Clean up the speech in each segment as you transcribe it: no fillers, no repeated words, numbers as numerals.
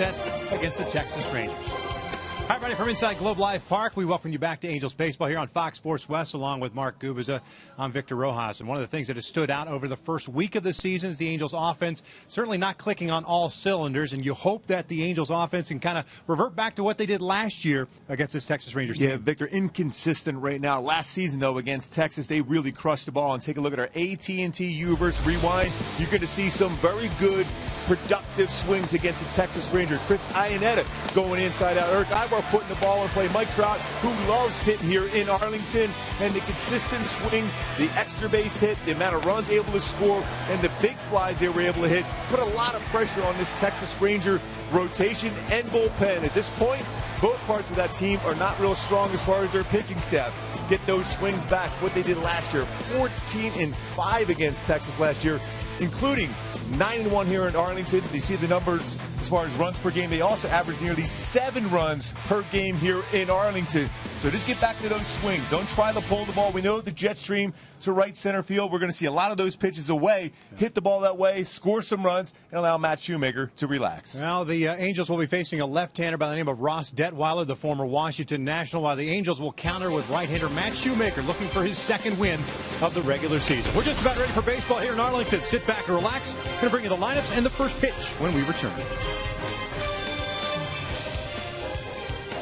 set against the Texas Rangers. Hi, everybody, from inside Globe Life Park, we welcome you back to Angels Baseball here on Fox Sports West, along with Mark Gubiza. I'm Victor Rojas, and one of the things that has stood out over the first week of the season is the Angels offense certainly not clicking on all cylinders, and you hope that the Angels offense can kind of revert back to what they did last year against this Texas Rangers team. Yeah, Victor, inconsistent right now. Last season, though, against Texas, they really crushed the ball. And take a look at our AT Universe Rewind. You're going to see some very good, productive swings against the Texas Rangers. Chris Iannetta going inside out. Eric Ibar putting the ball in play. Mike Trout, who loves hitting here in Arlington, and the consistent swings, the extra base hit, the amount of runs able to score, and the big flies they were able to hit put a lot of pressure on this Texas Ranger rotation and bullpen. At this point, both parts of that team are not real strong as far as their pitching staff. Get those swings back, what they did last year. 14-5 against Texas last year, including 9-1 here in Arlington. You see the numbers as far as runs per game. They also average nearly 7 runs per game here in Arlington. So just get back to those swings. Don't try to pull the ball. We know the jet stream to right center field. We're going to see a lot of those pitches away. Hit the ball that way, score some runs, and allow Matt Shoemaker to relax. Now the Angels will be facing a left-hander by the name of Ross Detweiler, the former Washington National, while the Angels will counter with right-hander Matt Shoemaker, looking for his second win of the regular season. We're just about ready for baseball here in Arlington. Sit back and relax. Going to bring you the lineups and the first pitch when we return.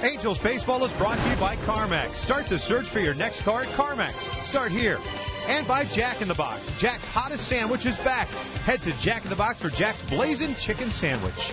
Angels Baseball is brought to you by CarMax. Start the search for your next car at CarMax. Start here. And by Jack in the Box. Jack's hottest sandwich is back. Head to Jack in the Box for Jack's Blazing Chicken Sandwich.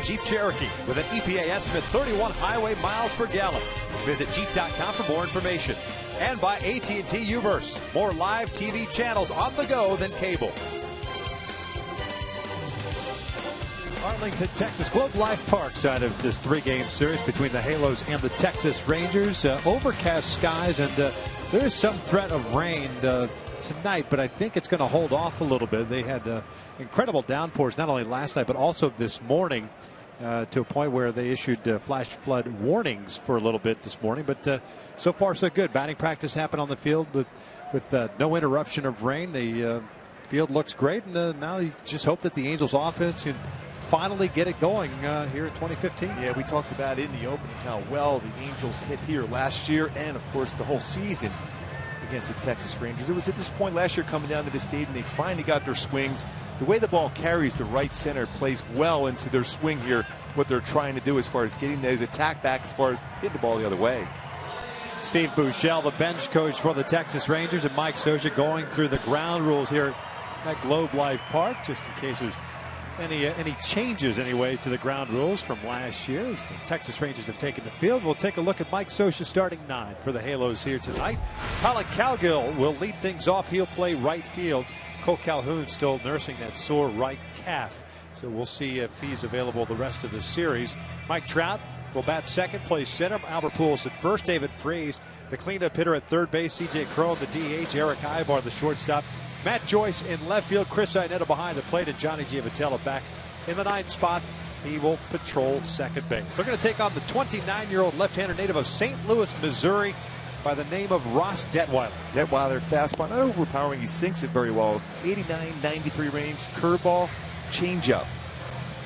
Jeep Cherokee with an EPA estimate 31 highway miles per gallon. Visit Jeep.com for more information. And by AT Universe, more live TV channels on the go than cable. Arlington, Texas, Globe Life Park side of this 3-game series between the Halos and the Texas Rangers. Overcast skies, and there is some threat of rain tonight, but I think it's going to hold off a little bit. They had incredible downpours not only last night but also this morning. to a point where they issued flash flood warnings for a little bit this morning. But so far, so good. Batting practice happened on the field with no interruption of rain. The field looks great, and now you just hope that the Angels offense can finally get it going here in 2015. Yeah, we talked about in the opening how well the Angels hit here last year, and of course the whole season against the Texas Rangers. It was at this point last year coming down to the stadium, they finally got their swings. The way the ball carries to right center plays well into their swing here, what they're trying to do as far as getting those attack back, as far as hitting the ball the other way. Steve Buechele, the bench coach for the Texas Rangers, and Mike Scioscia going through the ground rules here at Globe Life Park, just in case there's any changes anyway to the ground rules from last year as the Texas Rangers have taken the field. We'll take a look at Mike Scioscia starting 9 for the Halos here tonight. Colin Cowgill will lead things off. He'll play right field. Cole Calhoun still nursing that sore right calf, so we'll see if he's available the rest of the series. Mike Trout will bat second, plays center. Albert Pujols at first. David Freese, the cleanup hitter, at third base. C.J. Crow, the DH. Eric Ibar, the shortstop. Matt Joyce in left field. Chris Iannetta behind the plate, and Johnny Giavatello back in the 9th spot. He will patrol second base. They're going to take on the 29-year-old left-hander native of St. Louis, Missouri, by the name of Ross Detweiler. Detweiler, fastball, not overpowering. He sinks it very well. 89, 93 range, curveball, changeup.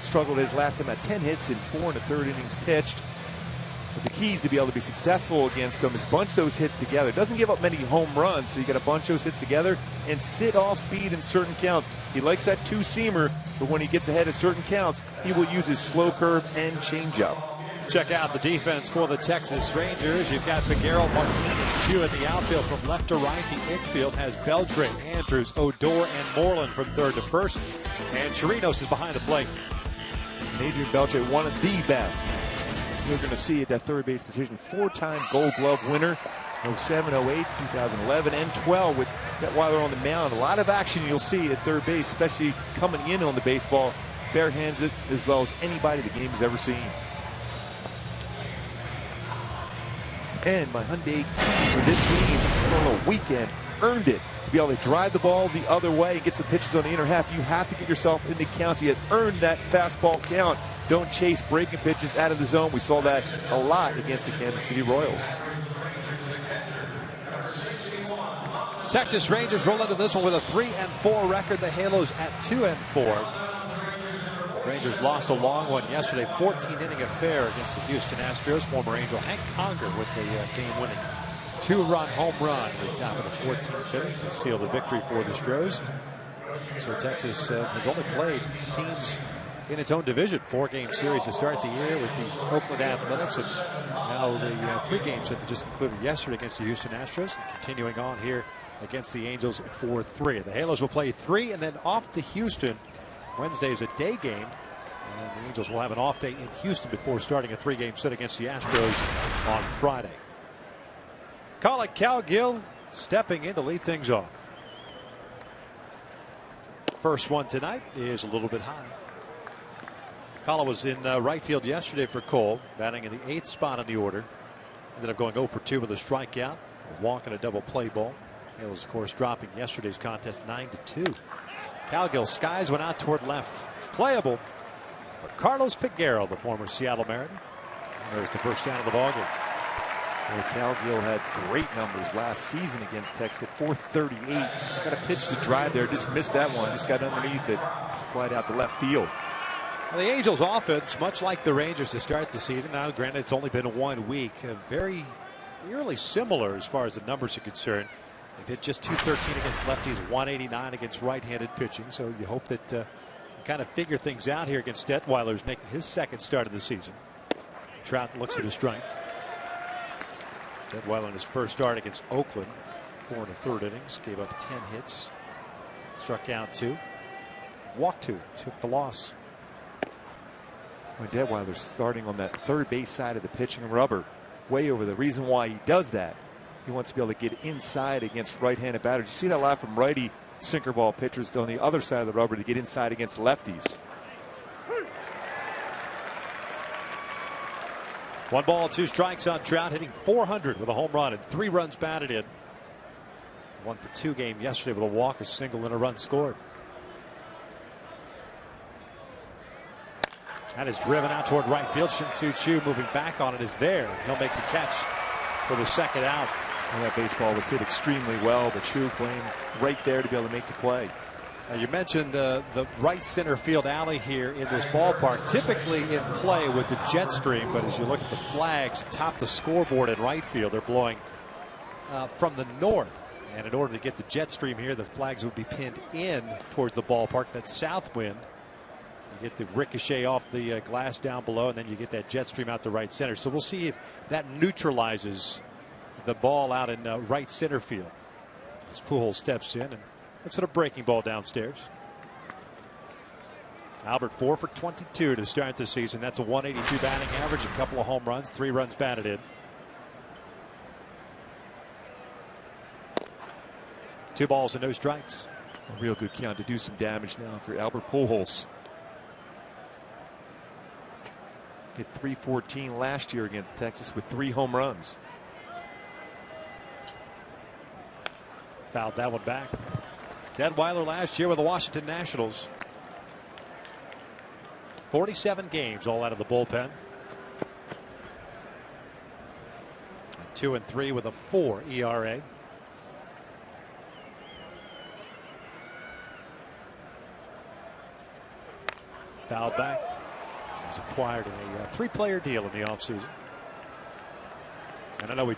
Struggled his last time at 10 hits in 4 1/3 innings pitched. But the keys to be able to be successful against them is bunch those hits together. Doesn't give up many home runs, so you got to bunch those hits together and sit off speed in certain counts. He likes that two-seamer, but when he gets ahead of certain counts, he will use his slow curve and changeup. Check out the defense for the Texas Rangers. You've got Figueroa, Martinez, Chu in the outfield from left to right. The infield has Beltran, Andrews, Odor, and Moreland from third to first. And Chirinos is behind the plate. Adrian Beltre, one of the best you're going to see at that third base position. 4-time Gold Glove winner, 07, 08, 2011, and 12 with Detweiler on the mound. A lot of action you'll see at third base, especially coming in on the baseball, barehanded as well as anybody the game has ever seen. And my Hyundai key for this team on a weekend earned it. To be able to drive the ball the other way and get some pitches on the inner half, you have to get yourself into counts. You have earned that fastball count. Don't chase breaking pitches out of the zone. We saw that a lot against the Kansas City Royals. Texas Rangers roll into this one with a 3-4 record. The Halos at 2-4. Rangers lost a long one yesterday, 14-inning affair against the Houston Astros. Former Angel Hank Conger with the game-winning 2-run home run at the top of the 14th inning to seal the victory for the Astros. So Texas has only played teams in its own division, 4-game series to start the year with the Oakland Athletics, and now the 3 games that they just concluded yesterday against the Houston Astros, and continuing on here against the Angels for 3. The Halos will play 3 and then off to Houston. Wednesday is a day game, and the Angels will have an off day in Houston before starting a 3-game set against the Astros on Friday. Colin Cowgill stepping in to lead things off. First one tonight is a little bit high. Colin was in right field yesterday for Cole, batting in the 8th spot on the order. Ended up going 0 for 2 with a strikeout, a walk, and a double play ball. Halos, of course, dropping yesterday's contest 9-2. Cowgill skies went out toward left. Playable for Carlos Peguero, the former Seattle Mariner. There's the first down of the ballgame. Well, Cowgill had great numbers last season against Texas. 438. Got a pitch to drive there. Just missed that one. Just got underneath it. Flight out to left field. Well, the Angels offense, much like the Rangers to start the season. Now, granted, it's only been 1 week. Very eerily similar as far as the numbers are concerned. They've hit just .213 against lefties, 189 against right-handed pitching. So you hope that you kind of figure things out here against Detweiler, who's making his 2nd start of the season. Trout looks at his strike. Detweiler in his first start against Oakland, 4 1/3 innings, gave up 10 hits, struck out 2, walked 2, took the loss. Well, Detweiler's starting on that third base side of the pitching rubber, way over. The reason why he does that, he wants to be able to get inside against right-handed batters. You see that a lot from righty sinker ball pitchers on the other side of the rubber to get inside against lefties. 1 ball, 2 strikes on Trout, hitting .400 with a home run and 3 runs batted in. 1 for 2 game yesterday with a walk, a single, and a run scored. That is driven out toward right field. Shin-Soo Choo moving back on it is there. He'll make the catch for the second out. And that baseball was hit extremely well, but Choo playing right there to be able to make the play. You mentioned the right center field alley here in this ballpark, typically in play with the jet stream, but as you look at the flags atop the scoreboard in right field, they're blowing from the north. And in order to get the jet stream here, the flags would be pinned in towards the ballpark. That south wind. You get the ricochet off the glass down below, and then you get that jet stream out to right center. So we'll see if that neutralizes the ball out in right center field. As Pujols steps in and looks at a breaking ball downstairs. Albert 4 for 22 to start the season. That's a 182 batting average, a couple of home runs, 3 runs batted in. 2 balls and no strikes. A real good count to do some damage now for Albert Pujols. Hit .314 last year against Texas with 3 home runs. Fouled that one back. Detweiler last year with the Washington Nationals. 47 games all out of the bullpen. 2-3 with a 4 ERA. Fouled back. He was acquired in a 3-player deal in the offseason. And I know we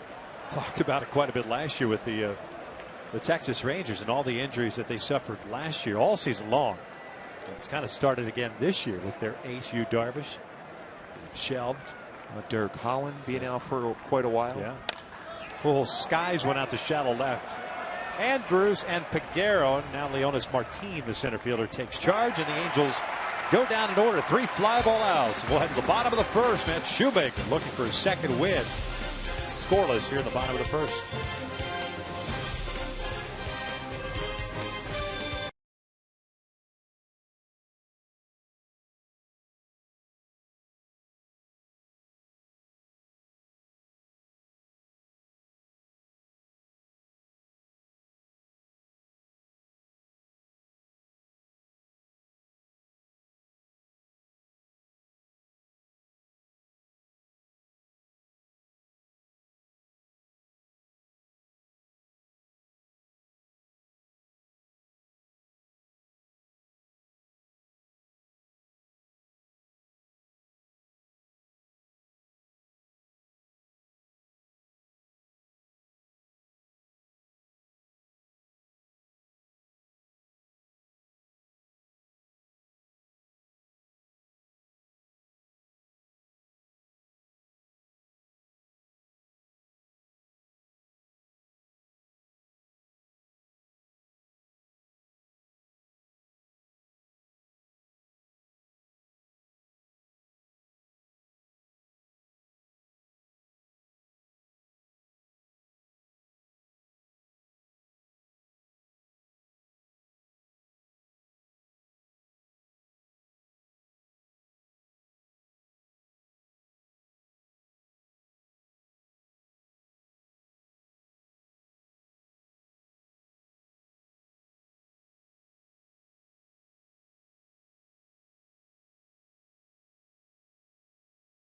talked about it quite a bit last year with the Texas Rangers and all the injuries that they suffered last year all season long. It's kind of started again this year with their ace Yu Darvish shelved. Derek Holland being out for quite a while. Yeah. Pujols skies went out to shallow left. Andrews and Peguero. Now Leonis Martin, the center fielder, takes charge, and the Angels go down in order. 3 fly ball outs. We'll head to the bottom of the first. Matt Shoemaker looking for his second win. Scoreless here in the bottom of the first.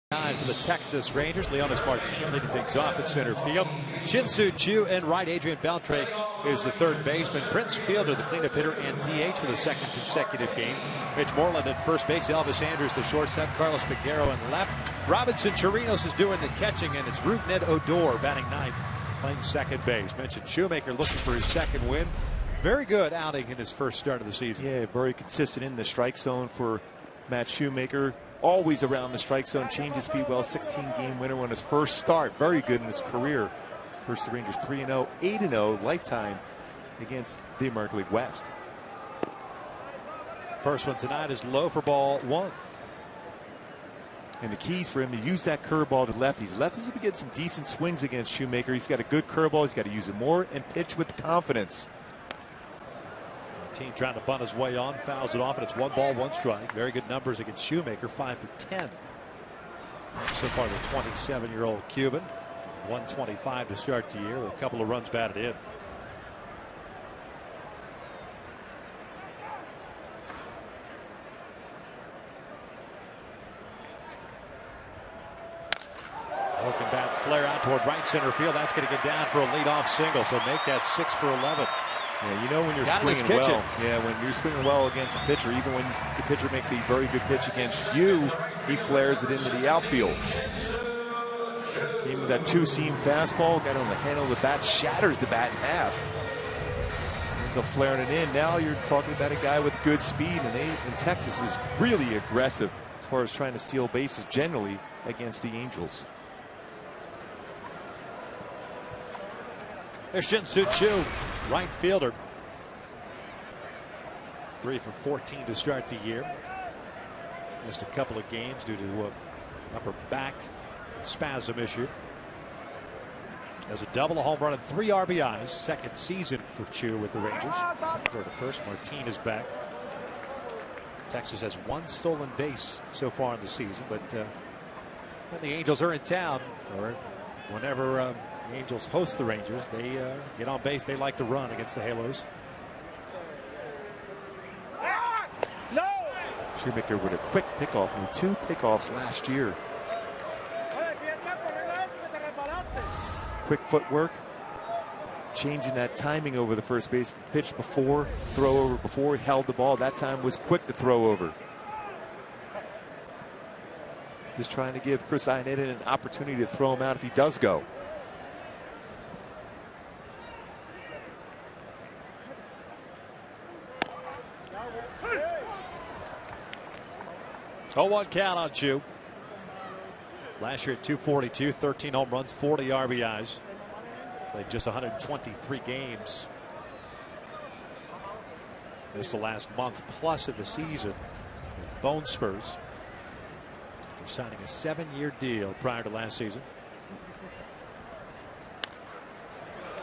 Time for the Texas Rangers. Leonis Martin leading things off at center field. Shin-Soo Choo and right. Adrian Beltre is the third baseman. Prince Fielder, the cleanup hitter, and DH for the second consecutive game. Mitch Moreland at first base. Elvis Andrews, the shortstop. Carlos Peguero in left. Robinson Chirinos is doing the catching, and it's Rougned Odor batting ninth, playing second base. Mentioned Shoemaker looking for his second win. Very good outing in his first start of the season. Yeah, very consistent in the strike zone for Matt Shoemaker. Always around the strike zone, changes speed well. 16-game winner on his first start. Very good in his career. Versus the Rangers 3-0, 8-0 lifetime against the American League West. First one tonight is low for ball 1. And the keys for him to use that curveball to lefties. Lefties have been getting some decent swings against Shoemaker. He's got a good curveball. He's got to use it more and pitch with confidence. Team trying to bunt his way on, fouls it off, and it's 1 ball, 1 strike. Very good numbers against Shoemaker, 5 for 10. So far, the 27-year-old Cuban, 125 to start the year with a couple of runs batted in. Looking back, flare out toward right center field. That's going to get down for a leadoff single. So make that 6 for 11. Yeah, you know when you're swinging well. Yeah, when you're swinging well against a pitcher, even when the pitcher makes a very good pitch against you, he flares it into the outfield. Came with that two-seam fastball, got on the handle of the bat, shatters the bat in half. Ends up flaring it in. Now you're talking about a guy with good speed, and Texas is really aggressive as far as trying to steal bases generally against the Angels. There's Shin-Soo Choo, right fielder. 3 for 14 to start the year. Missed a couple of games due to upper back spasm issue. Has a double, a home run, and 3 RBIs. Second season for Choo with the Rangers. Throw to first. Martin is back. Texas has 1 stolen base so far in the season, but when the Angels are in town, or whenever the Angels host the Rangers, they get on base. They like to run against the Halos. Shoemaker with a quick pickoff, with 2 pickoffs last year. Quick footwork, changing that timing over the first base pitch before, throw over before, held the ball. That time was quick to throw over. Just trying to give Chris Iannetta an opportunity to throw him out if he does go. Oh, 1 count on Choo. Last year at 242, 13 home runs, 40 RBIs. Played just 123 games. This is the last month plus of the season. Bone spurs. They're signing a 7-year deal prior to last season.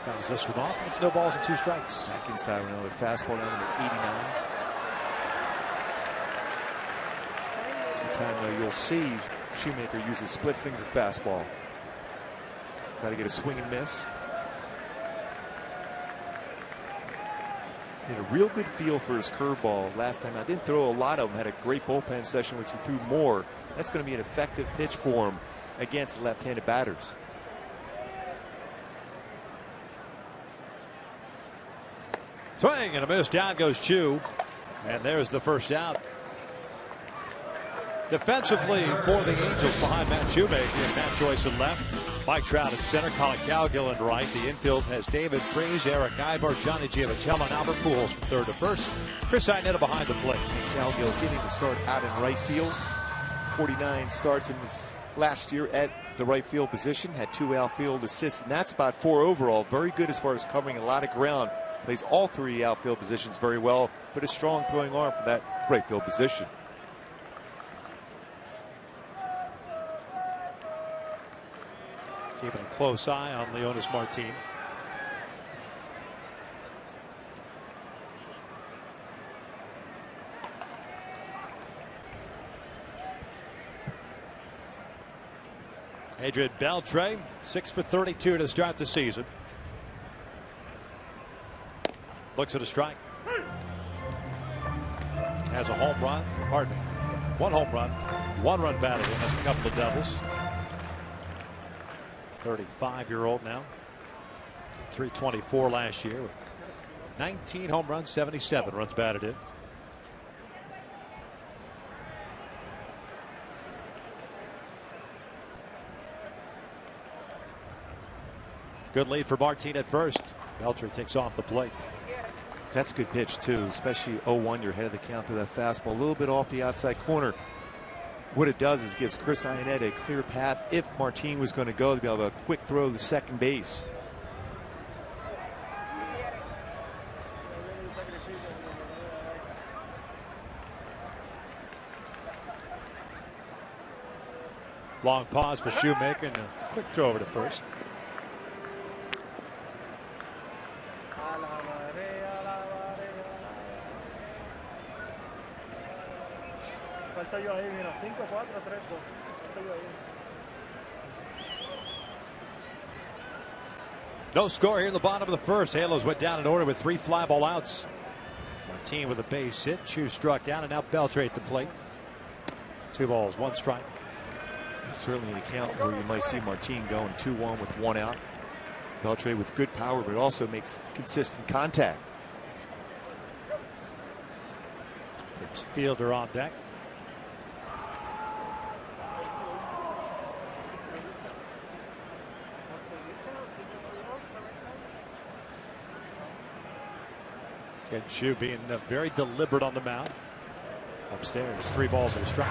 Fouls this one off. It's no balls and 2 strikes. Back inside with another fastball down to 89. Time though, you'll see Shoemaker use a split finger fastball. Try to get a swing and miss. He had a real good feel for his curveball last time. I didn't throw a lot of them. Had a great bullpen session, which he threw more. That's going to be an effective pitch for him against left-handed batters. Swing and a miss. Down goes Choo. And there's the first out. Defensively for the Angels behind Matt Shoemaker and Matt Joyce in left. Mike Trout at center. Colin Cowgill in right. The infield has David Freese, Eric Ibar, Johnny Giavitello, and Albert Pujols from third to first. Chris Iannetta behind the plate. Cowgill getting the start out in right field. 49 starts in his last year at the right field position. Had 2 outfield assists in that spot, 4 overall. Very good as far as covering a lot of ground. Plays all 3 outfield positions very well, but a strong throwing arm for that right field position. Keeping a close eye on Leonis Martin. Adrian Beltre, 6 for 32 to start the season. Looks at a strike. Has a home run. Pardon me. 1 home run. 1 run batted in. Has a couple of doubles. 35-year-old now. 324 last year. 19 home runs, 77 runs batted in. Good lead for Martin at first. Beltre takes off the plate. That's a good pitch too, especially 0-1. You're ahead of the count through that fastball, a little bit off the outside corner. What it does is gives Chris Iannetta a clear path if Martin was going to go to be able to quick throw to second base. Long pause for Shoemaker and a quick throw over to first. No score here in the bottom of the first. Halos went down in order with 3 fly ball outs. Martin with a base hit. Choo struck out, and now Beltre at the plate. 2 balls, 1 strike. Certainly an account where you might see Martin going 2-1 with 1 out. Beltre with good power, but also makes consistent contact. It's Fielder on deck. And Shu being very deliberate on the mound. Upstairs, 3 balls and a strike.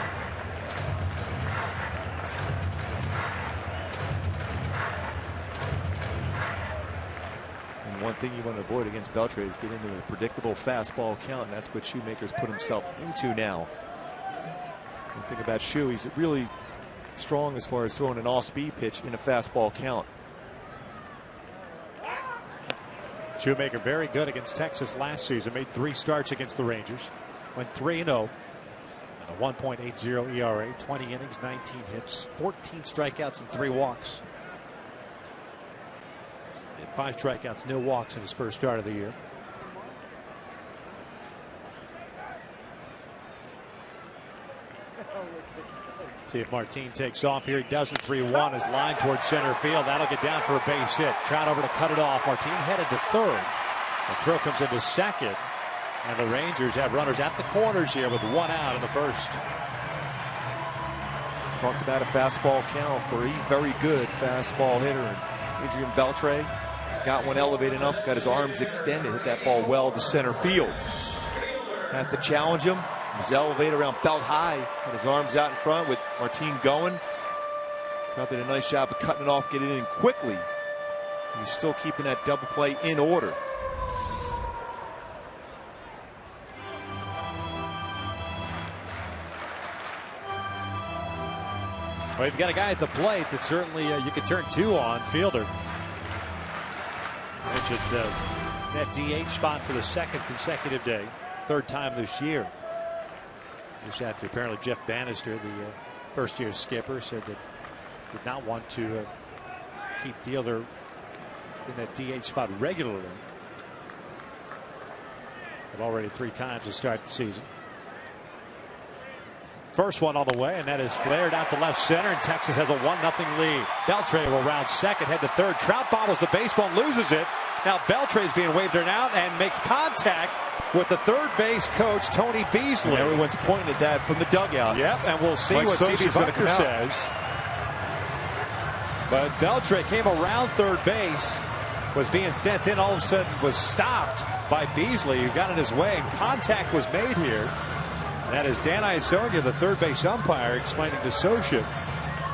And one thing you want to avoid against Beltre is getting into a predictable fastball count, and that's what Shoemaker's put himself into now. One thing about Shu, he's really strong as far as throwing an all-speed pitch in a fastball count. Shoemaker very good against Texas last season. Made 3 starts against the Rangers. Went 3-0. And a 1.80 ERA. 20 innings, 19 hits, 14 strikeouts, and 3 walks. And 5 strikeouts, no walks in his first start of the year. See if Martin takes off here. He doesn't. 3-1 is lined towards center field. That'll get down for a base hit. Trout over to cut it off. Martin headed to third. The throw comes into second. And the Rangers have runners at the corners here with 1 out in the first. Talked about a fastball count for a very good fastball hitter. And Adrian Beltre got one elevated enough, got his arms extended, hit that ball well to center field. Have to challenge him. He's elevated around belt high, and his arms out in front with Martin going. Trout did a nice job of cutting it off, getting it in quickly. And he's still keeping that double play in order. Well, you've got a guy at the plate that certainly you could turn 2 on. Fielder. Mentioned that DH spot for the 2nd consecutive day. 3rd time this year. Just after apparently Jeff Bannister, the first-year skipper, said that did not want to keep Fielder in that DH spot regularly. But already 3 times to start the season. First one on the way, and that is flared out to left center, and Texas has a 1-0 lead. Beltre will round second, head to third. Trout bobbles the baseball and loses it. Now Beltre is being waved around and makes contact with the third base coach, Tony Beasley. Yeah, everyone's pointing at that from the dugout. Yep, and we'll see Mike what CB Bunker says. But Beltre came around third base, was being sent in, all of a sudden was stopped by Beasley, who got in his way, and contact was made here. And that is Dan Iasonia, the third base umpire, explaining to Socia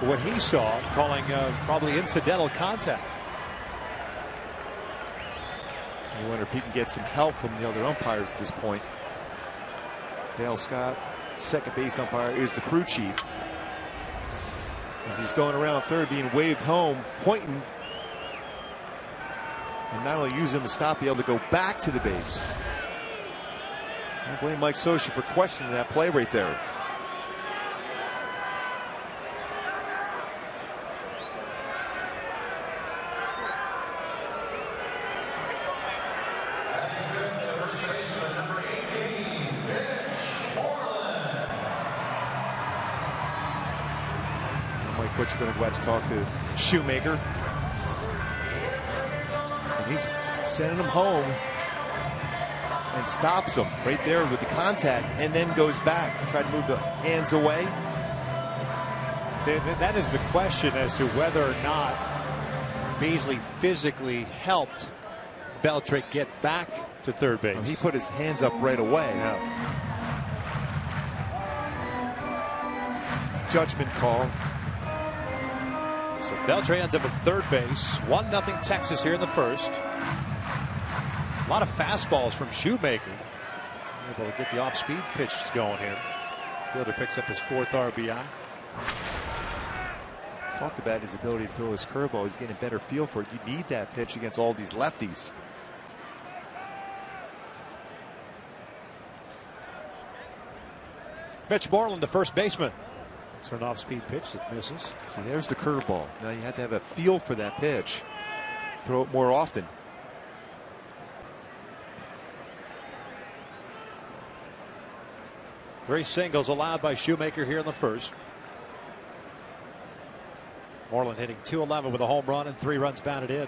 what he saw, calling probably incidental contact. I wonder if he can get some help from the other umpires at this point. Dale Scott, second base umpire, is the crew chief. As he's going around third, being waved home, pointing. And not only use him to stop, be able to go back to the base. I blame Mike Socia for questioning that play right there. Butch going to go out to talk to Shoemaker. And he's sending him home and stops him right there with the contact and then goes back. Try to move the hands away. That is the question as to whether or not Beasley physically helped Beltre get back to third base. He put his hands up right away. Yeah. Judgment call. So Beltre ends up at third base. 1-0 Texas here in the first. A lot of fastballs from Shoemaker. Able to get the off-speed pitch going here. Fielder picks up his 4th RBI. Talked about his ability to throw his curveball. He's getting a better feel for it. You need that pitch against all these lefties. Mitch Moreland, the first baseman. It's an off-speed pitch that misses. See, there's the curveball. Now you have to have a feel for that pitch. Throw it more often. Three singles allowed by Shoemaker here in the first. Moreland hitting .211 with a home run and 3 runs batted in.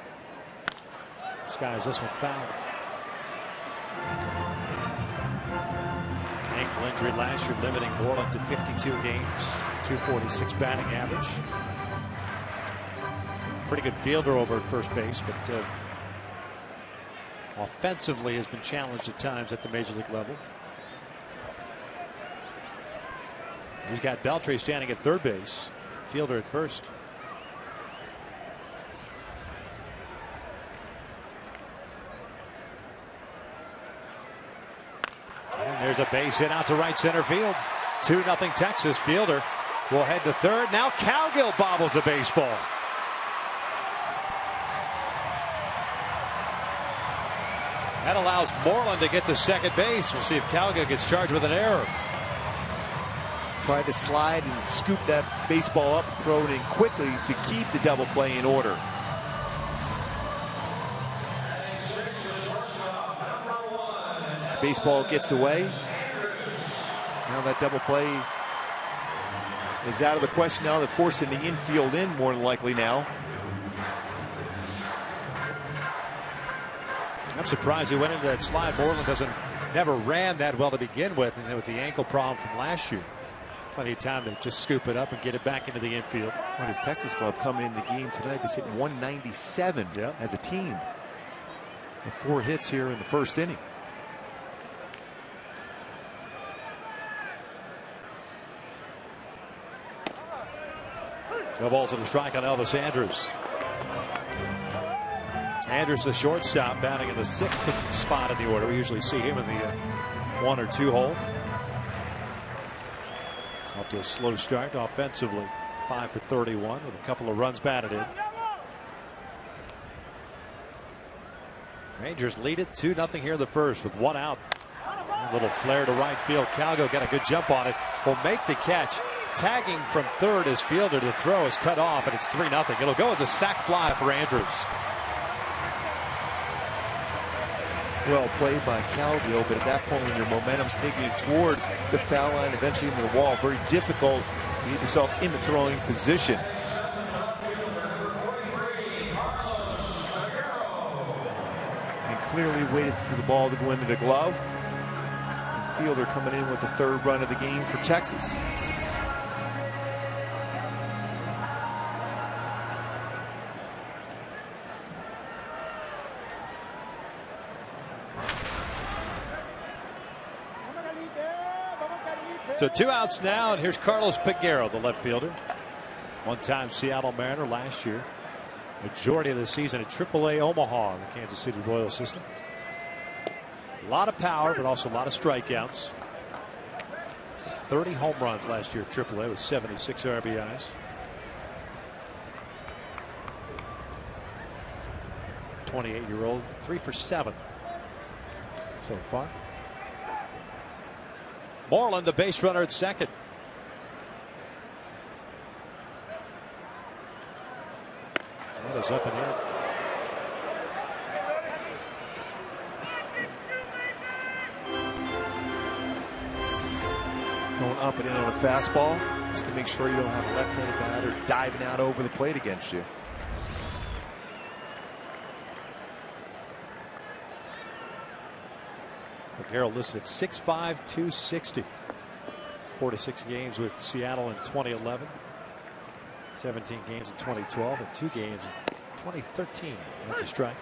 Skies this one foul. Ankle injury last year limiting Moreland to 52 games, .246 batting average. Pretty good fielder over at first base, but offensively has been challenged at times at the major league level. He's got Beltre standing at third base, fielder at first. And there's a base hit out to right center field. 2-0 Texas. Fielder will head to third. Now Cowgill bobbles the baseball. That allows Moreland to get to second base. We'll see if Cowgill gets charged with an error. Tried to slide and scoop that baseball up and throw it in quickly to keep the double play in order. Baseball gets away. Now that double play is out of the question. Now they're forcing the infield in more than likely now. I'm surprised he went into that slide. Moreland never ran that well to begin with, and then with the ankle problem from last year, plenty of time to just scoop it up and get it back into the infield. Well, his Texas club coming in the game tonight is hitting 197 as a team. With 4 hits here in the first inning. No balls and a strike on Elvis Andrus. Andrus, the shortstop, batting in the 6th spot in the order. We usually see him in the 1 or 2 hole. Off to a slow start offensively. 5 for 31 with a couple of runs batted in. Rangers lead it 2-0 here in the first with 1 out. A little flare to right field. Cowgill got a good jump on it. Will make the catch. Tagging from third as fielder. The throw is cut off and it's 3-0. It'll go as a sac fly for Andrus. Well played by Cowgill, but at that point when your momentum's taking you towards the foul line, eventually into the wall, very difficult to get yourself in the throwing position. And clearly waited for the ball to go into the glove. And fielder coming in with the 3rd run of the game for Texas. So 2 outs now, and here's Carlos Peguero, the left fielder. One-time Seattle Mariner last year. Majority of the season at AAA Omaha in the Kansas City Royals system. A lot of power, but also a lot of strikeouts. 30 home runs last year at AAA with 76 RBIs. 28-year-old, 3 for 7 so far. Moreland, the base runner at second. That is up and in. Going up and in on a fastball just to make sure you don't have a left-handed batter diving out over the plate against you. Peguero listed at 6'5", 260. 46 games with Seattle in 2011. 17 games in 2012 and 2 games in 2013. That's a strike.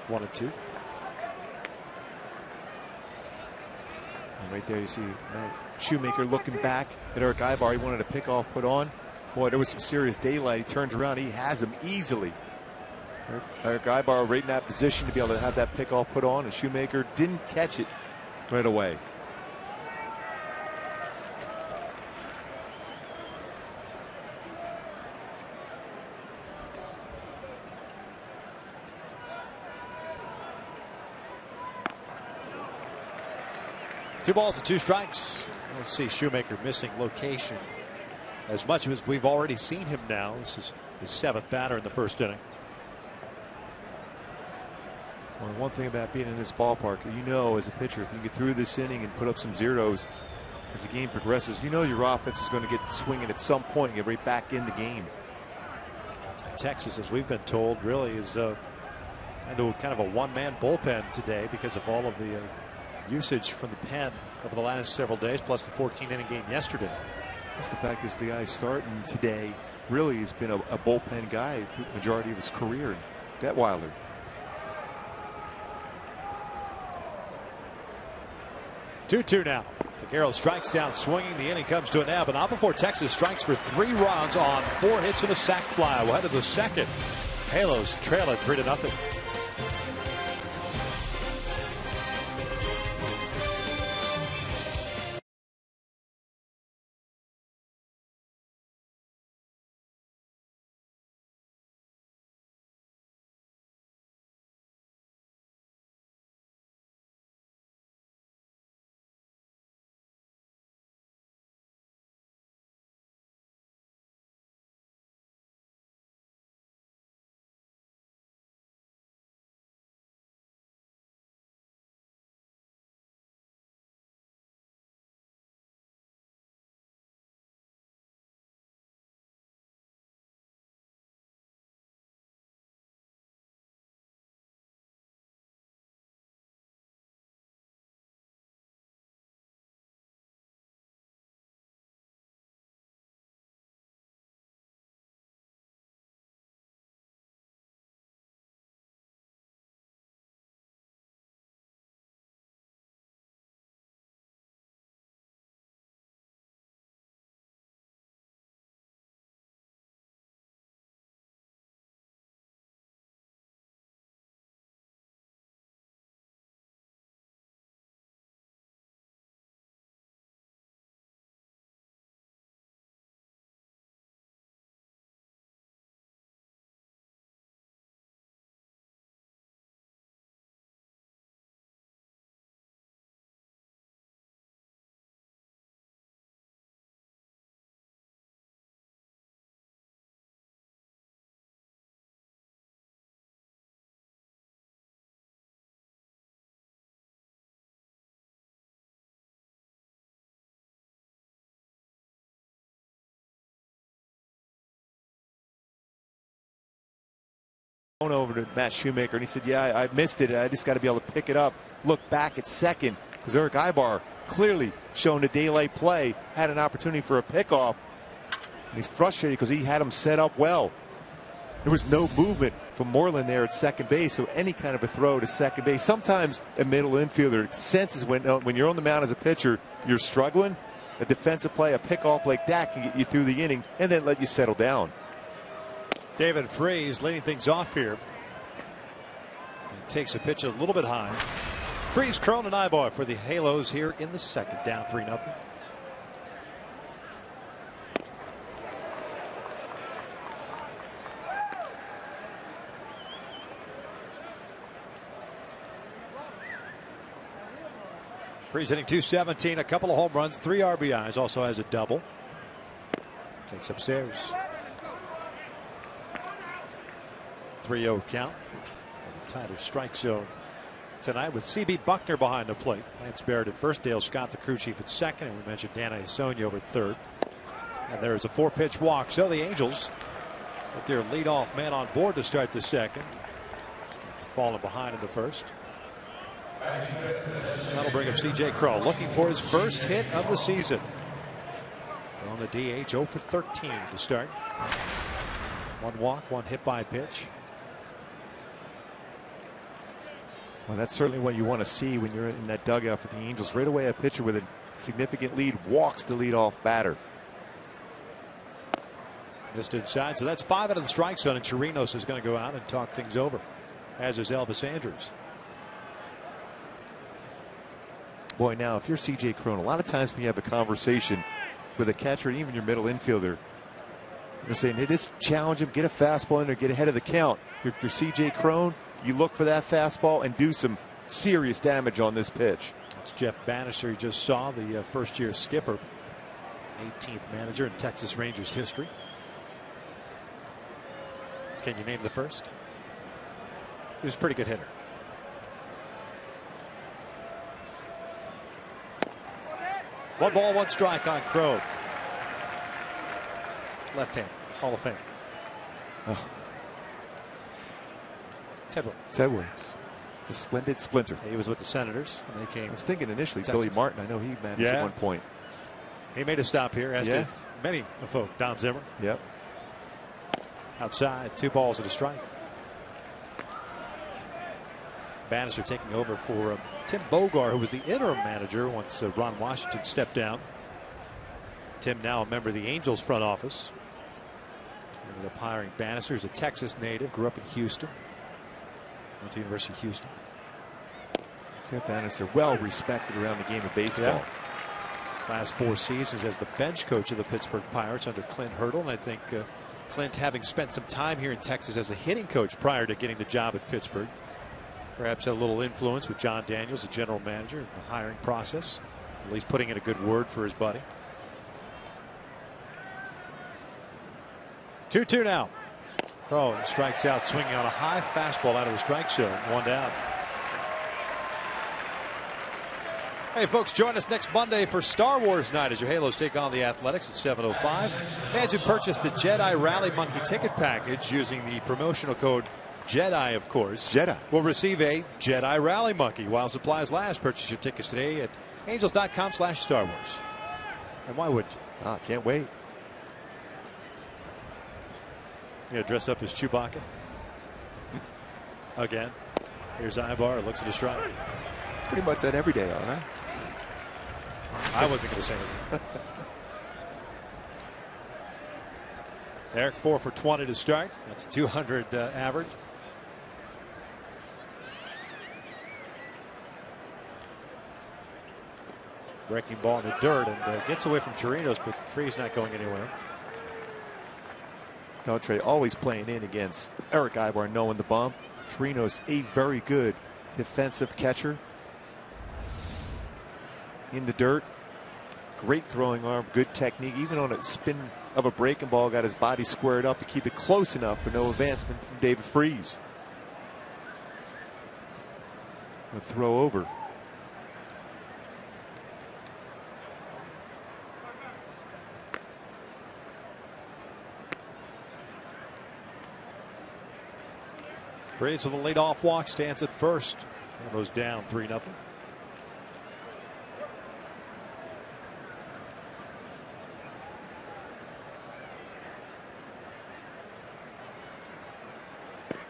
1 and 2. And right there you see Shoemaker looking back at Eric Ibar. He wanted a pickoff put on. Boy, there was some serious daylight. He turns around. He has him easily. Eric Ibar right in that position to be able to have that pickoff put on, and Shoemaker didn't catch it right away. Two balls and 2 strikes. Let's see Shoemaker missing location as much as we've already seen him now. This is his 7th batter in the first inning. Well, one thing about being in this ballpark, you know, as a pitcher, if you get through this inning and put up some zeros as the game progresses, you know your offense is going to get swinging at some point and get right back in the game. Texas, as we've been told, really is into kind of a one-man bullpen today because of all of the usage from the pen over the last several days, plus the 14-inning game yesterday. Just the fact is the guy starting today really has been a bullpen guy the majority of his career. Detweiler. 2-2 now. Vaquero strikes out swinging. The inning comes to an end, but not before Texas strikes for 3 runs on 4 hits and a sac fly. We'll head to the second. Halos trail it 3-0. Over to Matt Shoemaker, and he said, yeah, I missed it. I just got to be able to pick it up. Look back at second, because Eric Ibar clearly shown a daylight play, had an opportunity for a pickoff. And he's frustrated because he had him set up well. There was no movement from Moreland there at second base, so any kind of a throw to second base. Sometimes a middle infielder senses when you're on the mound as a pitcher, you're struggling. A defensive play, a pickoff like that can get you through the inning and then let you settle down. David Freese leading things off here. He takes a pitch a little bit high. Freese, Cron, and Ibar for the Halos here in the second, down 3-0. Freese hitting .217, a couple of home runs, 3 RBIs, also has a double. Takes upstairs. 3-0 count. A tighter strike zone tonight with C.B. Buckner behind the plate. Lance Barrett at first, Dale Scott, the crew chief, at second, and we mentioned Dana Sonio over third. And there's a 4-pitch walk. So the Angels with their leadoff man on board to start the second. Falling behind in the first. That'll bring up C.J. Crow, looking for his first hit of the season. On the DH, 0 for 13 to start. 1 walk, 1 hit by pitch. Well, that's certainly what you want to see when you're in that dugout for the Angels. Right away, a pitcher with a significant lead walks the leadoff batter. Missed inside, so that's 5 out of the strike zone, and Chirinos is going to go out and talk things over, as is Elvis Andrews. Boy, now, if you're C.J. Cron, a lot of times when you have a conversation with a catcher and even your middle infielder, you're saying, hey, just challenge him, get a fastball in there, get ahead of the count. If you're C.J. Cron, you look for that fastball and do some serious damage on this pitch. It's Jeff Bannister. You just saw the first-year skipper, 18th manager in Texas Rangers history. Can you name the first? He was a pretty good hitter. One ball, 1 strike on Crow. Left hand, Hall of Fame. Oh, Ted Williams. The splendid splinter. He was with the Senators, and they came. I was thinking initially Texas. Billy Martin. I know he managed at one point. He made a stop here, as did Yes. many folk. Don Zimmer. Yep. Outside, 2 balls and a strike. Bannister taking over for Tim Bogar, who was the interim manager once Ron Washington stepped down. Tim now a member of the Angels front office. Ended up hiring Bannister, who's a Texas native, grew up in Houston. Went to University of Houston. Jeff Bannister, well respected around the game of baseball. Yeah. Last 4 seasons as the bench coach of the Pittsburgh Pirates under Clint Hurdle. And I think Clint, having spent some time here in Texas as a hitting coach prior to getting the job at Pittsburgh, perhaps had a little influence with John Daniels, the general manager, in the hiring process. At least putting in a good word for his buddy. 2-2 now. Oh, he strikes out swinging on a high fastball out of the strike zone. 1 down. Hey, folks, join us next Monday for Star Wars Night as your Halos take on the Athletics at 7:05. Fans who purchase the Jedi Rally Monkey ticket package using the promotional code JEDI, of course, Jedi, will receive a Jedi Rally Monkey while supplies last. Purchase your tickets today at angels.com/Star Wars. And why wouldn't you? Ah, can't wait. You gonna dress up as Chewbacca again. Here's Ibar, looks at the strike. Pretty much that every day, all right? I wasn't going to say anything. Eric 4 for 20 to start. That's 200 average. Breaking ball in the dirt and gets away from Chirinos, but Free's not going anywhere. Beltre always playing in against Eric Ibar, knowing the bump. Chirinos, a very good defensive catcher. In the dirt, great throwing arm, good technique. Even on a spin of a breaking ball, got his body squared up to keep it close enough for no advancement from David Freese. A throw over. Freese with a leadoff walk, stands at first. And goes down 3-0.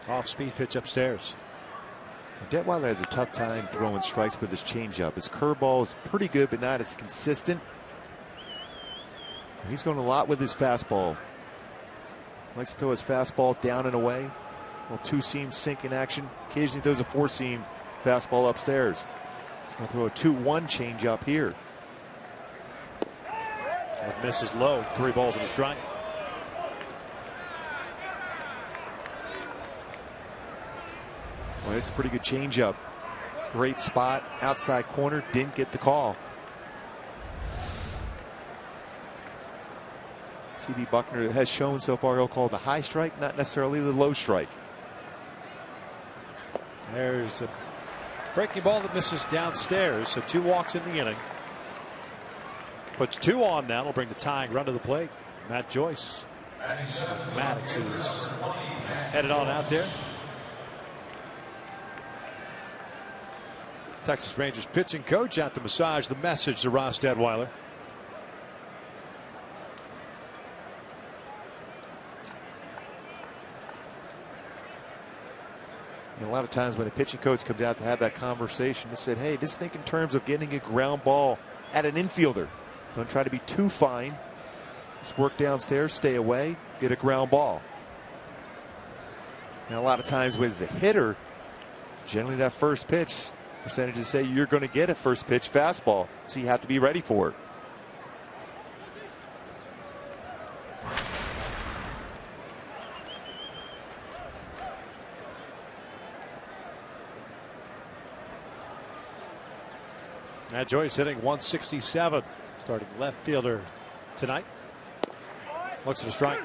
Off-speed pitch upstairs. Detweiler has a tough time throwing strikes with his changeup. His curveball is pretty good, but not as consistent. He's going a lot with his fastball. Likes to throw his fastball down and away. A little 2-seam sink in action. Occasionally throws a 4-seam fastball upstairs. He'll throw a 2-1 changeup here. That misses low. 3 balls and a strike. Well, it's a pretty good changeup. Great spot, outside corner, didn't get the call. C.B. Buckner has shown so far he'll call the high strike, not necessarily the low strike. There's a breaking ball that misses downstairs, so 2 walks in the inning. Puts 2 on now. Will bring the tying run to the plate. Matt Joyce. Maddox is headed on out there. Texas Rangers pitching coach out to massage the message to Ross Detweiler. And a lot of times when a pitching coach comes out to have that conversation, they said, hey, just think in terms of getting a ground ball at an infielder. Don't try to be too fine. Just work downstairs, stay away, get a ground ball. And a lot of times with a hitter, generally that first pitch, percentages say you're going to get a first pitch fastball, so you have to be ready for it. Matt Joyce hitting 167, starting left fielder tonight. Looks at a strike.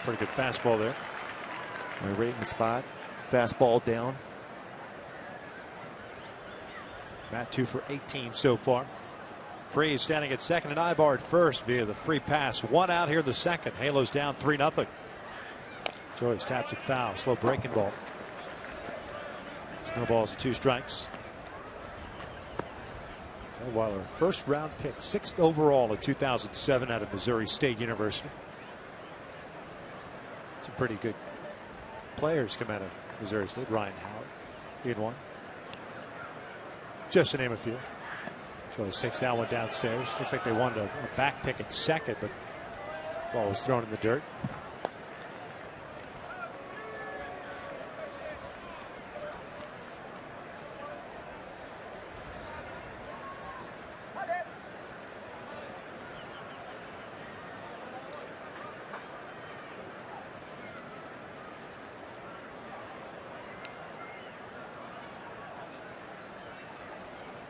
Pretty good fastball there. Right in the spot. Fastball down. Matt 2 for 18 so far. Freese standing at second and Ibar at first via the free pass. 1 out here in the second. Halos down 3-0. Joyce taps it foul. Slow breaking ball. Snowballs and 2 strikes. Detweiler, first round pick, 6th overall in 2007 out of Missouri State University. Some pretty good players come out of Missouri State. Ryan Howard in one. Just to name a few. Joyce takes that one downstairs. Looks like they wanted a back pick at second, but ball was thrown in the dirt.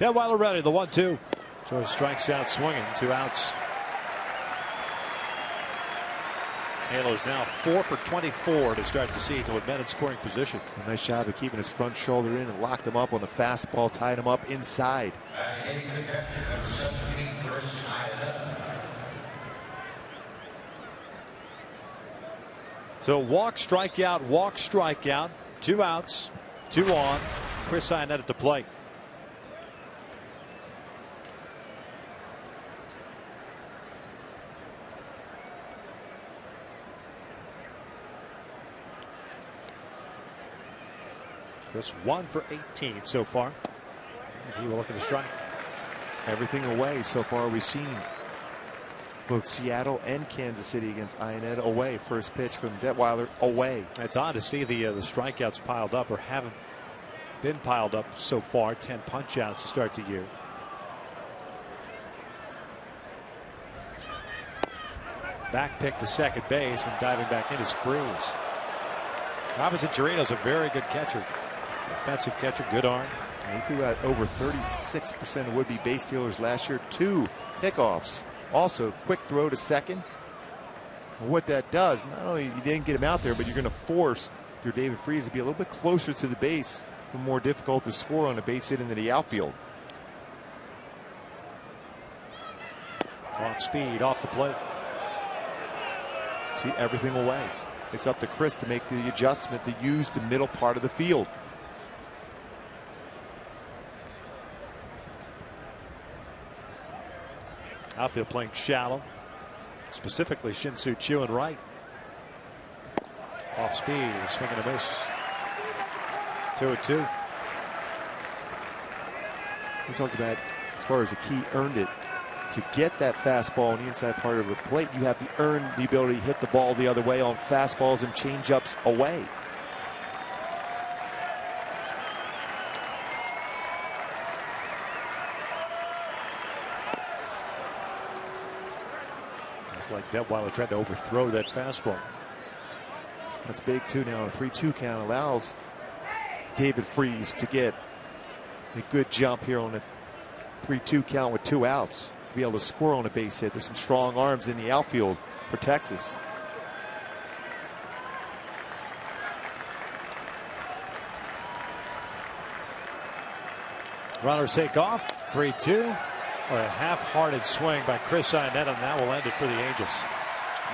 Detweiler ready, the 1-2. Joyce strikes out swinging, 2 outs. Halos now 4 for 24 to start the season with men in scoring position. A nice job of keeping his front shoulder in and locked him up on the fastball, tied him up inside. So walk, strikeout, 2 outs, 2 on. Chris Iannetta at the plate. Chris 1 for 18 so far. And he will look at the strike. Everything away so far we've seen. Both Seattle and Kansas City against Iannetta away. First pitch from Detweiler away. It's odd to see the strikeouts piled up, or haven't been piled up so far. 10 punch outs to start the year. Back pick to second base, and diving back in is Freeze. Robinson Chirino's a very good catcher. Offensive catcher, good arm. And he threw out over 36% of would-be base stealers last year. 2 pickoffs. Also, quick throw to second. And what that does, not only you didn't get him out there, but you're going to force, if you're David Freese, to be a little bit closer to the base, more difficult to score on a base hit into the outfield. Off speed, off the plate. See, everything away. It's up to Chris to make the adjustment to use the middle part of the field. Outfield playing shallow, specifically Shin-Soo Choo and right. Off speed, swing and a miss. 2-2. We talked about, as far as the key, earned it. To get that fastball on the inside part of the plate, you have to earn the ability to hit the ball the other way on fastballs and changeups away. It's like Detweiler tried to overthrow that fastball. That's big too now. A 3-2 count allows David Freese to get a good jump here on a 3-2 count with 2 outs. Be able to score on a base hit. There's some strong arms in the outfield for Texas. Runners take off. 3-2. A half-hearted swing by Chris Iannetta, and that will end it for the Angels.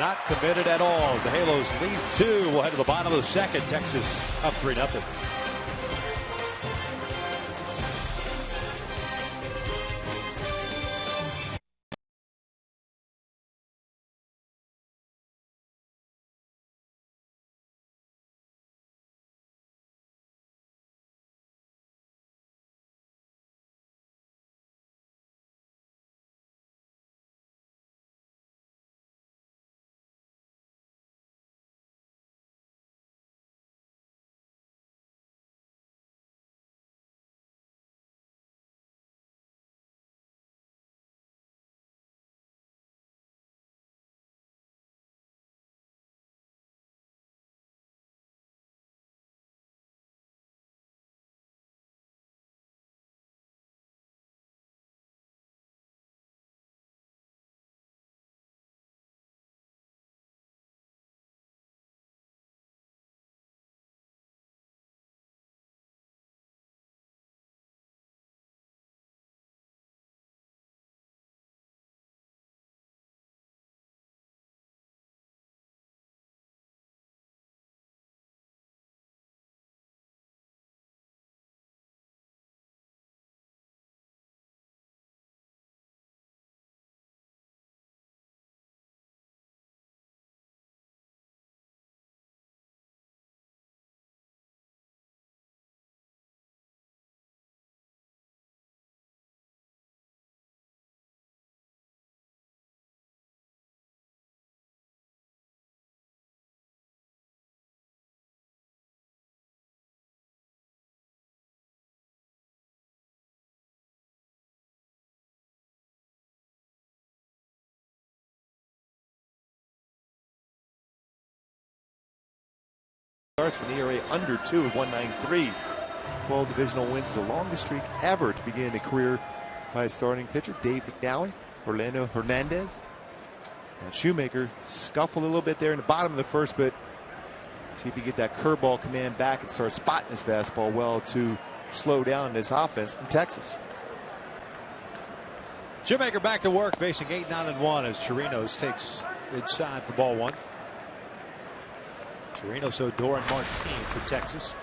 Not committed at all as the Halos lead 2. We'll head to the bottom of the second. Texas up 3-0. starts with an ERA under 2 at 1.93. 12 divisional wins, the longest streak ever to begin a career by a starting pitcher. Dave McNally, Orlando Hernandez, and Shoemaker scuffled a little bit there in the bottom of the first, but see if you get that curveball command back and start spotting his fastball well to slow down this offense from Texas. Shoemaker back to work, facing 8-9-1 as Chirinos takes inside for ball 1. Chirinos, Odor, and Martin for Texas.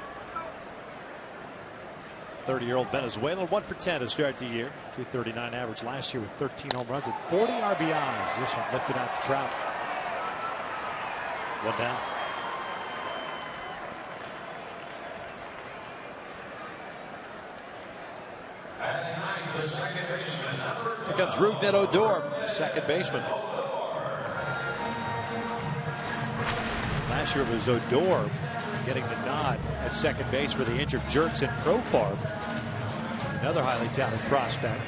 30-year-old Venezuelan, 1 for 10 to start the year. 239 average last year with 13 home runs and 40 RBIs. This one lifted out to Trout. 1 down. Here comes Rougned Odor, second baseman. Last year it was Odor getting the nod at second base for the injured Jerks and Profar. Another highly talented prospect.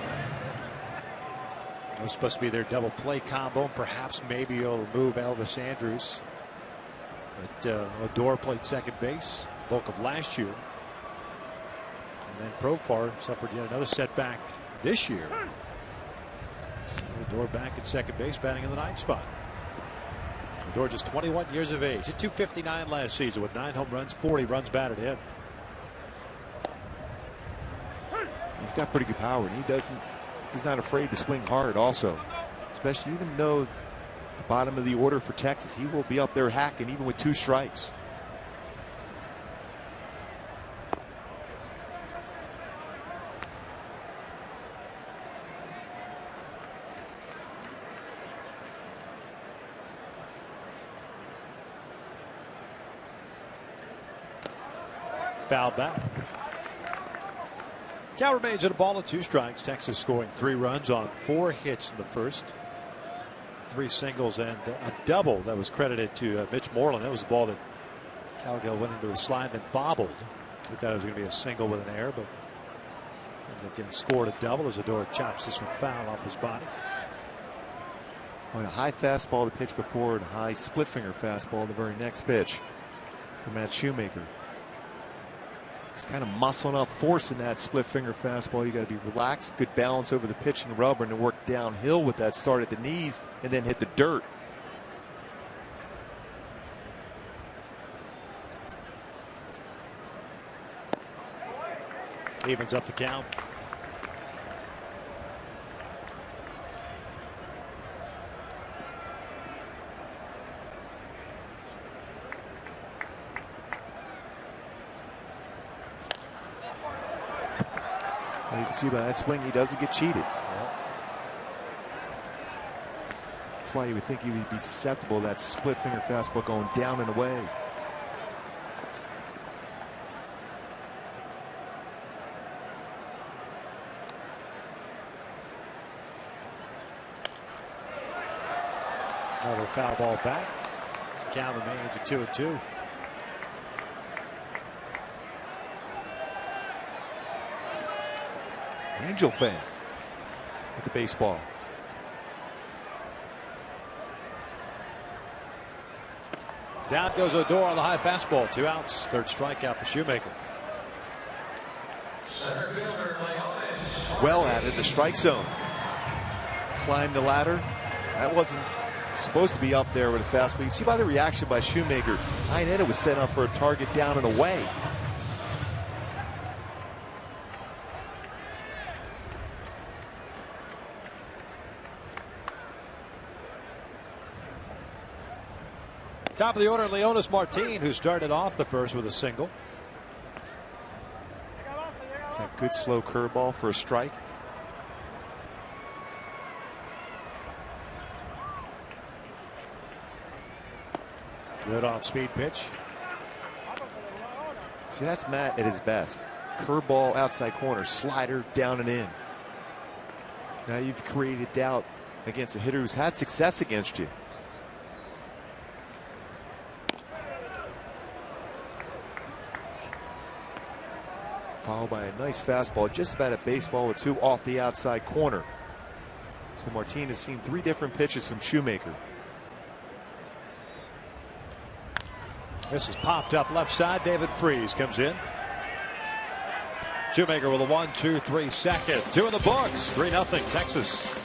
It was supposed to be their double play combo. Perhaps maybe he'll move Elvis Andrus. But Odor played second base bulk of last year. And then Profar suffered yet another setback this year. So Odor back at second base, batting in the 9th spot. Odor just 21 years of age. Hit .259 last season with 9 home runs, 40 runs batted in. He's got pretty good power, and he's not afraid to swing hard also. Especially even though the bottom of the order for Texas, he will be up there hacking even with 2 strikes. Fouled back. Count remains at a ball and 2 strikes. Texas scoring 3 runs on 4 hits in the first. 3 singles and a double that was credited to Mitch Moreland. That was the ball that Cowgill went into the slide and bobbled. We thought it was going to be a single with an error, but ended up getting scored a double as Odor chops this one foul off his body. A high fastball the pitch before, and high split finger fastball the very next pitch for Matt Shoemaker. He's kind of muscling up force in that split finger fastball. You got to be relaxed, good balance over the pitching rubber, and then work downhill with that start at the knees and then hit the dirt. Evens up the count. You can see by that swing he doesn't get cheated. That's why you would think he would be susceptible to that split finger fastball going down and away. Another foul ball back. Count remains at 2-2. Angel fan with the baseball. Down goes Odor on the high fastball. 2 outs. 3rd strikeout for Shoemaker. Well at it, the strike zone. Climbed the ladder. That wasn't supposed to be up there with a fastball. You see by the reaction by Shoemaker, Iannetta was set up for a target down and away. Top of the order, Leonis Martin, who started off the first with a single. Is that good slow curveball for a strike? Good off-speed pitch. See, that's Matt at his best. Curveball outside corner, slider down and in. Now you've created doubt against a hitter who's had success against you. Followed by a nice fastball, just about a baseball or 2 off the outside corner. So Martin has seen 3 different pitches from Shoemaker. This is popped up left side. David Freese comes in. Shoemaker with a 1-2-3 second. 2 in the books. 3-0 Texas.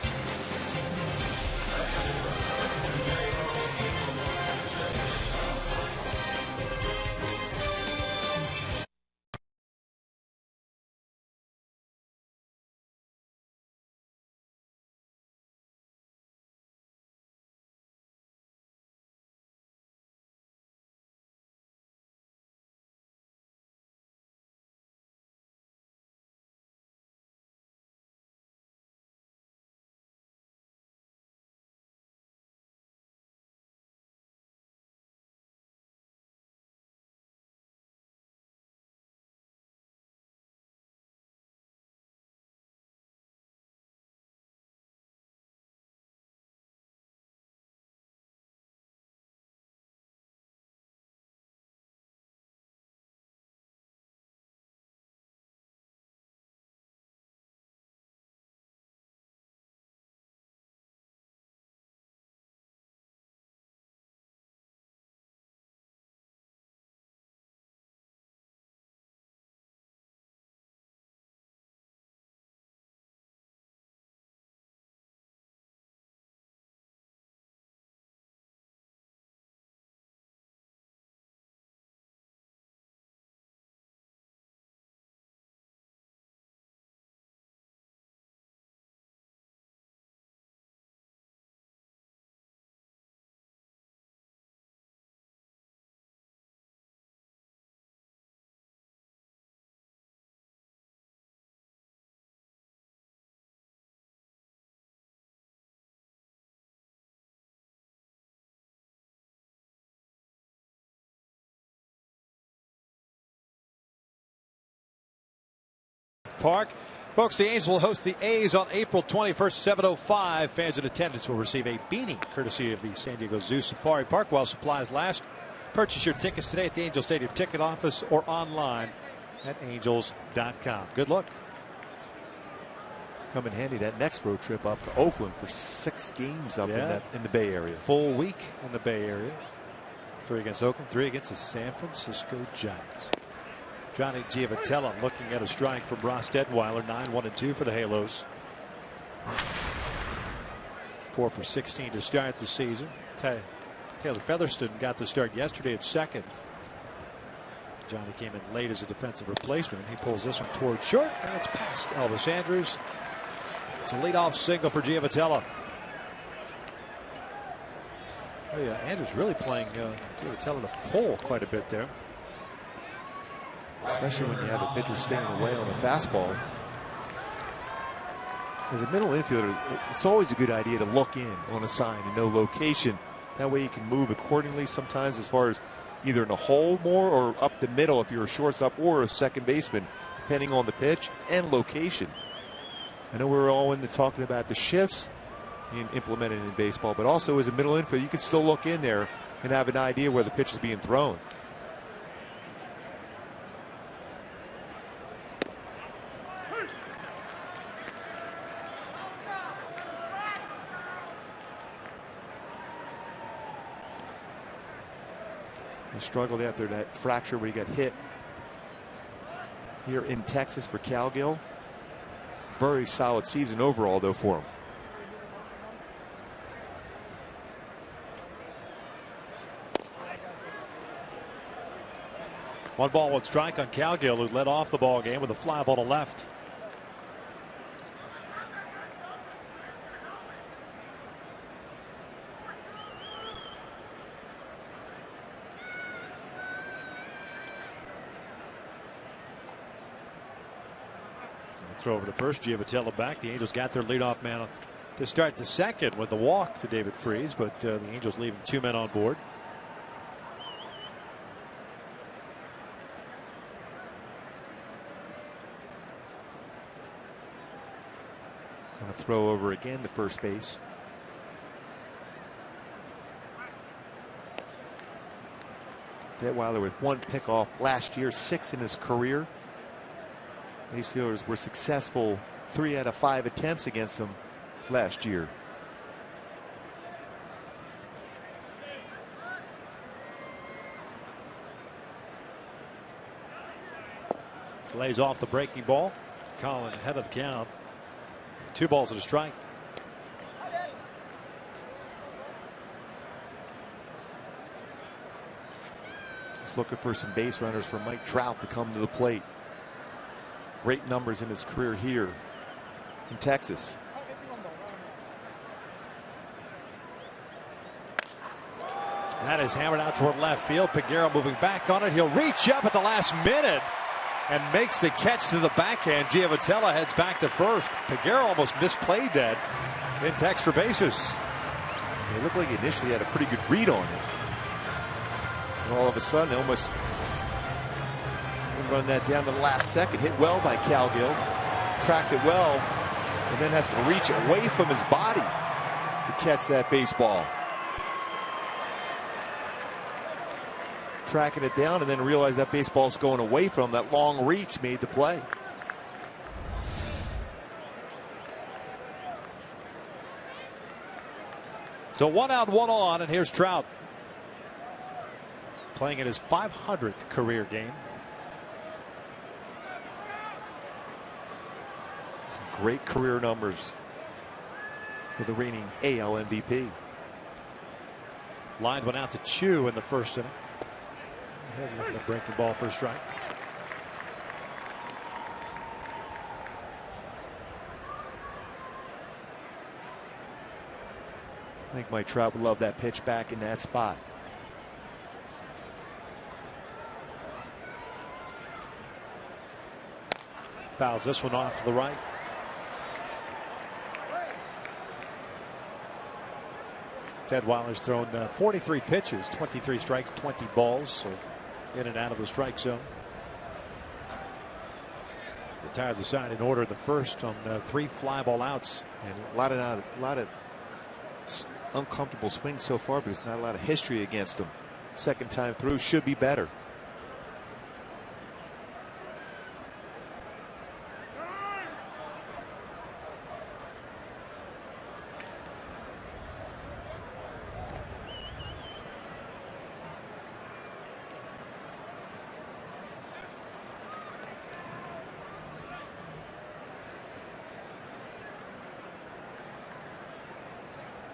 Park. Folks, the Angels will host the A's on April 21st, 7:05. Fans in attendance will receive a beanie courtesy of the San Diego Zoo Safari Park while supplies last. Purchase your tickets today at the Angel Stadium ticket office or online at angels.com. Good luck. Come in handy that next road trip up to Oakland for 6 games up in the Bay Area. Full week in the Bay Area. 3 against Oakland, 3 against the San Francisco Giants. Johnny Giavotella looking at a strike from Ross Detweiler. 9-1-2 for the Halos. 4 for 16 to start the season. Taylor Featherston got the start yesterday at second. Johnny came in late as a defensive replacement. He pulls this one towards short, and it's past Elvis Andrews. It's a leadoff single for Giavotella. Oh yeah, Andrews really playing Giavotella to pull quite a bit there. Especially when you have a pitcher staying away on a fastball. As a middle infielder, it's always a good idea to look in on a sign and know location. That way you can move accordingly sometimes as far as either in a hole more or up the middle if you're a shortstop or a second baseman, depending on the pitch and location. I know we're all into talking about the shifts being implemented in baseball, but also as a middle infielder, you can still look in there and have an idea where the pitch is being thrown. He struggled after that fracture where he got hit here in Texas for Calgill. Very solid season overall, though, for him. One ball, one strike on Calgill, who led off the ball game with a fly ball to left. Throw over to first. Giavotella back. The Angels got their leadoff man to start the second with the walk to David Freese, but the Angels leaving 2 men on board. Going to throw over again to first base. Detweiler with 1 pickoff last year, 6 in his career. These fielders were successful 3 out of 5 attempts against them last year. Lays off the breaking ball. Colin ahead of the count. 2 balls and a strike. Just looking for some base runners for Mike Trout to come to the plate. Great numbers in his career here in Texas. That is hammered out toward left field. Peguero moving back on it. He'll reach up at the last minute and makes the catch to the backhand. Giavotella heads back to first. Peguero almost misplayed that into extra bases. It looked like he initially had a pretty good read on it. And all of a sudden, they almost run that down to the last second. Hit well by Calgill. Tracked it well. And then has to reach away from his body to catch that baseball. Tracking it down and then realized that baseball's going away from him. That long reach made the play. So 1 out, 1 on, and here's Trout playing in his 500th career game. Some great career numbers for the reigning AL MVP. Line went out to Chu in the first inning. Looking to break the ball for a strike. I think Mike Trout would love that pitch back in that spot. Fouls this one off to the right. Detwiler's thrown 43 pitches, 23 strikes, 20 balls, so in and out of the strike zone. Retired the side in order in the first on 3 fly ball outs. And a lot of uncomfortable swings so far, but there's not a lot of history against him. Second time through should be better.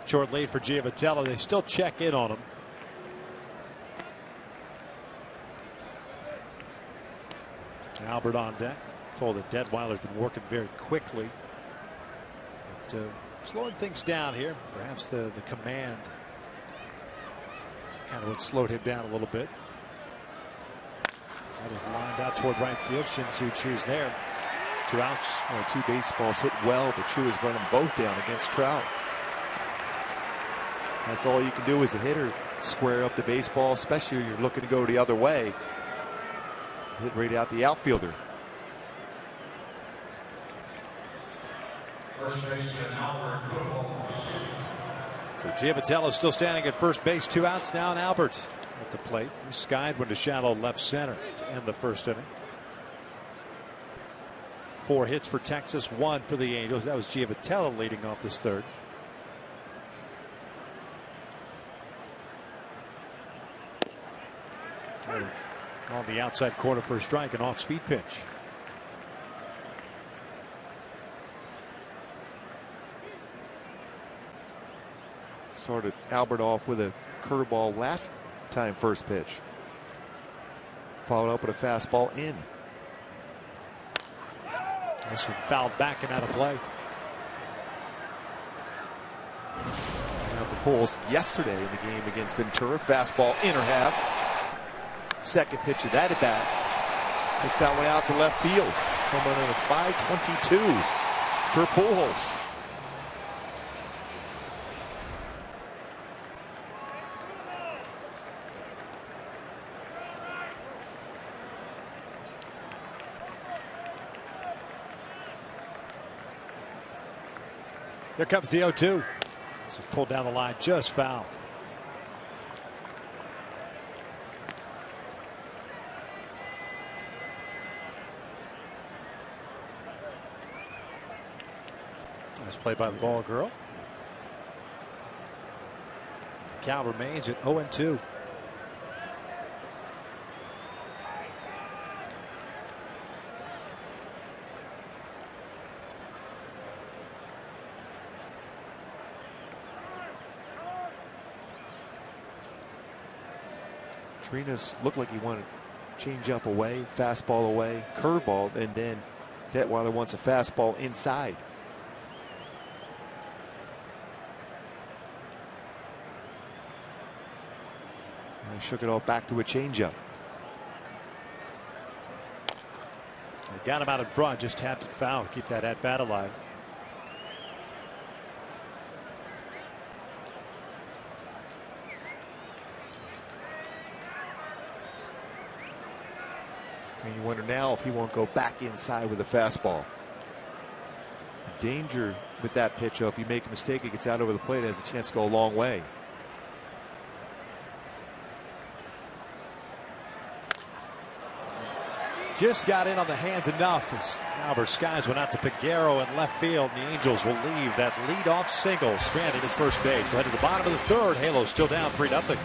Short lead for Giavotella. They still check in on him. Albert on deck. Told that Detwiler's been working very quickly. But, slowing things down here. Perhaps the command kind of what slowed him down a little bit. That is lined out toward right field. Shin-Soo Chu's there. 2 outs. Well, 2 baseballs hit well, but Chu is running both down against Trout. That's all you can do as a hitter. Square up the baseball, especially when you're looking to go the other way. Hit right out the outfielder. So Giavotella is still standing at first base. 2 outs now, and Albert at the plate. He skied one to shallow left center to end the first inning. 4 hits for Texas, 1 for the Angels. That was Giavotella leading off this third. On the outside corner for a strike, an off-speed pitch. Started Albert off with a curveball last time first pitch. Followed up with a fastball in. This one fouled back and out of play. The Pulls yesterday in the game against Ventura. Fastball inner half. Second pitch of that at bat. Hits that one out to left field. Home run on a 522 for Pujols. There comes the 0-2. This is pulled down the line, just foul. Nice play by the ball girl. The count remains at 0-2. Trinas looked like he wanted change up away, fastball away, curveball, and then Detweiler wants a fastball inside. And he shook it all back to a changeup. They got him out in front, just tapped it foul, keep that at bat alive. And you wonder now if he won't go back inside with a fastball. Danger with that pitch, though, if you make a mistake, it gets out over the plate, it has a chance to go a long way. Just got in on the hands enough as Albert Skies went out to Peguero in left field. And the Angels will leave that leadoff single stranded at first base. Head to the bottom of the third. Halo still down 3-0.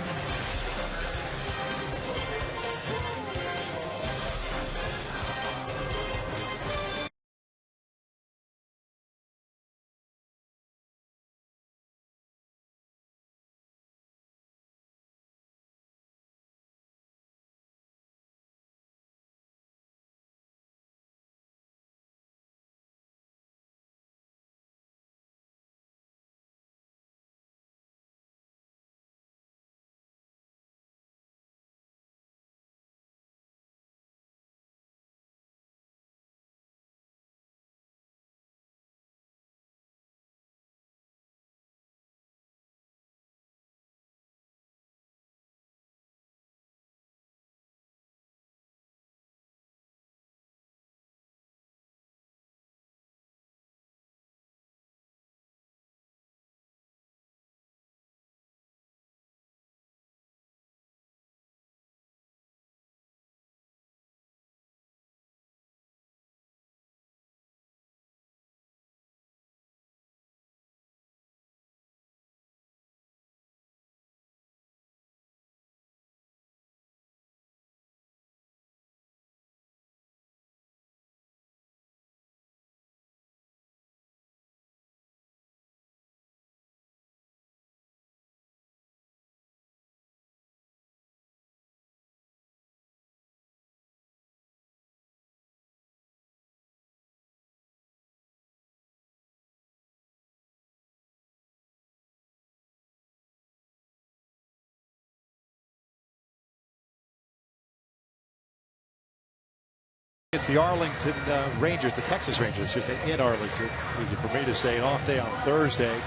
It's the Arlington Rangers, the Texas Rangers, should say, in Arlington. Easy for me to say. An off day on Thursday.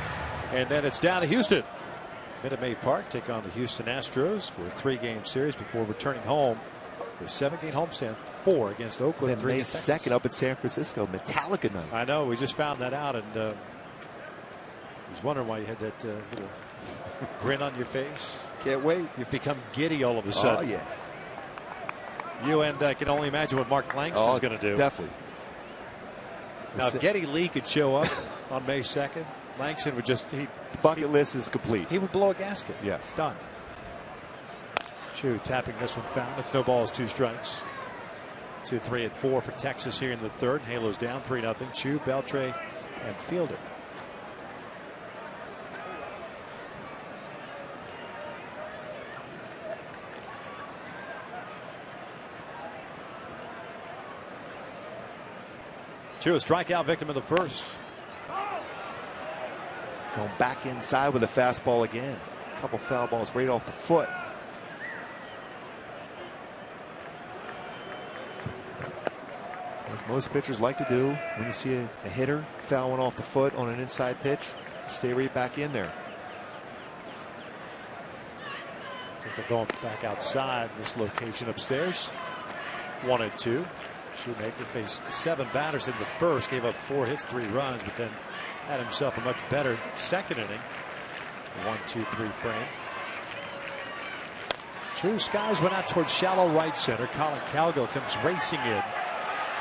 And then it's down to Houston. Minute Maid Park take on the Houston Astros for a 3-game series before returning home. For a 7-game homestand, 4 against Oakland. Then May 2nd up in San Francisco, Metallica night. I know, we just found that out, and I was wondering why you had that little grin on your face. Can't wait. You've become giddy all of a sudden. Oh, yeah. You and I can only imagine what Mark Langston's going to do. Definitely. Now, if Geddy Lee could show up on May 2nd, Langston would just... The bucket list is complete. He would blow a gasket. Yes. Done. Chu tapping this one foul. It's no balls, 2 strikes. 2, 3, and 4 for Texas here in the third. Halo's down 3-0. Chu, Beltre, and Fielder. Chu, a strikeout victim in the first. Going back inside with a fastball again. A couple foul balls right off the foot. As most pitchers like to do when you see a hitter foul one off the foot on an inside pitch, stay right back in there. I think they're going back outside this location upstairs. 1-2. Shoemaker faced 7 batters in the first, gave up 4 hits, 3 runs, but then had himself a much better second inning. 1-2-3 frame. True Skies went out towards shallow right center. Colin Cowgill comes racing in,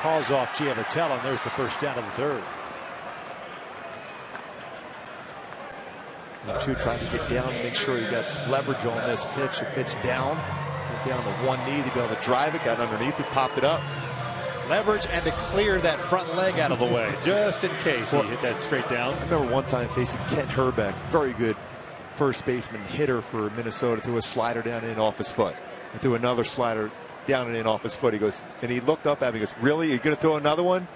calls off Giavotella, and there's the first down of the third. Chu tried to get down and make sure he got some leverage on this pitch. The pitch down, went down to one knee to be able to drive it, got underneath it, popped it up. Leverage and to clear that front leg out of the way, just in case he hit that straight down. I remember one time facing Kent Herbeck, very good first baseman hitter for Minnesota, threw a slider down in off his foot. I threw another slider down and in off his foot. He goes, and he looked up at me. He goes, "Really? You're going to throw another one?"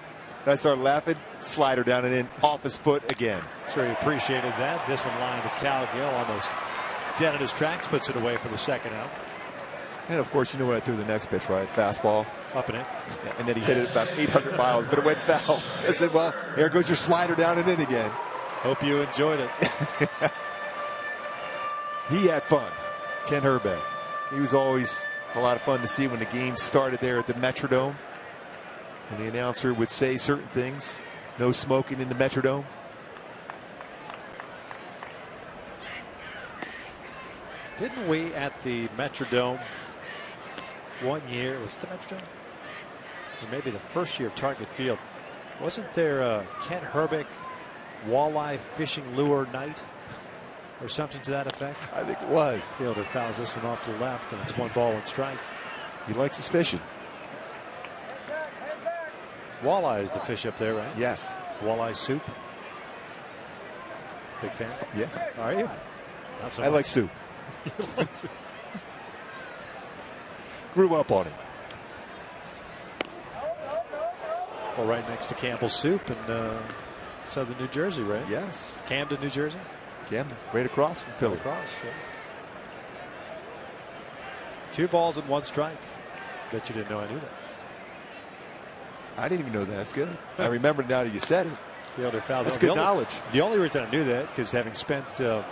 And I started laughing. Slider down and in off his foot again. Sure, he appreciated that. This one line to Cal Gill, almost dead in his tracks, puts it away for the second out. And of course, you know what I threw the next pitch, right? Fastball. Up and in. Yeah, and then he hit it about 800 miles, but it went foul. I said, well, here goes your slider down and in again. Hope you enjoyed it. He had fun. Ken Herbeck. He was always a lot of fun to see when the game started there at the Metrodome. And the announcer would say certain things. No smoking in the Metrodome. Didn't we at the Metrodome one year? Was it the Metrodome? Or maybe the first year of Target Field. Wasn't there a Ken Herbeck walleye fishing lure night? Or something to that effect? I think it was. Fielder fouls this one off to the left, and it's 1-1 strike. He likes his fishing. Walleye is the fish up there, right? Yes. Walleye soup. Big fan? Yeah. Are you? Not so I much. like soup. Grew up on it. Well, right next to Campbell's Soup in southern New Jersey, right? Yes. Camden, New Jersey? Camden, right across from Philly. Across, yeah. 2 balls and 1 strike. Bet you didn't know I knew that. I didn't even know that. That's good. I remember now that you said it. Fielder fouls. That's good knowledge. The only reason I knew that, because having spent 2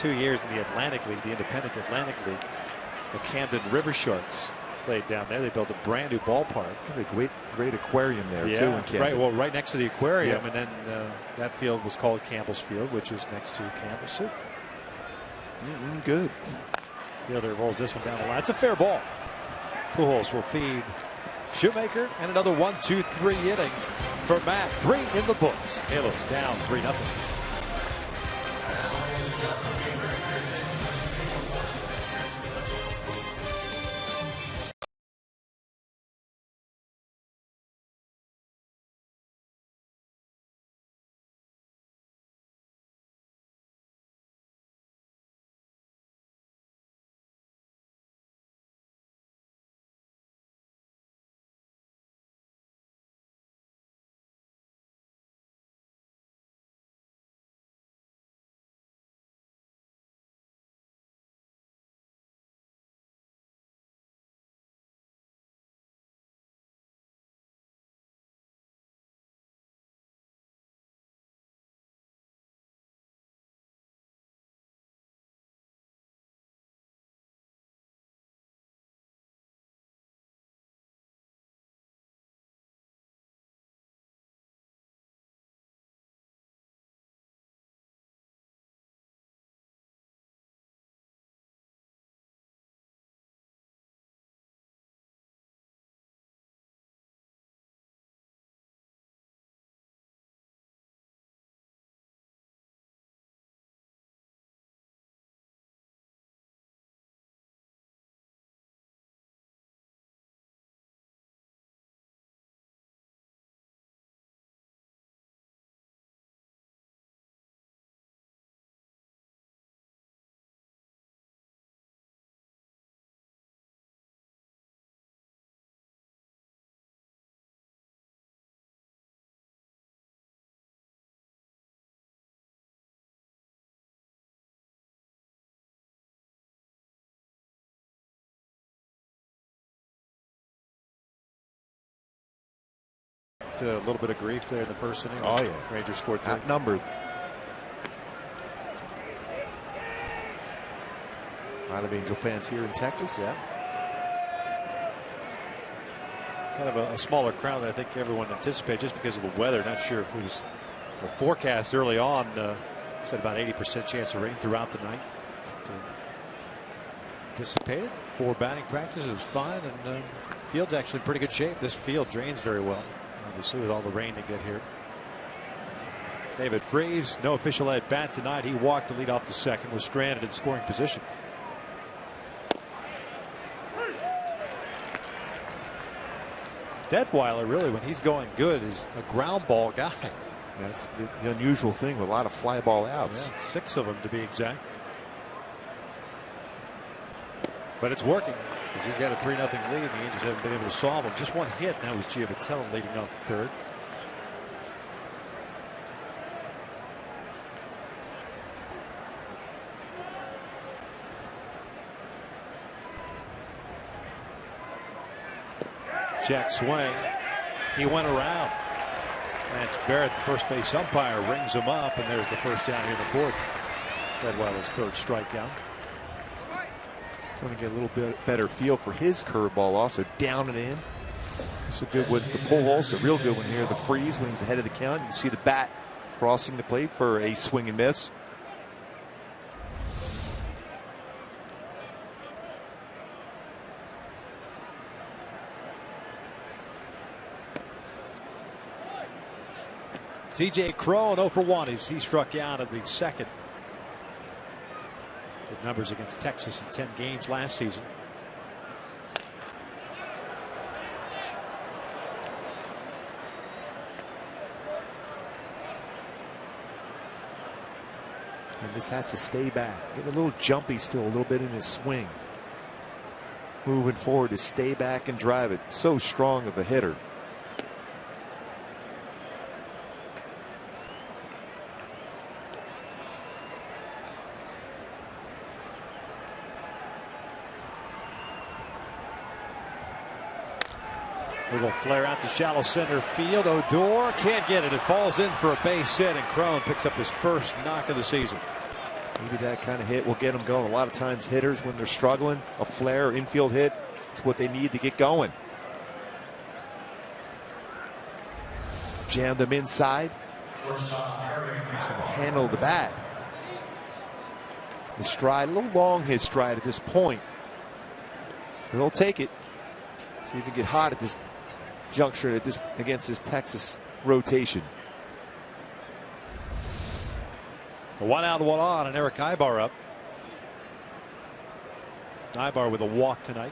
years in the Atlantic League, the Independent Atlantic League, the Camden River Sharks played down there. They built a brand new ballpark. A great aquarium there too in Camden. Right. Well, right next to the aquarium, Yeah. and then that field was called Campbell's Field, which is next to Campbell's Soup. Good. Fielder rolls this one down the line. It's a fair ball. Pujols will feed Shoemaker, and another 1-2-3 inning for Matt. 3 in the books. Halos down 3-0. A little bit of grief there in the first inning. Oh, yeah. Rangers scored 3. Outnumbered. A lot of Angel fans here in Texas. Yeah. Kind of a smaller crowd than I think everyone anticipated just because of the weather. Not sure if it was the forecast early on. Said about 80% chance of rain throughout the night. Dissipated. 4 batting practice. It was fine. And field's actually in pretty good shape. This field drains very well. Obviously, with all the rain they get here. David Freese, no official at bat tonight. He walked to lead off the second, was stranded in scoring position. Detweiler, really, when he's going good, is a ground ball guy. That's the unusual thing with a lot of fly ball outs. Yeah, 6 of them to be exact. But it's working because he's got a 3-0 lead. The Angels haven't been able to solve him. Just one hit. Now was Giovatello leading off the third. Check swing. He went around. Lance Barrett, the first base umpire, rings him up, and there's the first down here in the fourth. Redweiler's third strikeout. Trying to get a little bit better feel for his curveball, also down and in. It's a good one. The pull also real good one here. The freeze when he's ahead of the count. You can see the bat crossing the plate for a swing and miss. TJ Crow, 0 for 1. He struck out at the second. Good numbers against Texas in 10 games last season. And this has to stay back. Get a little jumpy still, a little bit in his swing. Moving forward to stay back and drive it. So strong of a hitter. Little flare out to shallow center field. Odor can't get it. It falls in for a base hit, and Crone picks up his first knock of the season. Maybe that kind of hit will get them going. A lot of times hitters, when they're struggling, a flare infield hit, it's what they need to get going. Jammed him inside. Handle the bat. The stride, a little long his stride at this point. He'll take it. See if he can get hot at this juncture against this Texas rotation. A 1 out, 1 on, and Eric Ibar up. Ibar with a walk tonight.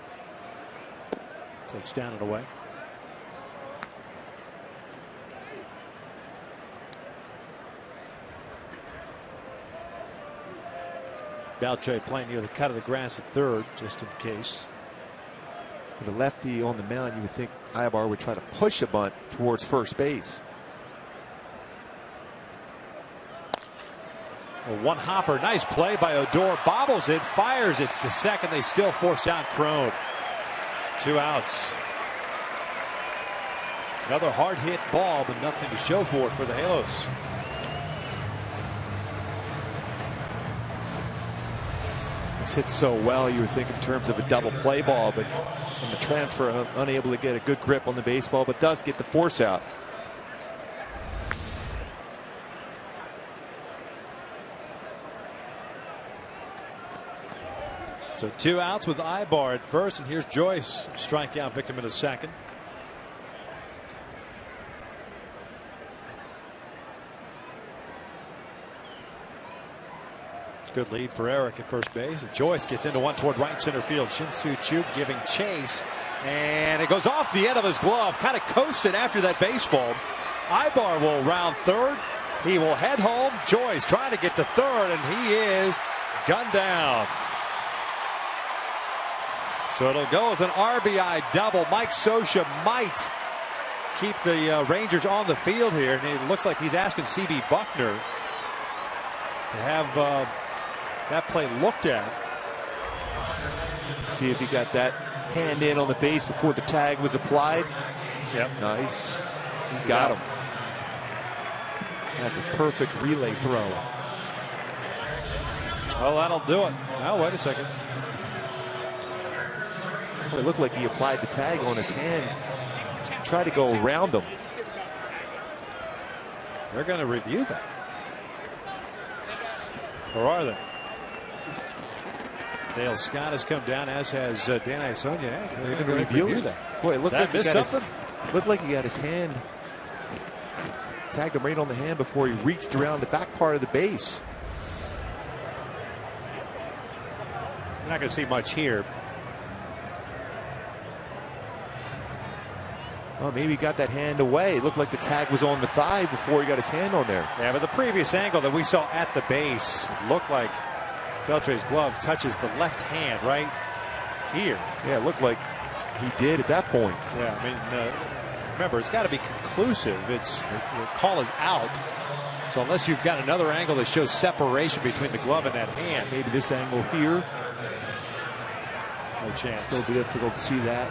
Takes down and away. Beltre playing near the cut of the grass at third, just in case. With a lefty on the mound, you would think Ibar would try to push a bunt towards first base. A one hopper, nice play by Odor, bobbles it, fires it to second. They still force out Crone. 2 outs. Another hard hit ball, but nothing to show for it for the Halos. It's hit so well, you would think in terms of a double play ball, but in the transfer, unable to get a good grip on the baseball, but does get the force out. So 2 outs with Ibar at first, and here's Joyce, strikeout victim in a second. Good lead for Eric at first base. And Joyce gets into one toward right center field. Shin-Soo Choo giving chase. And it goes off the end of his glove. Kind of coasted after that baseball. Ibar will round third. He will head home. Joyce trying to get to third, and he is gunned down. So it'll go as an RBI double. Mike Scioscia might keep the Rangers on the field here. And it looks like he's asking C.B. Buckner to have that play looked at. See if he got that hand in on the base before the tag was applied. Yep. Nice. He's got him. That's a perfect relay throw. Well, that'll do it. Now, wait a second. It looked like he applied the tag on his hand. Tried to go around him. They're going to review that. Or are they? Dale Scott has come down, as has Dan Iassogna. They're going to review that. Boy, it looked like looked like he got his hand. Tagged him right on the hand before he reached around the back part of the base. You're not going to see much here. Well, maybe he got that hand away. It looked like the tag was on the thigh before he got his hand on there. Yeah, but the previous angle that we saw at the base, it looked like Beltre's glove touches the left hand, right? here. Yeah, it looked like he did at that point. Yeah, I mean, remember, it's got to be conclusive. The call is out. So unless you've got another angle that shows separation between the glove and that hand, Maybe this angle here. no chance. Still difficult to see that.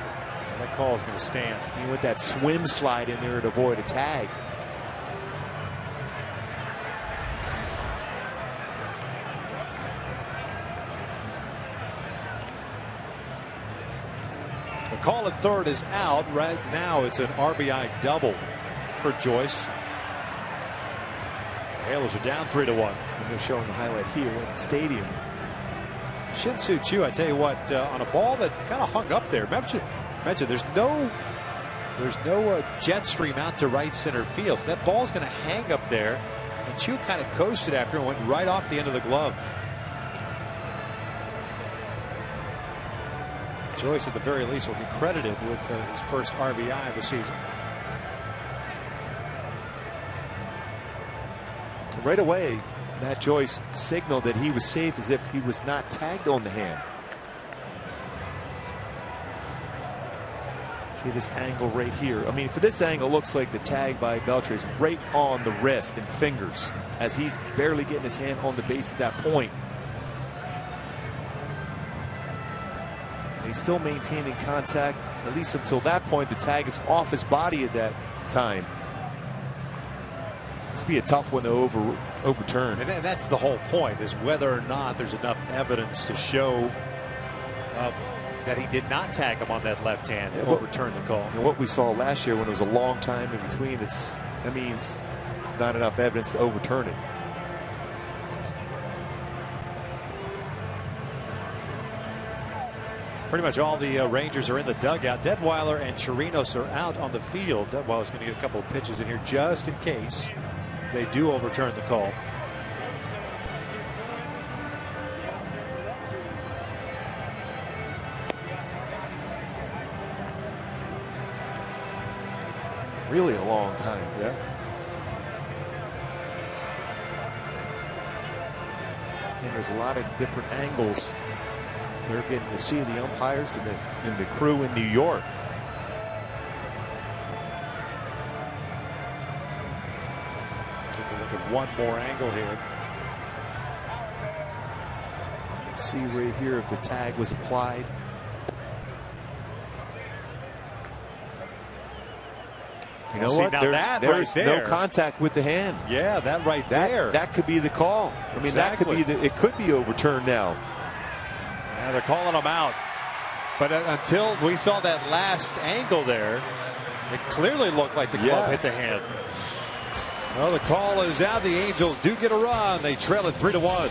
That call is going to stand. And with that swim slide in there to avoid a tag. The call at third is out. Right now it's an RBI double for Joyce. The Halos are down 3-1. And they're showing the highlight here at the stadium. Shin-Soo Choo, I tell you what, on a ball that kind of hung up there. Mention there's no jet stream out to right center field. So that ball's going to hang up there. And Choo kind of coasted after and went right off the end of the glove. Joyce, at the very least, will be credited with his first RBI of the season. Right away, Matt Joyce signaled that he was safe as if he was not tagged on the hand. See this angle right here. I mean, for this angle, looks like the tag by Beltre is right on the wrist and fingers as he's barely getting his hand on the base at that point. He's still maintaining contact, at least until that point. The tag is off his body at that time. This would be a tough one to overturn. And that's the whole point, is whether or not there's enough evidence to show that he did not tag him on that left hand to overturn the call. And what we saw last year when it was a long time in between, that means not enough evidence to overturn it. Pretty much all the Rangers are in the dugout. Detweiler and Chirinos are out on the field. Detweiler's going to get a couple of pitches in here just in case they do overturn the call. Really a long time. Yeah. And there's a lot of different angles. They're getting to see the umpires and the crew in New York. Take a look at one more angle here. See right here if the tag was applied. You know what? There's no contact with the hand. Yeah, that right there. That could be the call. I mean, that could be it could be overturned now. Yeah, they're calling him out. But until we saw that last angle there, it clearly looked like the glove hit the hand. Well, the call is out. The Angels do get a run. They trail it 3-1.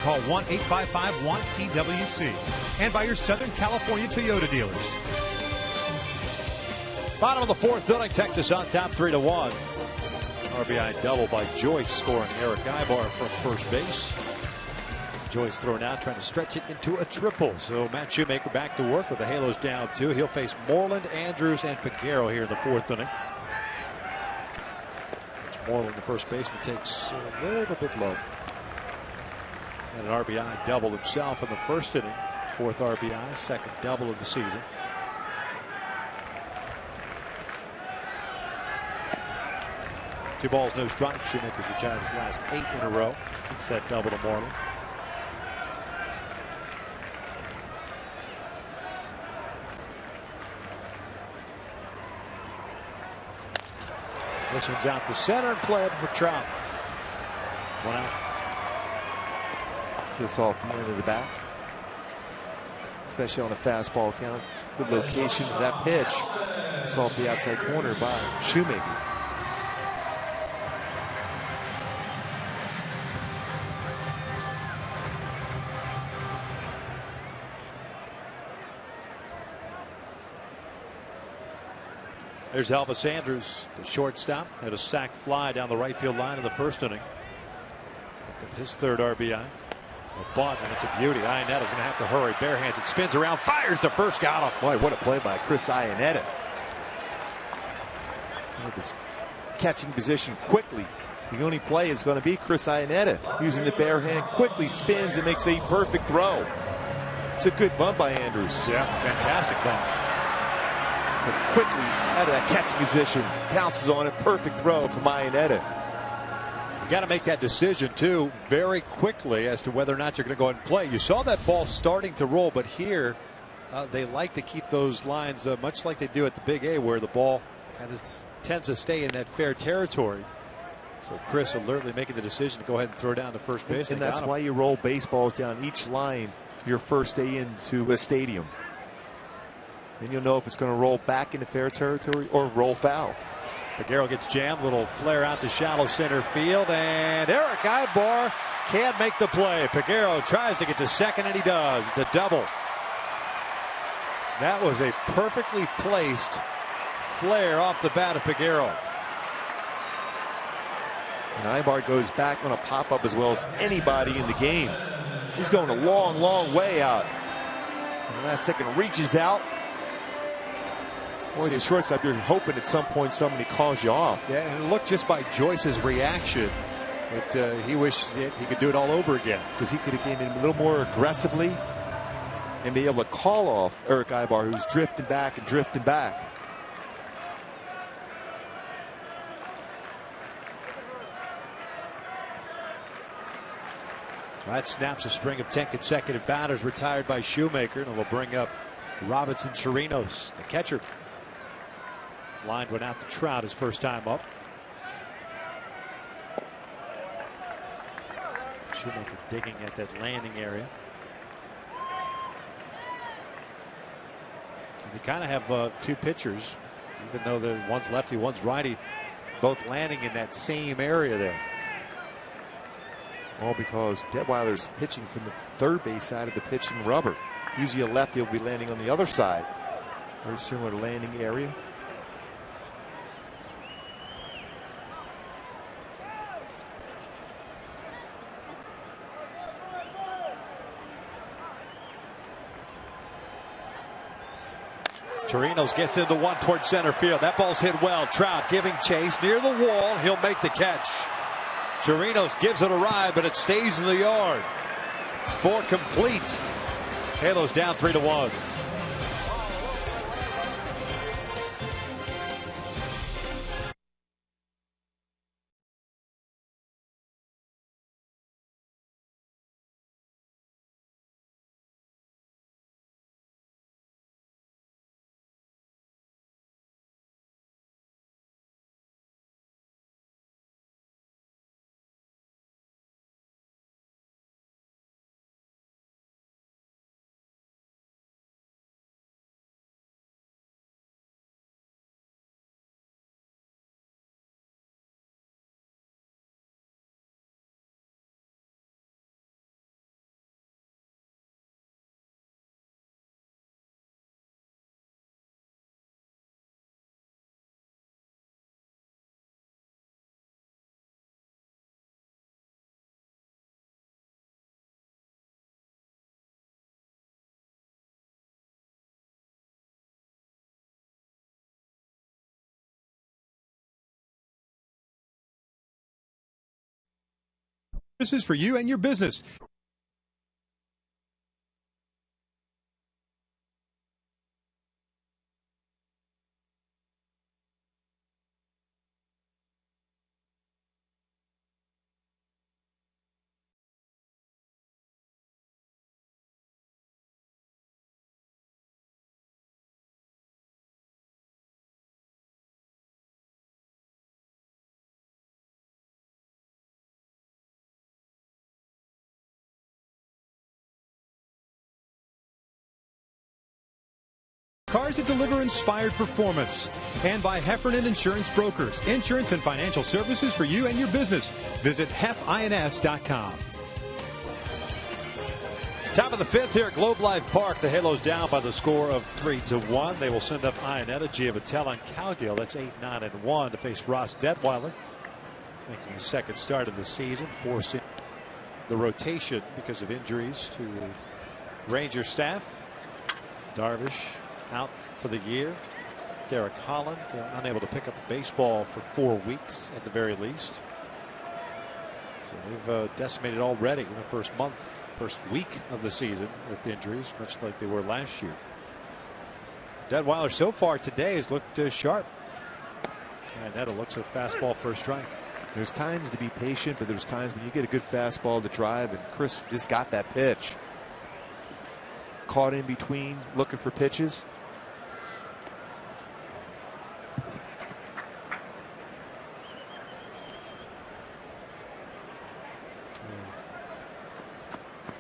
Call 1-855-1-TWC. And by your Southern California Toyota dealers. Bottom of the fourth inning, Texas on top 3-1. RBI double by Joyce, scoring Eric Ibar from first base. Joyce thrown out, trying to stretch it into a triple. So Matt Shoemaker back to work with the Halos down 2. He'll face Moreland, Andrews, and Peguero here in the fourth inning. Moreland, the first baseman, takes a little bit low. And an RBI double himself in the first inning. Fourth RBI, second double of the season. Two balls, no strikes. Shoemaker's retired his last 8 in a row since that double to Moreland. This one's out to center and played for Trout. 1 out. Just off the end of the bat, especially on a fastball count. Good location for that pitch. Just off the outside corner by Shoemaker. There's Elvis Andrews, the shortstop, had a sac fly down the right field line in the first inning. Picked up his third RBI. A bunt, and it's a beauty. Ionetta's going to have to hurry. Bare hands, it spins around, fires to first, got him. Boy, what a play by Chris Ionetta. His catching position quickly. The only play is going to be Chris Ionetta using the bare hand, quickly spins and makes a perfect throw. It's a good bunt by Andrews. Yeah, fantastic bunt. But quickly out of that catching position, bounces on it, perfect throw from Ionetta. You got to make that decision too very quickly as to whether or not you're going to go ahead and play. You saw that ball starting to roll, but here they like to keep those lines much like they do at the Big A, where the ball kind of tends to stay in that fair territory. So Chris alertly making the decision to go ahead and throw down to first base. And that's why you roll baseballs down each line your first day into a stadium. Then you'll know if it's going to roll back into fair territory or roll foul. Peguero gets jammed, little flare out to shallow center field, and Eric Ibar can't make the play. Peguero tries to get to second, and he does. It's a double. That was a perfectly placed flare off the bat of Peguero. And Ibar goes back on a pop-up as well as anybody in the game. He's going a long, long way out. And the last second reaches out. Boy, as a shortstop, you're hoping at some point somebody calls you off. Yeah, and look just by Joyce's reaction that he wished he could do it all over again. Because he could have came in a little more aggressively and be able to call off Eric Ibar, who's drifting back and drifting back. That snaps a string of 10 consecutive batters retired by Shoemaker, and it will bring up Robinson Chirinos, the catcher. Lined one out to Trout his first time up. Shoemaker digging at that landing area. And you kind of have two pitchers, even though one's lefty, one's righty, both landing in that same area there. All because Detweiler's pitching from the third base side of the pitching rubber. Usually a lefty will be landing on the other side. Very similar landing area. Chirinos gets into one towards center field. That ball's hit well. Trout giving chase near the wall. He'll make the catch. Chirinos gives it a ride, but it stays in the yard. 4 complete. Halos down 3-1. Services for you and your business. Cars that deliver inspired performance. And by Heffernan Insurance Brokers. Insurance and financial services for you and your business. Visit hefins.com. Top of the fifth here at Globe Life Park. The Halos down by the score of 3-1. They will send up Ionetta, Giavatello, and Calgill. That's 8, 9, and 1 to face Ross Detweiler, making his second start of the season, forcing the rotation because of injuries to the Ranger staff. Darvish out for the year. Derek Holland unable to pick up a baseball for 4 weeks at the very least. So they've decimated already in the first week of the season with injuries, much like they were last year. Detweiler so far today has looked sharp. And Netta looks at a fastball for a strike. There's times to be patient, but there's times when you get a good fastball to drive, and Chris just got that pitch. Caught in between, looking for pitches.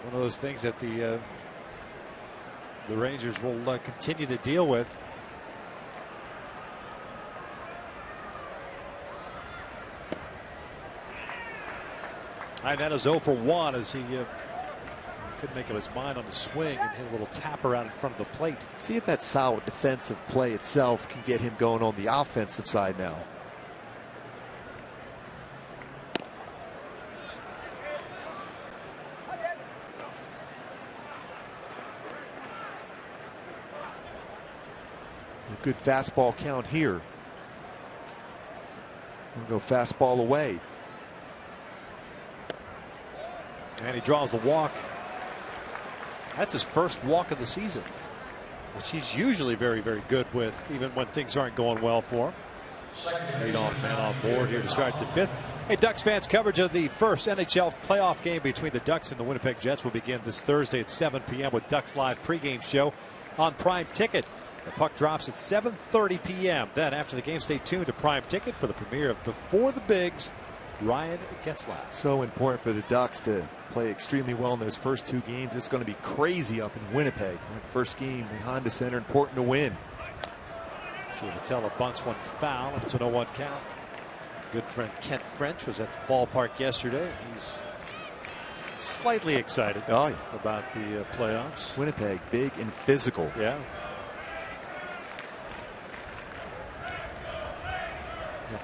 One of those things that the Rangers will continue to deal with. Iannetta's 0 for 1 as he couldn't make up his mind on the swing and hit a little tapper out in front of the plate. See if that solid defensive play itself can get him going on the offensive side now. A good fastball count here. We'll go fastball away. And he draws the walk. That's his first walk of the season, which he's usually very, very good with, even when things aren't going well for him. Leadoff man on board here to start the fifth. Hey, Ducks fans, coverage of the first NHL playoff game between the Ducks and the Winnipeg Jets will begin this Thursday at 7 p.m. with Ducks Live pregame show on Prime Ticket. The puck drops at 7:30 p.m. Then after the game, stay tuned to Prime Ticket for the premiere of Before the Bigs, Ryan Getzlaf. So important for the Ducks to play extremely well in those first 2 games. It's going to be crazy up in Winnipeg. That first game, the Honda Center, important to win. Giavatello bunts one foul, and it's an 0-1 count. Good friend Kent French was at the ballpark yesterday. He's slightly excited about the playoffs. Winnipeg, big and physical. Yeah.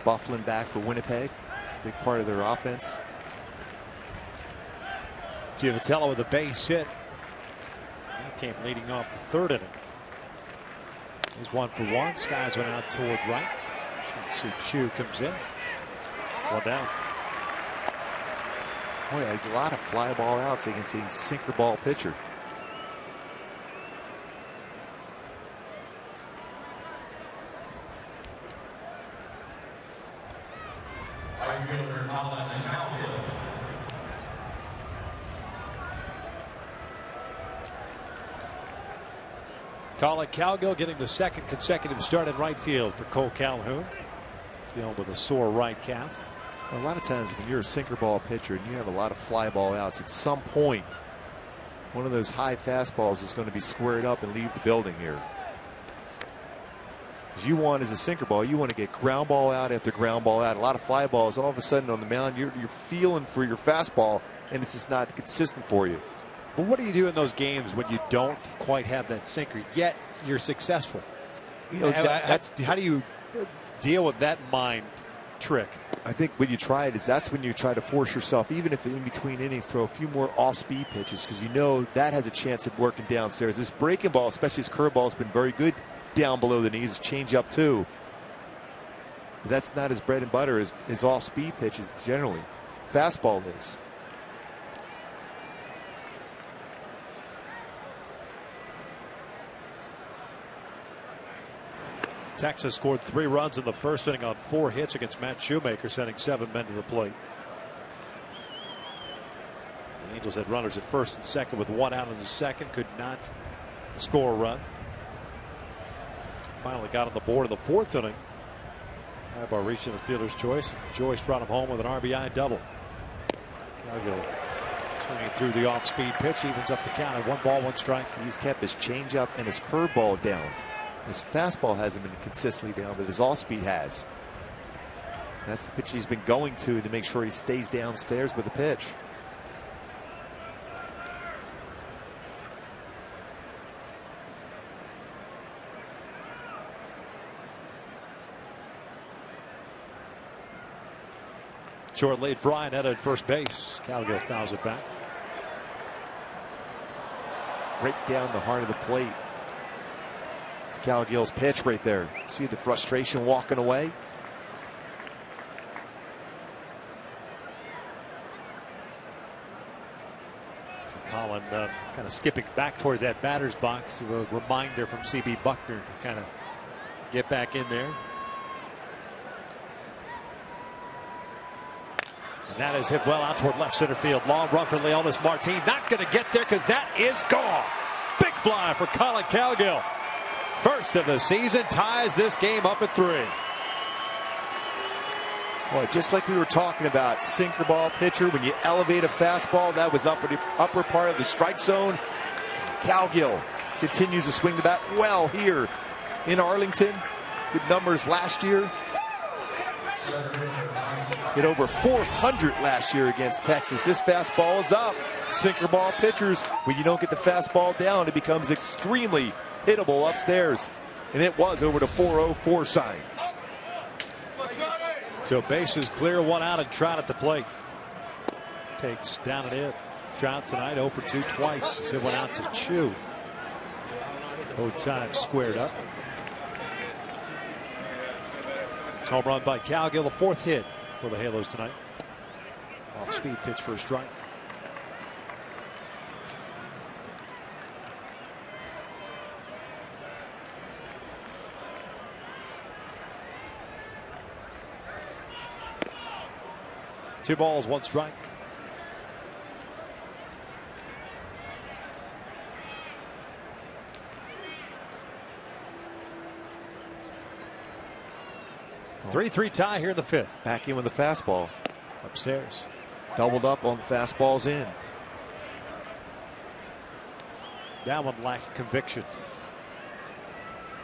Bufflin back for Winnipeg. Big part of their offense. Giavatello with a base hit. He came leading off the third inning. He's 1 for 1. Skies went out toward right. Chu comes in. 1 down. Boy, a lot of fly ball outs against a sinker ball pitcher. Colin Calgill getting the second consecutive start in right field for Cole Calhoun. Dealing with a sore right calf. A lot of times when you're a sinker ball pitcher and you have a lot of fly ball outs, at some point one of those high fastballs is going to be squared up and leave the building here. As you want as a sinker ball, you want to get ground ball out after ground ball out. A lot of fly balls, all of a sudden on the mound, you're feeling for your fastball, and it's just not consistent for you. But what do you do in those games when you don't quite have that sinker, yet you're successful? You know, how do you deal with that mind trick? I think when you try it is that's when you try to force yourself, even if in between innings, throw a few more off-speed pitches, because you know that has a chance of working downstairs. This breaking ball, especially his curveball, has been very good down below the knees. Change up too. But that's not his bread and butter. His off-speed pitches generally. Fastball is. Texas scored 3 runs in the first inning on 4 hits against Matt Shoemaker, sending 7 men to the plate. The Angels had runners at first and second with 1 out in the second, could not score a run. Finally got on the board in the 4th inning. Ibar reaching the fielder's choice. Joyce brought him home with an RBI double. Calgill swinging through the off-speed pitch, evens up the count at 1 ball, 1 strike. He's kept his changeup and his curveball down. His fastball hasn't been consistently down, but his off-speed has. That's the pitch he's been going to make sure he stays downstairs with the pitch. Short lead fly and at first base. Calgill fouls it back. Right down the heart of the plate. It's Calgill's pitch right there. See the frustration walking away. So Colin kind of skipping back towards that batter's box. A reminder from CB Buckner to kind of get back in there. And that is hit well out toward left center field. Long run for Leonis Martin. Not going to get there because that is gone. Big fly for Colin Calgill. First of the season, ties this game up at 3. Boy, just like we were talking about, sinker ball pitcher, when you elevate a fastball, that was upper part of the strike zone. Calgill continues to swing the bat well here in Arlington. Good numbers last year. Hit over 400 last year against Texas. This fastball is up. Sinker ball pitchers, when you don't get the fastball down, it becomes extremely hittable upstairs. And it was over the 404 sign. So bases clear, 1 out, and Trout at the plate. Takes down and in. Trout tonight 0 for 2 twice. He's hit 1 out to Chu. Both times squared up. Home run by Calgill, the 4th hit for the Halos tonight. Off speed pitch for a strike. Two balls, 1 strike. Oh. 3-3 tie here in the 5th. Back in with the fastball. Upstairs. Doubled up on the fastballs in. That one lacked conviction.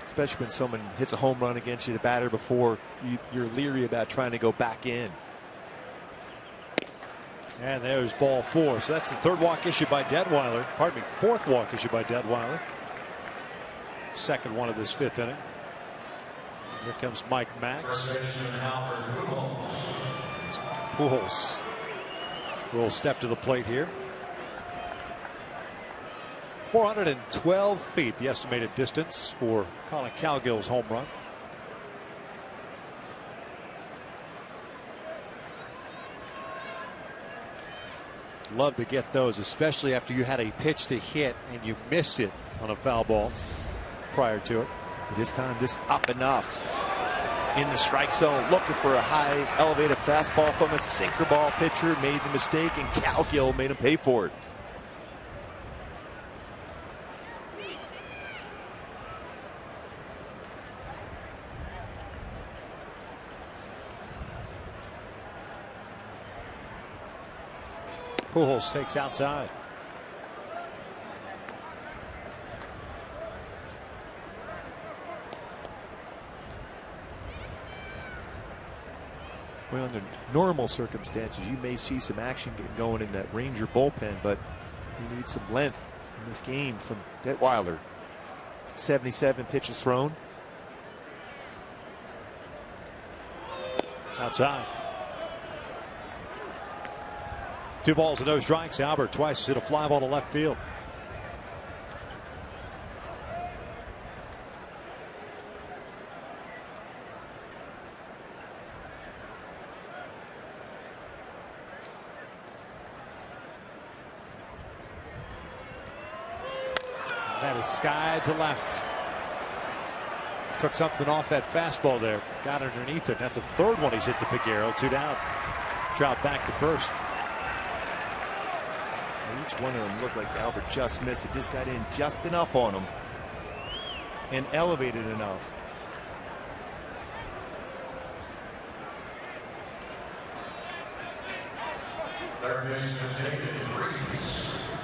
Especially when someone hits a home run against you, the batter before, you're leery about trying to go back in. And there's ball 4. So that's the 3rd walk issued by Detweiler. Pardon me, 4th walk issued by Detweiler. 2nd one of this 5th inning. Here comes Mike Max. Pujols will step to the plate here. 412 feet, the estimated distance for Colin Calgill's home run. Love to get those, especially after you had a pitch to hit and you missed it on a foul ball prior to it. This time just up enough in the strike zone, looking for a high elevated fastball from a sinker ball pitcher. Made the mistake, and Calgill made him pay for it. Pujols takes outside. Well, under normal circumstances, you may see some action getting going in that Ranger bullpen, but you need some length in this game from Detweiler. 77 pitches thrown. Outside. 2 balls and no strikes. Albert twice hit a fly ball to left field. That is skied to left. Took something off that fastball there. Got underneath it. That's a third one he's hit to Piguero. 2 down. Trout back to first. Each one of them looked like Albert just missed it. This got in just enough on him and elevated enough.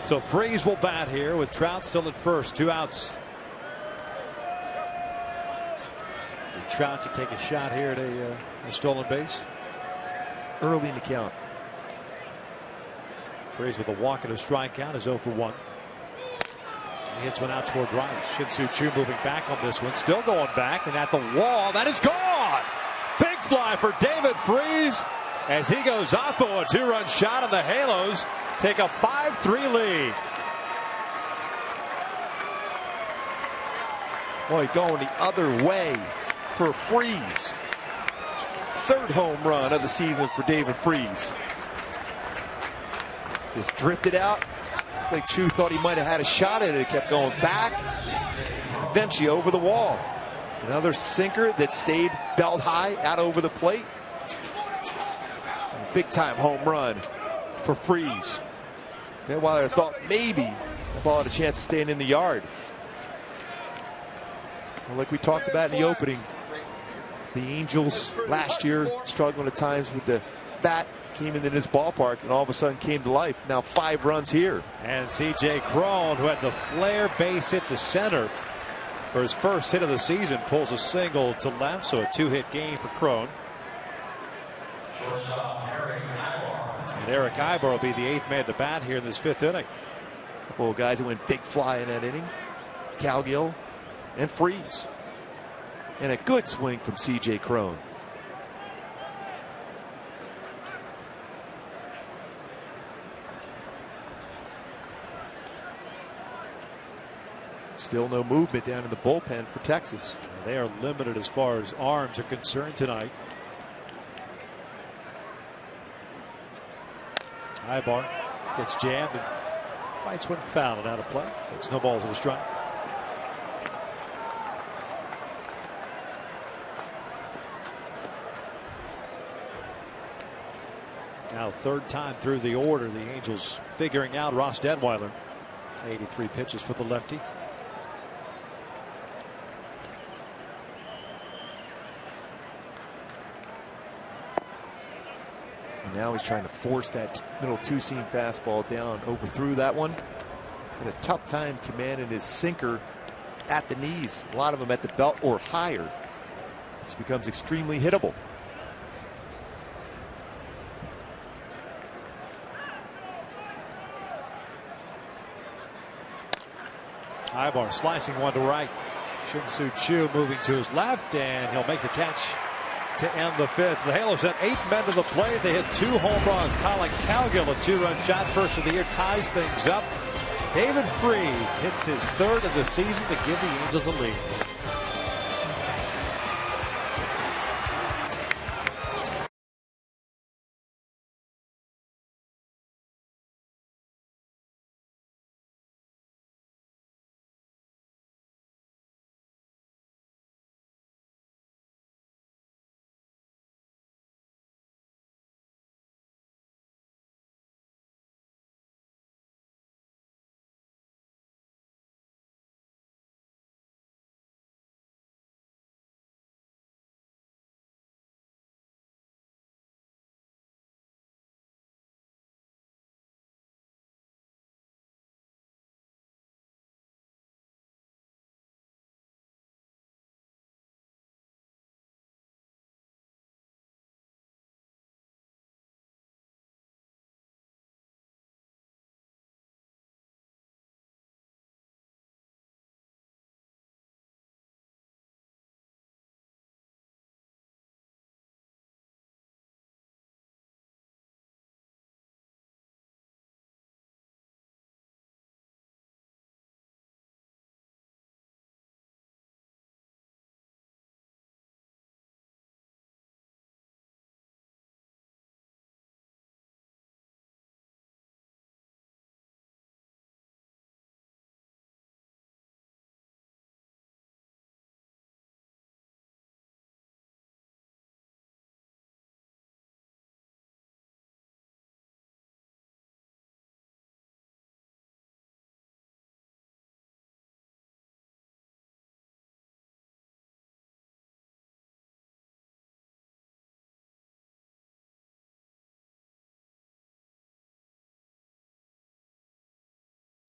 So Freese will bat here with Trout still at first. 2 outs. Trout to take a shot here at a stolen base. Early in the count. Freese with a walk and a strikeout is 0 for 1. He hits one out toward right. Shin-Soo Choo moving back on this one. Still going back and at the wall. That is gone. Big fly for David Freese as he goes oppo. A 2-run shot and the Halos take a 5-3 lead. Boy, going the other way for Freese. 3rd home run of the season for David Freese. Just drifted out. Like Chu thought he might have had a shot at it. It kept going back. Eventually over the wall. Another sinker that stayed belt high out over the plate. Big time home run for Freese. While I thought maybe the ball had a chance of staying in the yard. Well, like we talked about in the opening, the Angels last year struggling at times with the bat. Came into this ballpark and all of a sudden came to life. Now 5 runs here. And C.J. Cron, who had the flare base hit to center for his first hit of the season, pulls a single to left. So a 2-hit game for Cron. And Eric Ibar will be the 8th man to bat here in this 5th inning. A couple of guys that went big fly in that inning. Cowgill and Freese. And a good swing from C.J. Cron. Still no movement down in the bullpen for Texas. They are limited as far as arms are concerned tonight. Ibar gets jammed and fights when fouled and out of play. Takes no balls in a strike. Now 3rd time through the order, the Angels figuring out Ross Detweiler. 83 pitches for the lefty. And now he's trying to force that middle 2-seam fastball down. Overthrew that one. Had a tough time commanding his sinker at the knees. A lot of them at the belt or higher. This becomes extremely hittable. Ibar slicing one to right. Shin-Soo Choo moving to his left, and he'll make the catch to end the 5th. The Halos had 8 men to the plate. They hit 2 home runs. Colin Cowgill, a 2-run shot, first of the year, ties things up. David Freese hits his 3rd of the season to give the Angels a lead.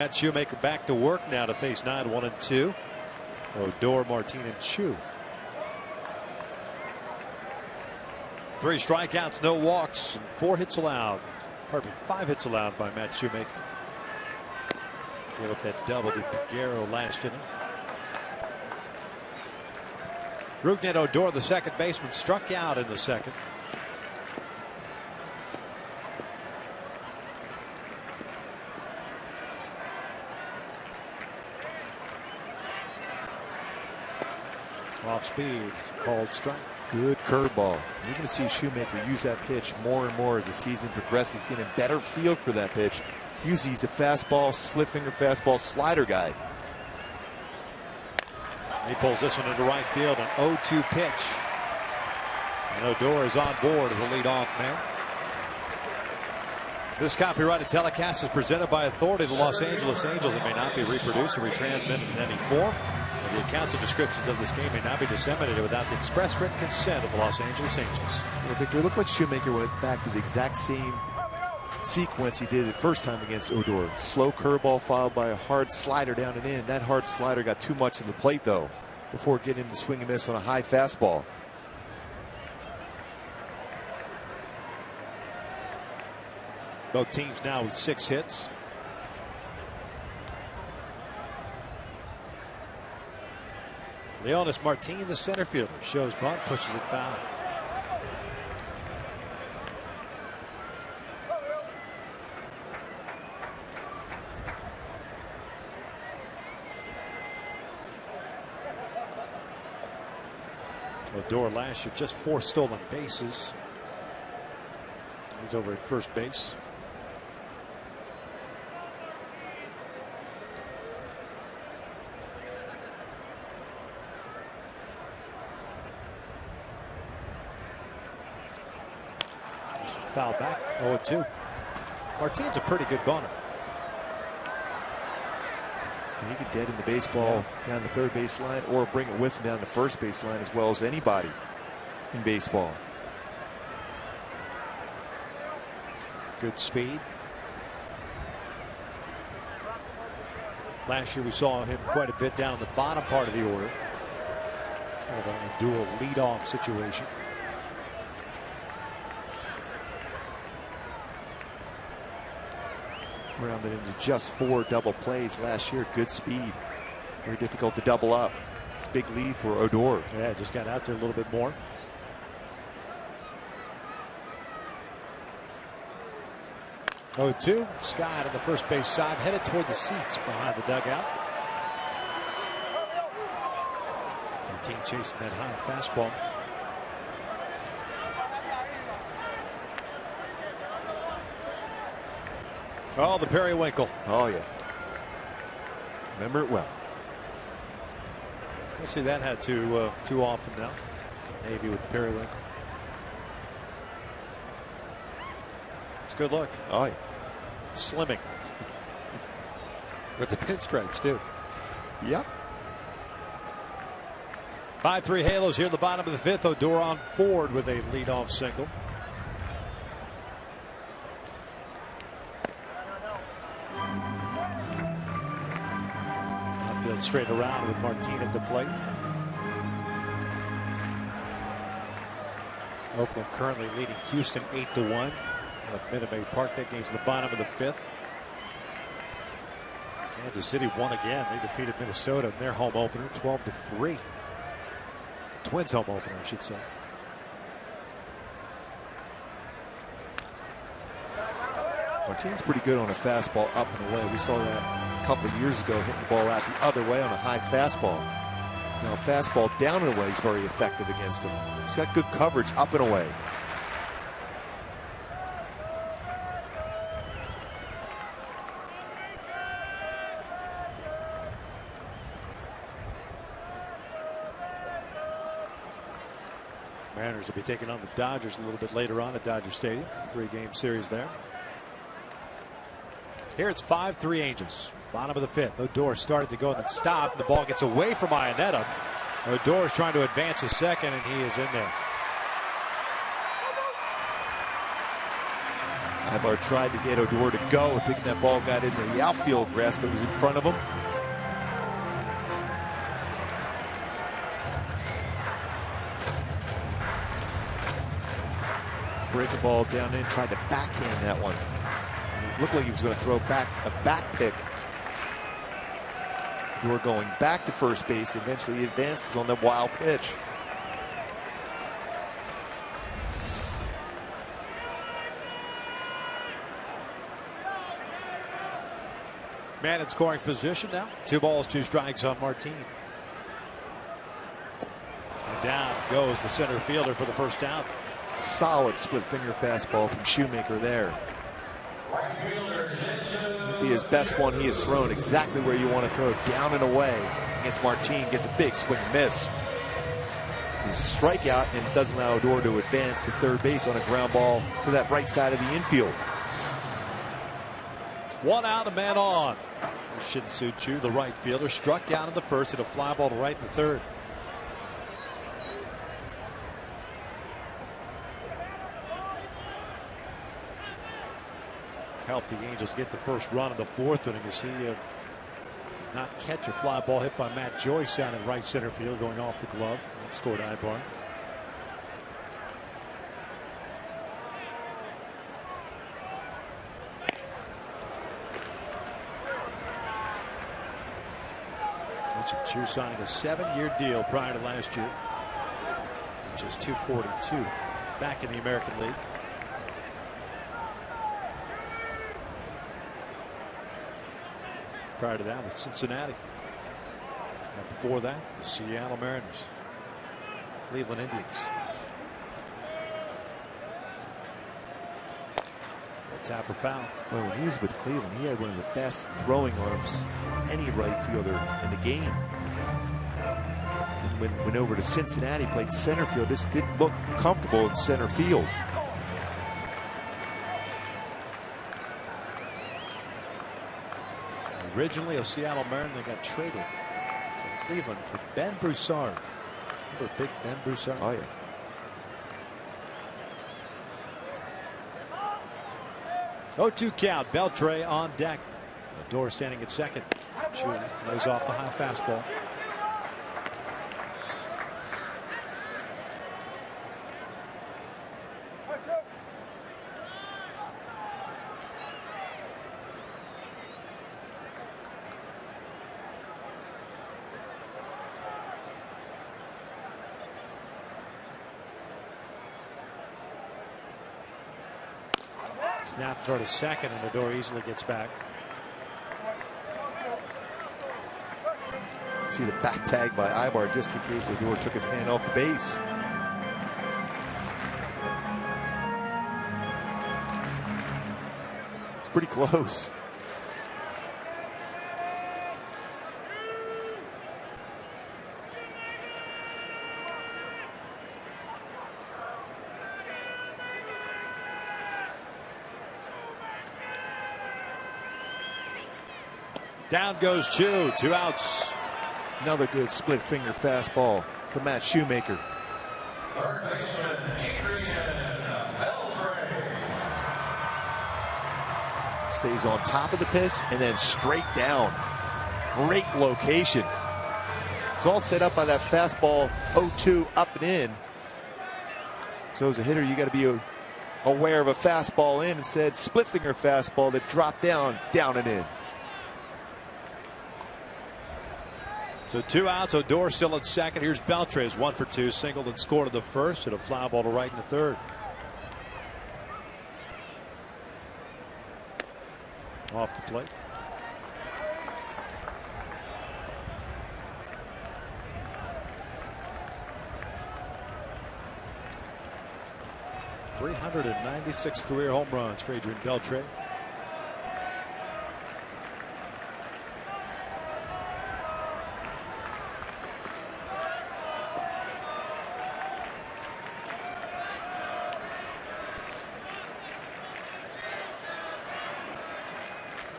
Matt Shoemaker back to work now to face 9-1-2. Odor, Martin, and Chu. 3 strikeouts, no walks, and 4 hits allowed. Pardon me, 5 hits allowed by Matt Shoemaker. Gave up that double to Piguero last inning. Rougned Odor, the second baseman, struck out in the second. Off speed, it's a called strike. Good curveball. You're going to see Shoemaker use that pitch more and more as the season progresses, getting a better feel for that pitch. Usually he's a fastball, split finger fastball slider guy. He pulls this one into right field, an 0-2 pitch. And Odor is on board as a leadoff man. This copyrighted telecast is presented by authority of the Los Angeles Angels. It may not be reproduced or retransmitted in any form. The accounts and descriptions of this game may not be disseminated without the express written consent of the Los Angeles Angels. Well, Victor, it looked like Shoemaker went back to the exact same sequence he did the first time against Odor. Slow curveball followed by a hard slider down and in. That hard slider got too much of the plate, though, before getting him to swing and miss on a high fastball. Both teams now with 6 hits. Leonis Martin, the center fielder, shows bunt, pushes it foul. Odor last year, just 4 stolen bases. He's over at first base. Foul back, 0-2. Martin's a pretty good bunter. And he could dead in the baseball down the third base line or bring it with him down the first base line as well as anybody in baseball. Good speed. Last year we saw him quite a bit down in the bottom part of the order. Kind of a dual leadoff situation. Rounded into just 4 double plays last year. Good speed. Very difficult to double up. It's a big lead for Odor. Yeah, just got out there a little bit more. Oh, 2. Scott on the first base side, headed toward the seats behind the dugout. The team chasing that high fastball. Oh, the periwinkle. Oh, yeah. Remember it well. I see that had too often now. Maybe with the periwinkle. It's a good look. Oh, yeah. Slimming. With the pinstripes, too. Yep. 5-3 Halos here at the bottom of the 5th. Odor on board with a leadoff single. Straight around with Martin at the plate. Oakland currently leading Houston 8-1 at Minute Maid Park. That game's in the bottom of the 5th. Kansas City won again. They defeated Minnesota in their home opener 12-3. Twins home opener, I should say. Martin's pretty good on a fastball up and away. We saw that a couple of years ago, hitting the ball out the other way on a high fastball. Now, fastball down and away is very effective against him. He's got good coverage up and away. Mariners will be taking on the Dodgers a little bit later on at Dodger Stadium. 3-game series there. Here it's 5-3 Angels. Bottom of the 5th. Odor started to go and then stopped. The ball gets away from Iannetta. Odor is trying to advance to second, and he is in there. Ibar tried to get Odor to go, thinking that ball got into the outfield grass, but it was in front of him. Break the ball down in, tried to backhand that one. It looked like he was going to throw back a back pick. Odor going back to first base, eventually he advances on the wild pitch. Man in scoring position now. 2 balls, 2 strikes on Martin. And down goes the center fielder for the first out. Solid split finger fastball from Shoemaker there. Be his best one he has thrown, exactly where you want to throw it, down and away. Against Martin, gets a big swing and miss. He's a strikeout and doesn't allow Odor to advance to third base on a ground ball to that right side of the infield. 1 out, a man on. Shin-Soo Choo, the right fielder, struck out in the first, hit a fly ball to right in the third. Helped the Angels get the first run in the 4th inning as he did not catch a fly ball hit by Matt Joyce out in right center field going off the glove. And scored Ibar. Choo signed a 7-year deal prior to last year, which is $242 back in the American League. Prior to that with Cincinnati. And before that, the Seattle Mariners, Cleveland Indians. A tapper foul. Well, when he was with Cleveland, he had one of the best throwing arms any right fielder in the game. And when went over to Cincinnati, played center field, just didn't look comfortable in center field. Originally a Seattle Mariner, they got traded from Cleveland for Ben Broussard. Remember big Ben Broussard? Oh, yeah. Oh, 2 count. Beltre on deck. Odor standing at second. Choo lays off the high fastball. Snap throw to second, and Odor easily gets back. See the back tag by Ibar just in case Odor took his hand off the base. It's pretty close. Down goes Choo. 2 outs. Another good split finger fastball from Matt Shoemaker. Stays on top of the pitch and then straight down. Great location. It's all set up by that fastball 0-2 up and in. So as a hitter, you got to be aware of a fastball in. Instead, split finger fastball that dropped down and in. So 2 outs. Odor still at second. Here's Beltre. 1 for 2. Singled and scored in the first. And a fly ball to right in the third. Off the plate. .396 career home runs for Adrian Beltre.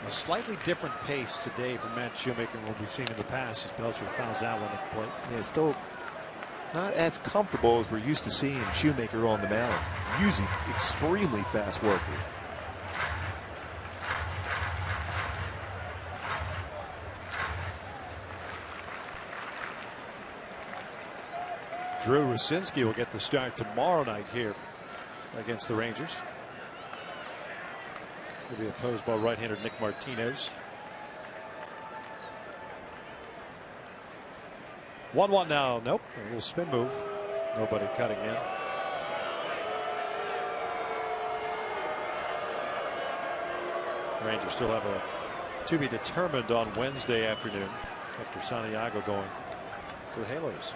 A slightly different pace today from Matt Shoemaker than what we've seen in the past as Beltre fouls that one at the plate. Yeah, still not as comfortable as we're used to seeing Shoemaker on the mound. Usually extremely fast worker. Drew Rosinski will get the start tomorrow night here against the Rangers. He'll be opposed by right-hander Nick Martinez. 1-1 now. Nope. A little spin move. Nobody cutting in. Rangers still have a to be determined on Wednesday afternoon after Santiago going to the Halos.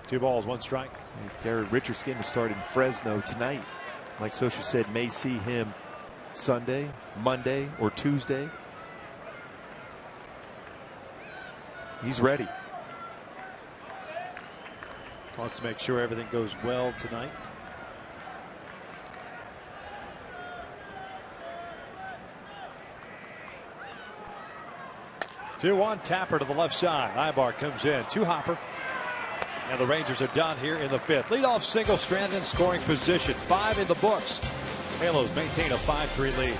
Two balls, one strike. Gary Richards getting to start in Fresno tonight. Like Socia said, may see him Sunday, Monday, or Tuesday. He's ready. Wants to make sure everything goes well tonight. Two-one, Tapper to the left side. Ibar comes in. Two-hopper. And the Rangers are done here in the fifth. Leadoff single, Strand in scoring position. 5 in the books. Halos maintain a 5-3 lead.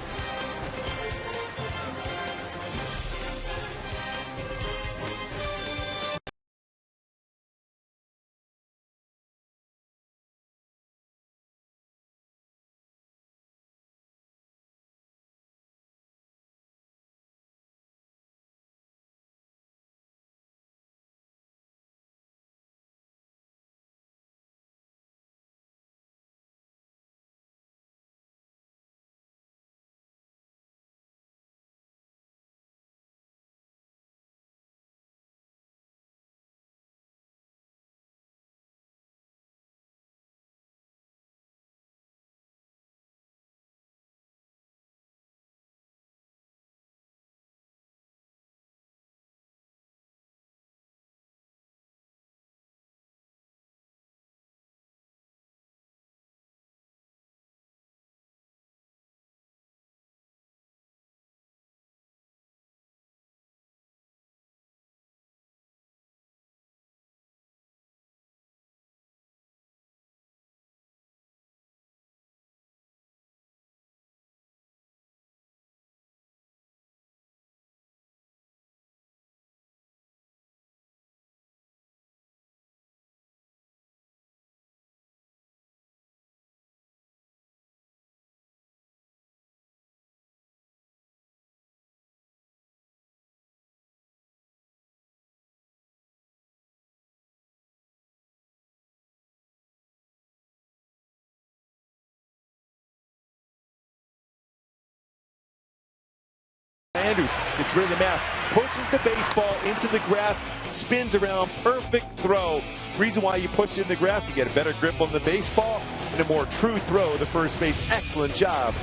Andrews gets rid of the mask, pushes the baseball into the grass, spins around, perfect throw. Reason why you push it in the grass, you get a better grip on the baseball and a more true throw to first base. Excellent job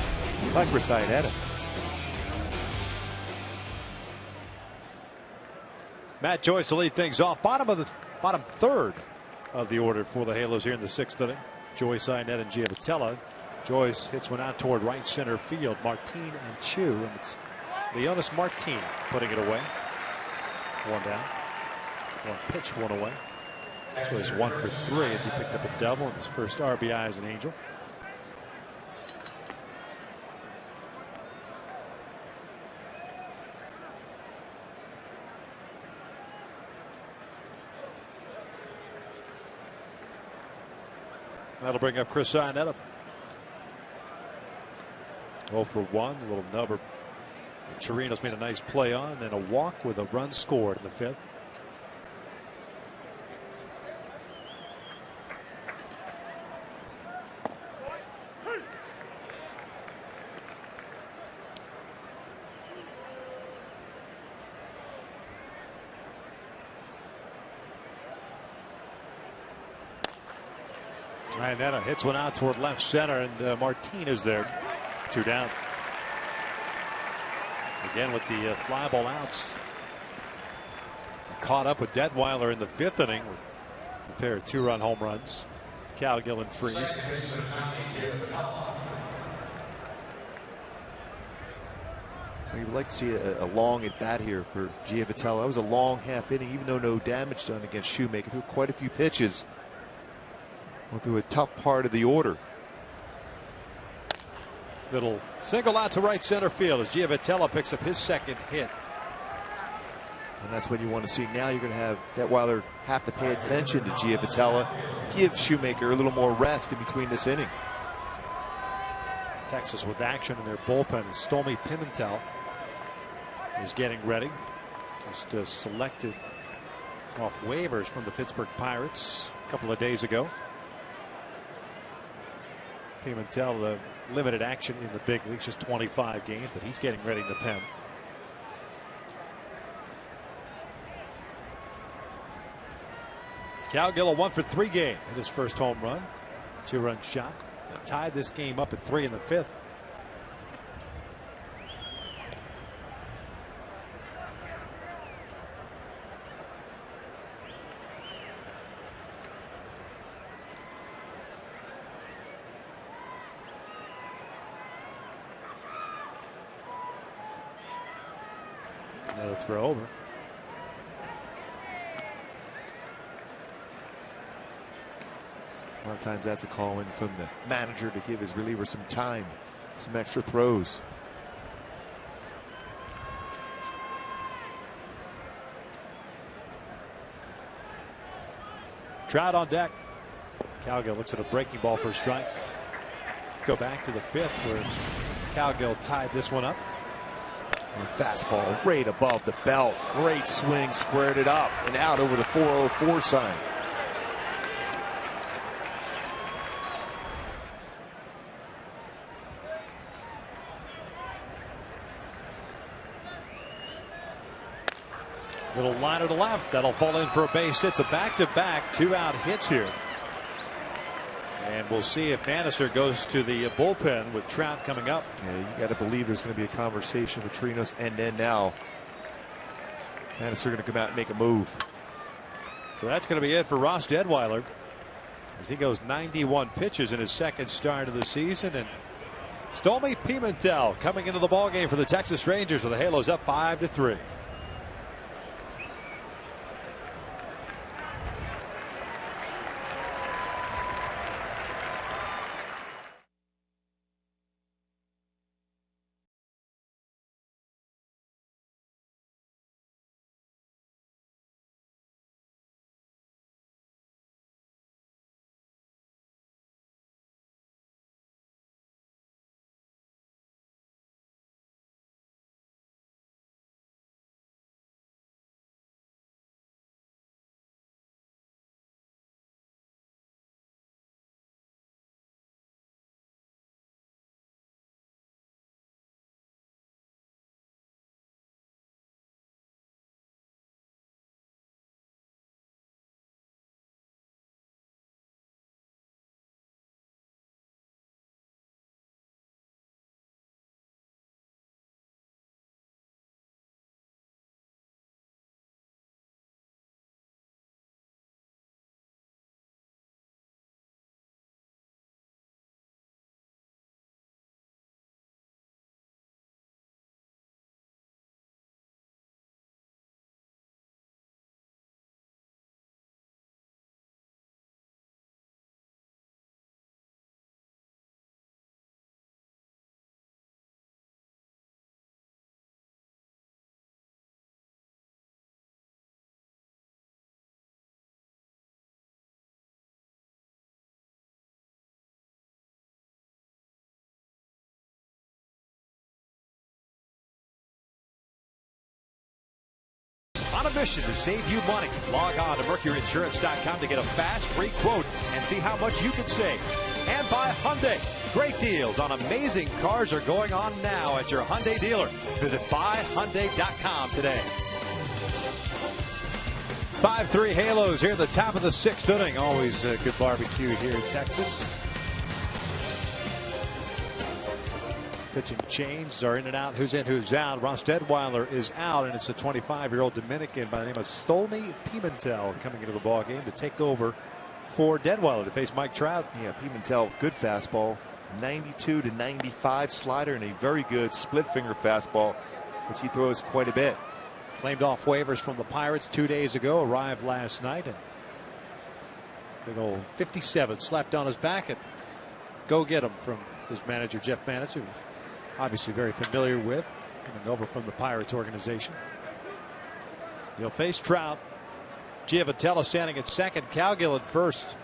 by Chris Iannetta. Matt Joyce to lead things off. Bottom third of the order for the Halos here in the sixth inning. Joyce, Iannetta, and Giavotella. Joyce hits one out toward right center field. Martin and Chu, and it's Leonis Martin putting it away. One down. One pitch, one away. So he's 1 for 3 as he picked up a double in his first RBI as an Angel. That'll bring up Chris Iannetta. 0 for 1, a little number. Chirinos made a nice play on, and a walk with a run scored in the fifth. Iannetta hits one out toward left center, and Martin is there. 2 down. Again with the fly ball outs. Caught up with Detweiler in the fifth inning with a pair of 2-run home runs. Calgill and Freeze. We would like to see a long at bat here for Giavotella. That was a long half inning, even though no damage done against Shoemaker. Threw quite a few pitches. Went through a tough part of the order. Little single out to right center field as Giavotella picks up his second hit. And that's what you want to see. Now you're going to have Detweiler have to pay attention to Giavotella. Give Shoemaker a little more rest in between this inning. Texas with action in their bullpen. Stolmy Pimentel is getting ready. Just selected off waivers from the Pittsburgh Pirates a couple of days ago. Pimentel, the limited action in the big leagues, just 25 games, but he's getting ready in the pen. Cowgill a 1-for-3 game. Hit his first home run. 2-run shot. Tied this game up at 3 in the 5th. Another throw over. A lot of times that's a call in from the manager to give his reliever some time, some extra throws. Trout on deck. Cowgill looks at a breaking ball for a strike. Go back to the 5th where Cowgill tied this one up. And fastball right above the belt. Great swing, squared it up and out over the 404 sign. Little liner to left. That'll fall in for a base hit. It's a back-to-back 2-out hits here. And we'll see if Bannister goes to the bullpen with Trout coming up. Yeah, you got to believe there's going to be a conversation with Trinos, and then now Bannister going to come out and make a move. So that's going to be it for Ross Detweiler as he goes 91 pitches in his second start of the season. And Stolmy Pimentel coming into the ballgame for the Texas Rangers with the Halos up 5-3. On a mission to save you money, log on to MercuryInsurance.com to get a fast, free quote and see how much you can save. And buy Hyundai. Great deals on amazing cars are going on now at your Hyundai dealer. Visit buyhyundai.com today. 5-3 Halos here at the top of the 6th inning. Always a good barbecue here in Texas. Pitching changes are in and out. Who's in, who's out. Ross Detweiler is out, and it's a 25-year-old Dominican by the name of Stolmy Pimentel coming into the ballgame to take over for Detweiler to face Mike Trout. Yeah, Pimentel, good fastball, 92 to 95 slider, and a very good split finger fastball, which he throws quite a bit. Claimed off waivers from the Pirates 2 days ago, arrived last night, and big old 57 slapped on his back, and go get him from his manager, Jeff Manis, who obviously very familiar with, coming over from the Pirates organization. He'll face Trout. Giavotella standing at second, Cowgill at first.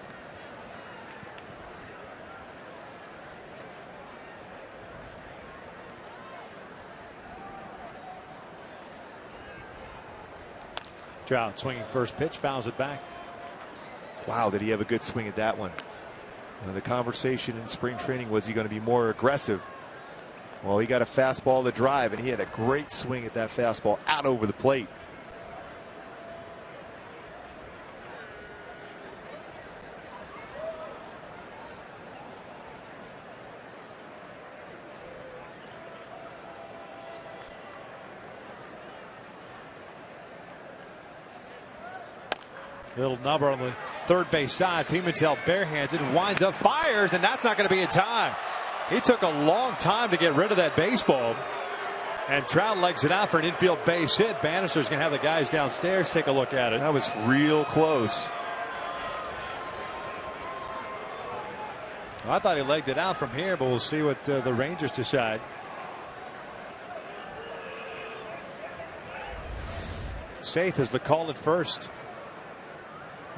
Trout swinging first pitch, fouls it back. Wow, did he have a good swing at that one? The conversation in spring training was he going to be more aggressive. Well, he got a fastball to drive, and he had a great swing at that fastball out over the plate. Little number on the third base side. Pimentel barehanded, winds up, fires, and that's not going to be in time. He took a long time to get rid of that baseball. And Trout legs it out for an infield base hit. Bannister's going to have the guys downstairs take a look at it. That was real close. Well, I thought he legged it out from here, but we'll see what the Rangers decide. Safe is the call at first.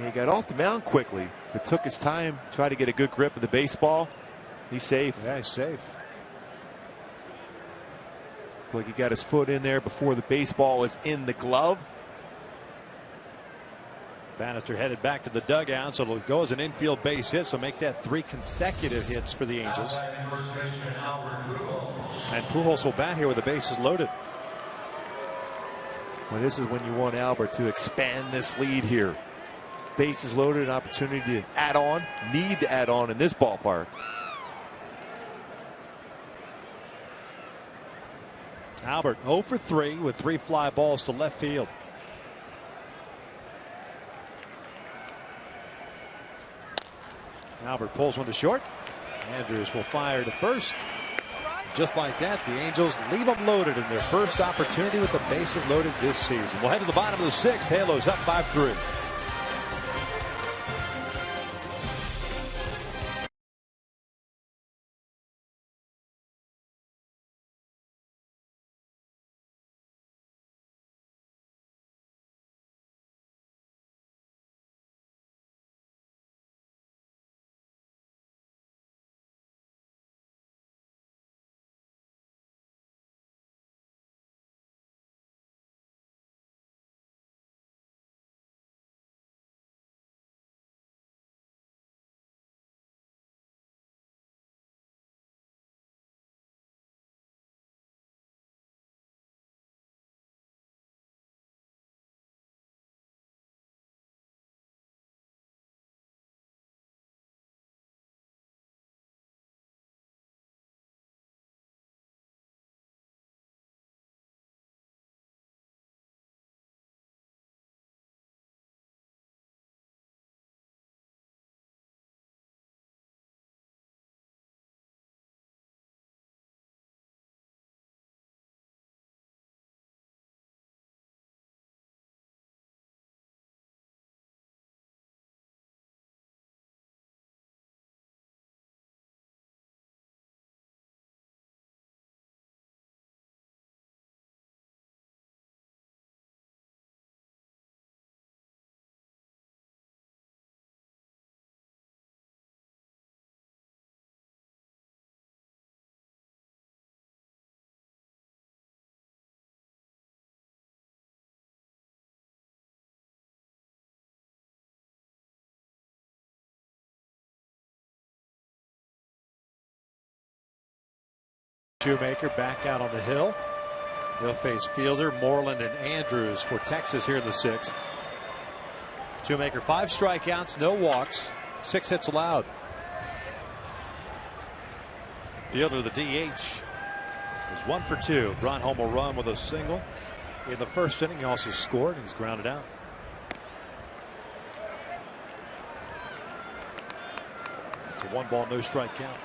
He got off the mound quickly, but took his time, tried to get a good grip of the baseball. He's safe. Yeah, he's safe. Look, he got his foot in there before the baseball was in the glove. Bannister headed back to the dugout, so it'll go as an infield base hit, so make that 3 consecutive hits for the Angels. And Pujols will bat here with the bases loaded. Well, this is when you want Albert to expand this lead here. Bases loaded, an opportunity to add on, need to add on in this ballpark. Albert 0 for 3 with 3 fly balls to left field. Albert pulls one to short. Andrews will fire to first. Just like that, the Angels leave them loaded in their first opportunity with the bases loaded this season. We'll head to the bottom of the 6th. Halos up 5-3. Shoemaker back out on the hill. They'll face Fielder, Moreland, and Andrews for Texas here in the 6th. Shoemaker 5 strikeouts, no walks, 6 hits allowed. Fielder, the DH, is 1 for 2. Brought home a run with a single in the first inning. He also scored. He's grounded out. It's a 1-ball, no strike count.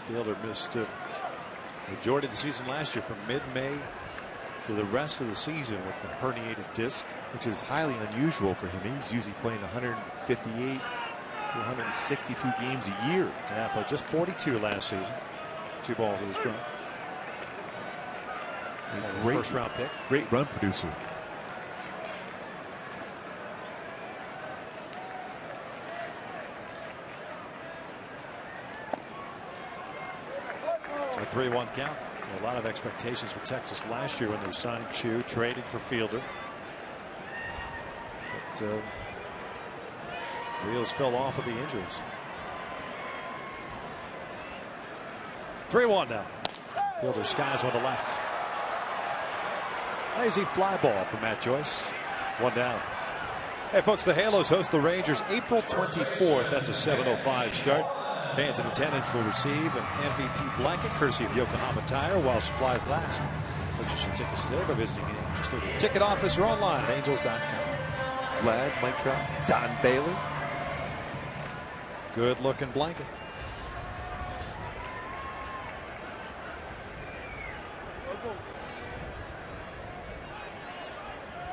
Fielder missed the majority of the season last year from mid-May to the rest of the season with the herniated disc, which is highly unusual for him. He's usually playing 158 to 162 games a year. Yeah, but just 42 last season. 2 balls to the strike. Great first round pick. Great run producer. A 3-1 count. A lot of expectations for Texas last year when they signed Chu, trading for Fielder. But wheels fell off with the injuries. 3-1 now. Fielder skies on the left. Lazy fly ball from Matt Joyce. 1 down. Hey folks, the Halos host the Rangers April 24th. That's a 7:05 start. Fans in attendance will receive an MVP blanket courtesy of Yokohama Tire while supplies last. Purchase your tickets today by visiting an Angels Stadium ticket office or online at angels.com. Vlad, Mike Trout, Don Baylor. Good looking blanket.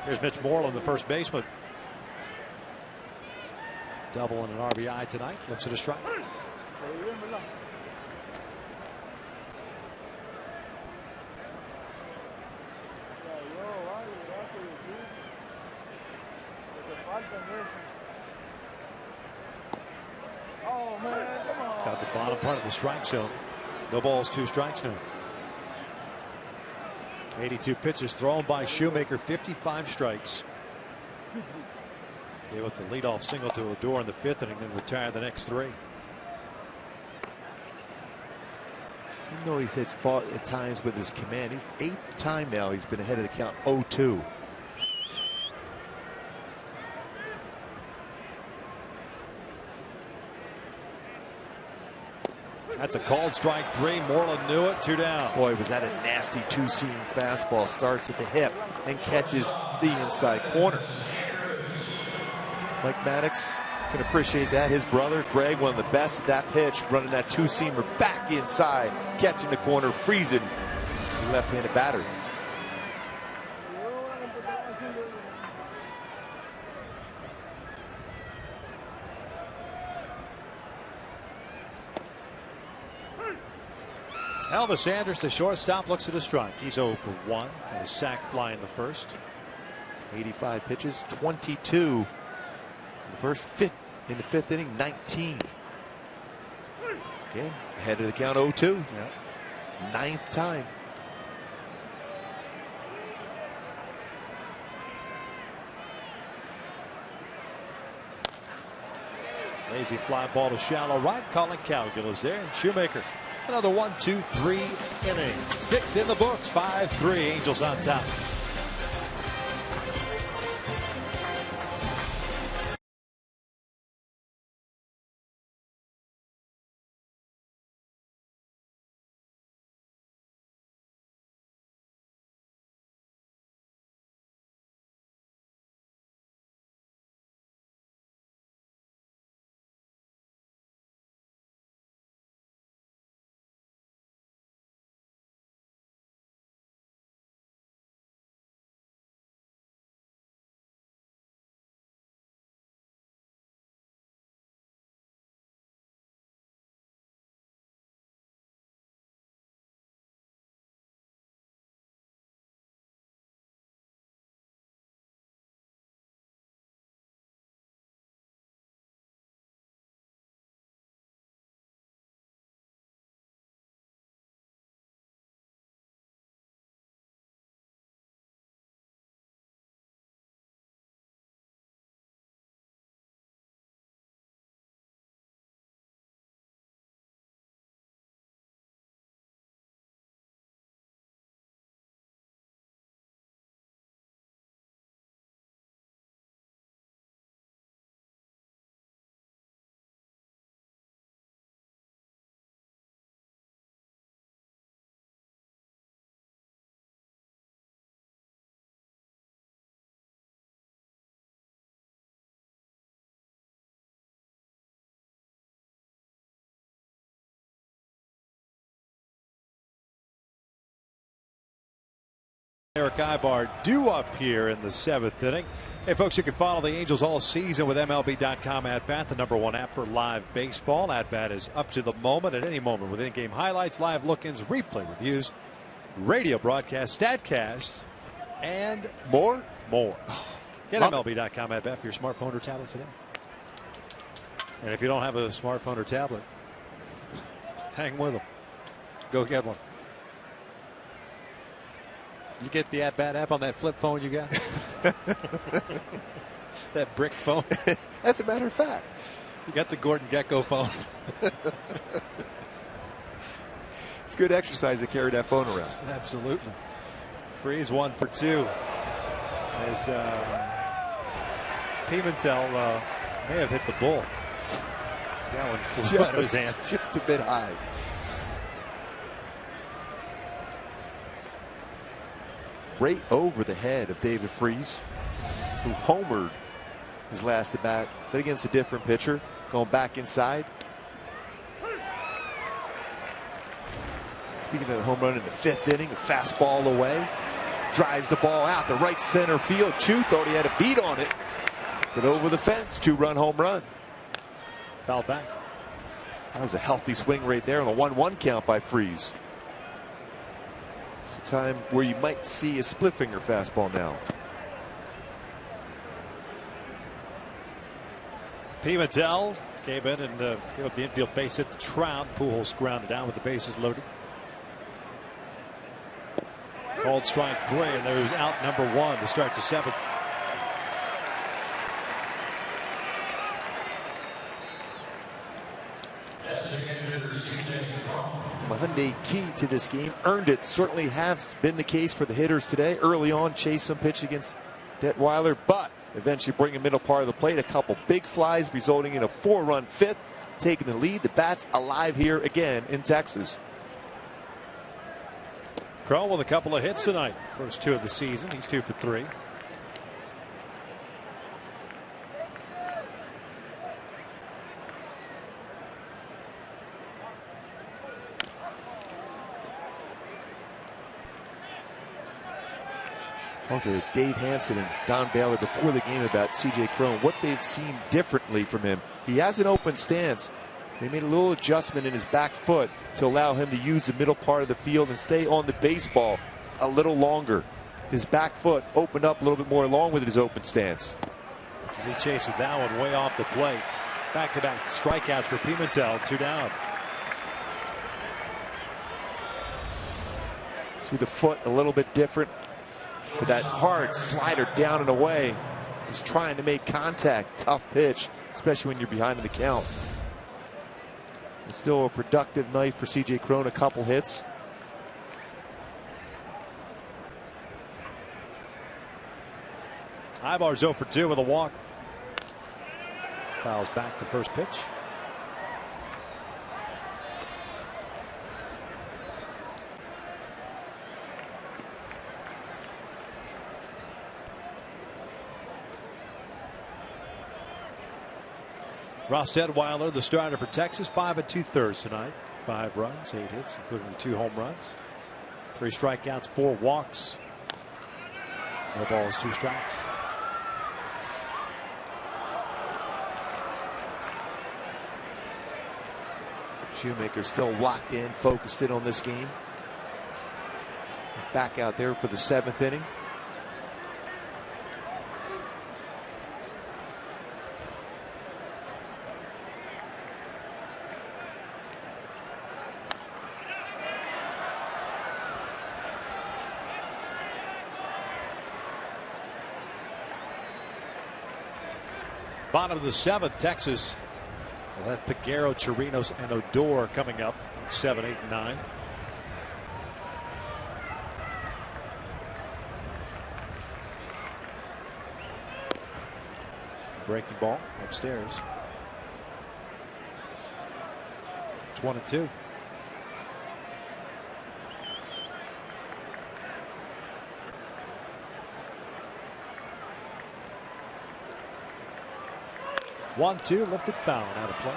Here's Mitch Moreland, the first baseman. Double and an RBI tonight. Looks at a strike. Got the bottom part of the strike zone. No balls, 2 strikes now. 82 pitches thrown by Shoemaker, 55 strikes. Gave up the leadoff single to Odor in the 5th inning, then retired the next 3. Even though he's had fought at times with his command, he's 8th time now he's been ahead of the count 0-2. That's a called strike 3. Moreland knew it. 2 down. Boy, was that a nasty 2-seam fastball. Starts at the hip and catches the inside corner. Mike Maddox can appreciate that. His brother Greg, one of the best at that pitch, running that 2-seamer back inside, catching the corner, freezing the left-handed batter. Elvis Andrus, the shortstop, looks at a strike. He's 0 for 1. And a sac fly in the first. 85 pitches, 22 in the first in the 5th inning, 19. Again, ahead of the count 0-2. Yep. 9th time. Lazy fly ball to shallow right. Colin Cowgill is there, and Shoemaker. Another 1, 2, 3 inning. 6 in the books. 5-3. Angels on top. Eric Ibar due up here in the 7th inning. Hey folks, you can follow the Angels all season with MLB.com At Bat, the #1 app for live baseball. At Bat is up to the moment at any moment with in-game highlights, live look-ins, replay reviews, radio broadcasts, StatCast, and more. Get MLB.com At Bat for your smartphone or tablet today. And if you don't have a smartphone or tablet, hang with them. Go get one. You get the At Bat app on that flip phone you got? That brick phone? As a matter of fact. You got the Gordon Gekko phone. It's good exercise to carry that phone around. Absolutely. Freeze 1 for 2. As Pimentel may have hit the bull. That one flew out of his hand. Just a bit high. Right over the head of David Freeze, who homered his last at bat, but against a different pitcher, going back inside. Speaking of the home run in the 5th inning, a fastball away, drives the ball out the right center field. Chu thought he had a beat on it, but over the fence, 2-run home run. Fouled back. That was a healthy swing right there on the 1-1 count by Freeze. It's a time where you might see a split finger fastball now. Pimentel came in and gave up the infield base hit to Trout. Pujols grounded down with the bases loaded. Called strike 3, and there's out number 1 to start the 7th. Hyundai key to this game, earned it. Certainly has been the case for the hitters today. Early on, chased some pitch against Detweiler, but eventually bring a middle part of the plate. A couple big flies resulting in a 4-run 5th, taking the lead. The Bats alive here again in Texas. Crow with a couple of hits tonight. First 2 of the season. He's 2 for 3. Talked to Dave Hansen and Don Baylor before the game about C.J. Cron, what they've seen differently from him. He has an open stance. They made a little adjustment in his back foot to allow him to use the middle part of the field and stay on the baseball a little longer. His back foot opened up a little bit more along with his open stance. He chases that one way off the plate. Back-to-back strikeouts for Pimentel. 2 down. See the foot a little bit different. With that hard slider down and away, just trying to make contact. Tough pitch, especially when you're behind in the count. It's still a productive night for C.J. Cron. A couple hits. Ibar's 0 for 2 with a walk. Fouls back the first pitch. Ross Detweiler, the starter for Texas, 5 2/3 tonight. 5 runs, 8 hits, including the 2 home runs. 3 strikeouts, 4 walks. No balls, 2 strikes. Shoemaker still locked in, focused in on this game. Back out there for the 7th inning. Bottom of the 7th, Texas will have Peguero, Chirinos, and Odor coming up. 7, 8, and 9. Breaking ball upstairs. It's 1 and 2. One, 2, lifted foul and out of play.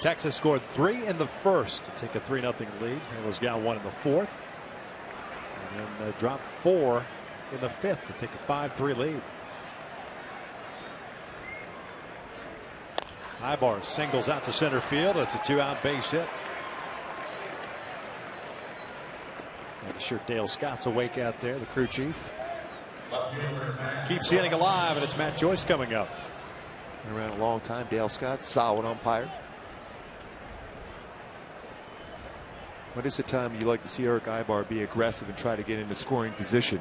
Texas scored 3 in the first to take a 3-0 lead. Halos got 1 in the fourth. And then dropped 4 in the fifth to take a 5-3 lead. Ibar singles out to center field. It's a 2-out base hit. Make sure Dale Scott's awake out there, the crew chief. Keeps the inning alive, and it's Matt Joyce coming up. Been around a long time. Dale Scott, solid umpire. What is the time you like to see Eric Ibar be aggressive and try to get into scoring position?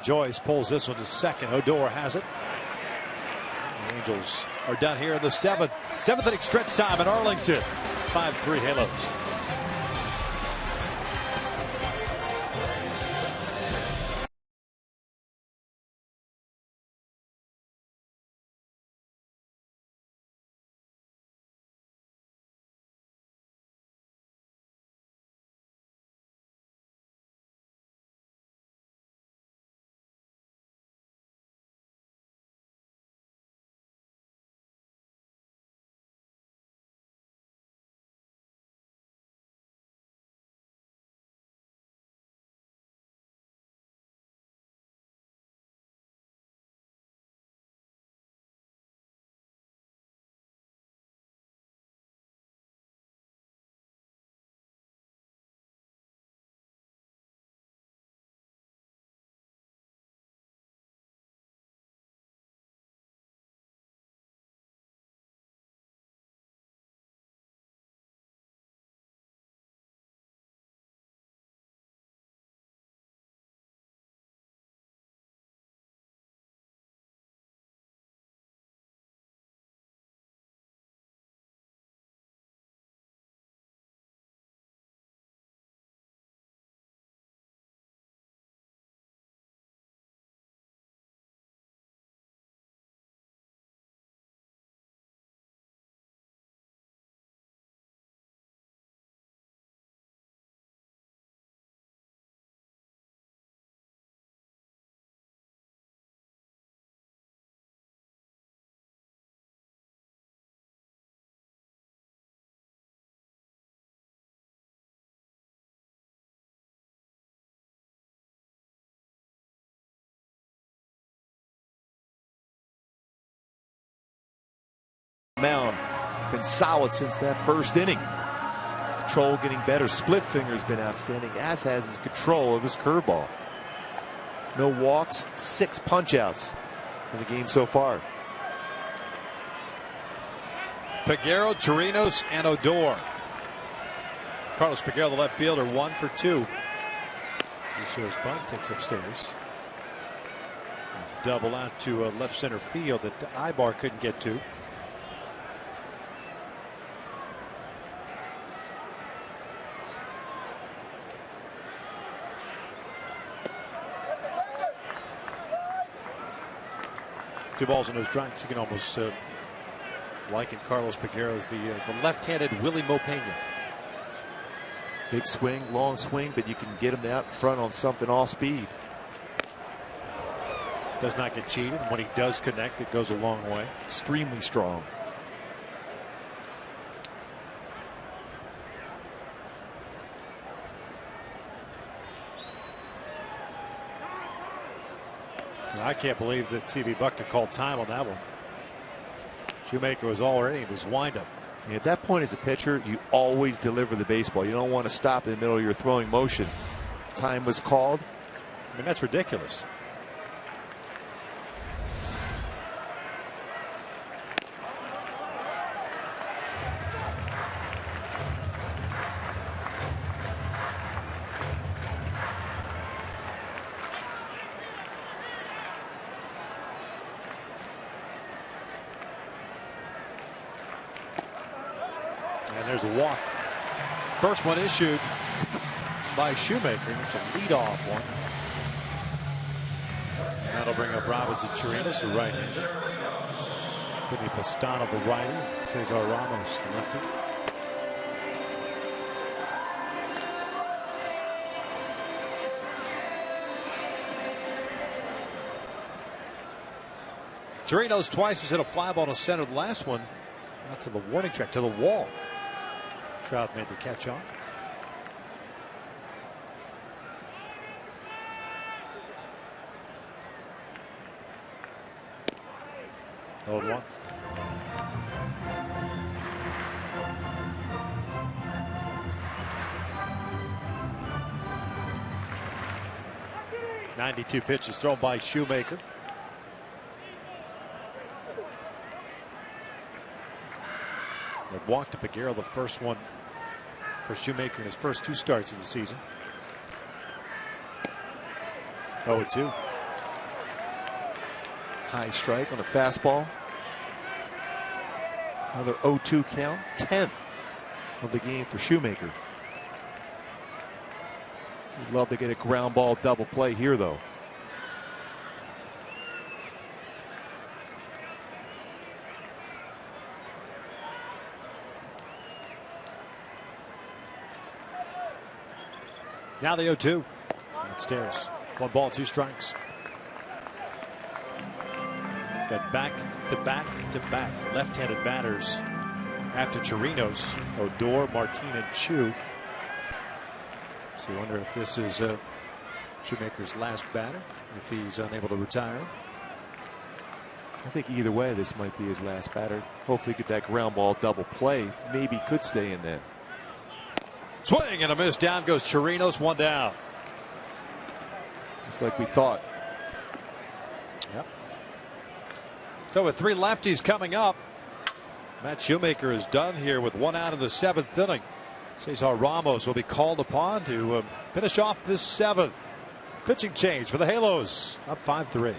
Joyce pulls this one to second. Odor has it. The Angels are done here in the seventh inning stretch time in Arlington. 5-3 Halos. Mound been solid since that first inning. Control getting better. Split finger's been outstanding, as has his control of his curveball. No walks, 6 punch outs in the game so far. Peguero, Chirinos, and Odor. Carlos Peguero, the left fielder, 1 for 2. He shows bunt, takes upstairs. Double out to left center field that Ibar couldn't get to. Two balls and no strikes. You can almost liken Carlos Peguero as the left-handed Willie Mopena. Big swing, long swing, but you can get him out in front on something off speed. Does not get cheated. When he does connect, it goes a long way. Extremely strong. I can't believe that C.B. Buckner called time on that one. Shoemaker was all ready in his windup. At that point as a pitcher, you always deliver the baseball. You don't want to stop in the middle of your throwing motion. Time was called. I mean, that's ridiculous. And there's a walk. First one issued by Shoemaker. It's a leadoff one. And that'll bring up Robinson Chirinos, the right-hander. Vinny Pastano, the righty. Cesar Ramos, the lefty. Chirinos twice has hit a fly ball to center. The last one not to the warning track, to the wall. Trout made the catch on. Hold one. .92 pitches thrown by Shoemaker. They walked to Peguero, the first one for Shoemaker in his first 2 starts of the season. 0-2. High strike on a fastball. Another 0-2 count. 10th of the game for Shoemaker. We'd love to get a ground ball double play here, though. Now the 0-2. Downstairs. 1 ball, 2 strikes. Got back to back to back left-handed batters after Chirinos, Odor, Martin, and Chu. So you wonder if this is Shoemaker's last batter, if he's unable to retire. I think either way, this might be his last batter. Hopefully get that ground ball double play. Maybe could stay in there. Swing and a miss. Down goes Chirinos. 1 down. Just like we thought. Yep. So with 3 lefties coming up, Matt Shoemaker is done here with 1 out in the 7th inning. Cesar Ramos will be called upon to finish off this 7th. Pitching change for the Halos. Up 5-3.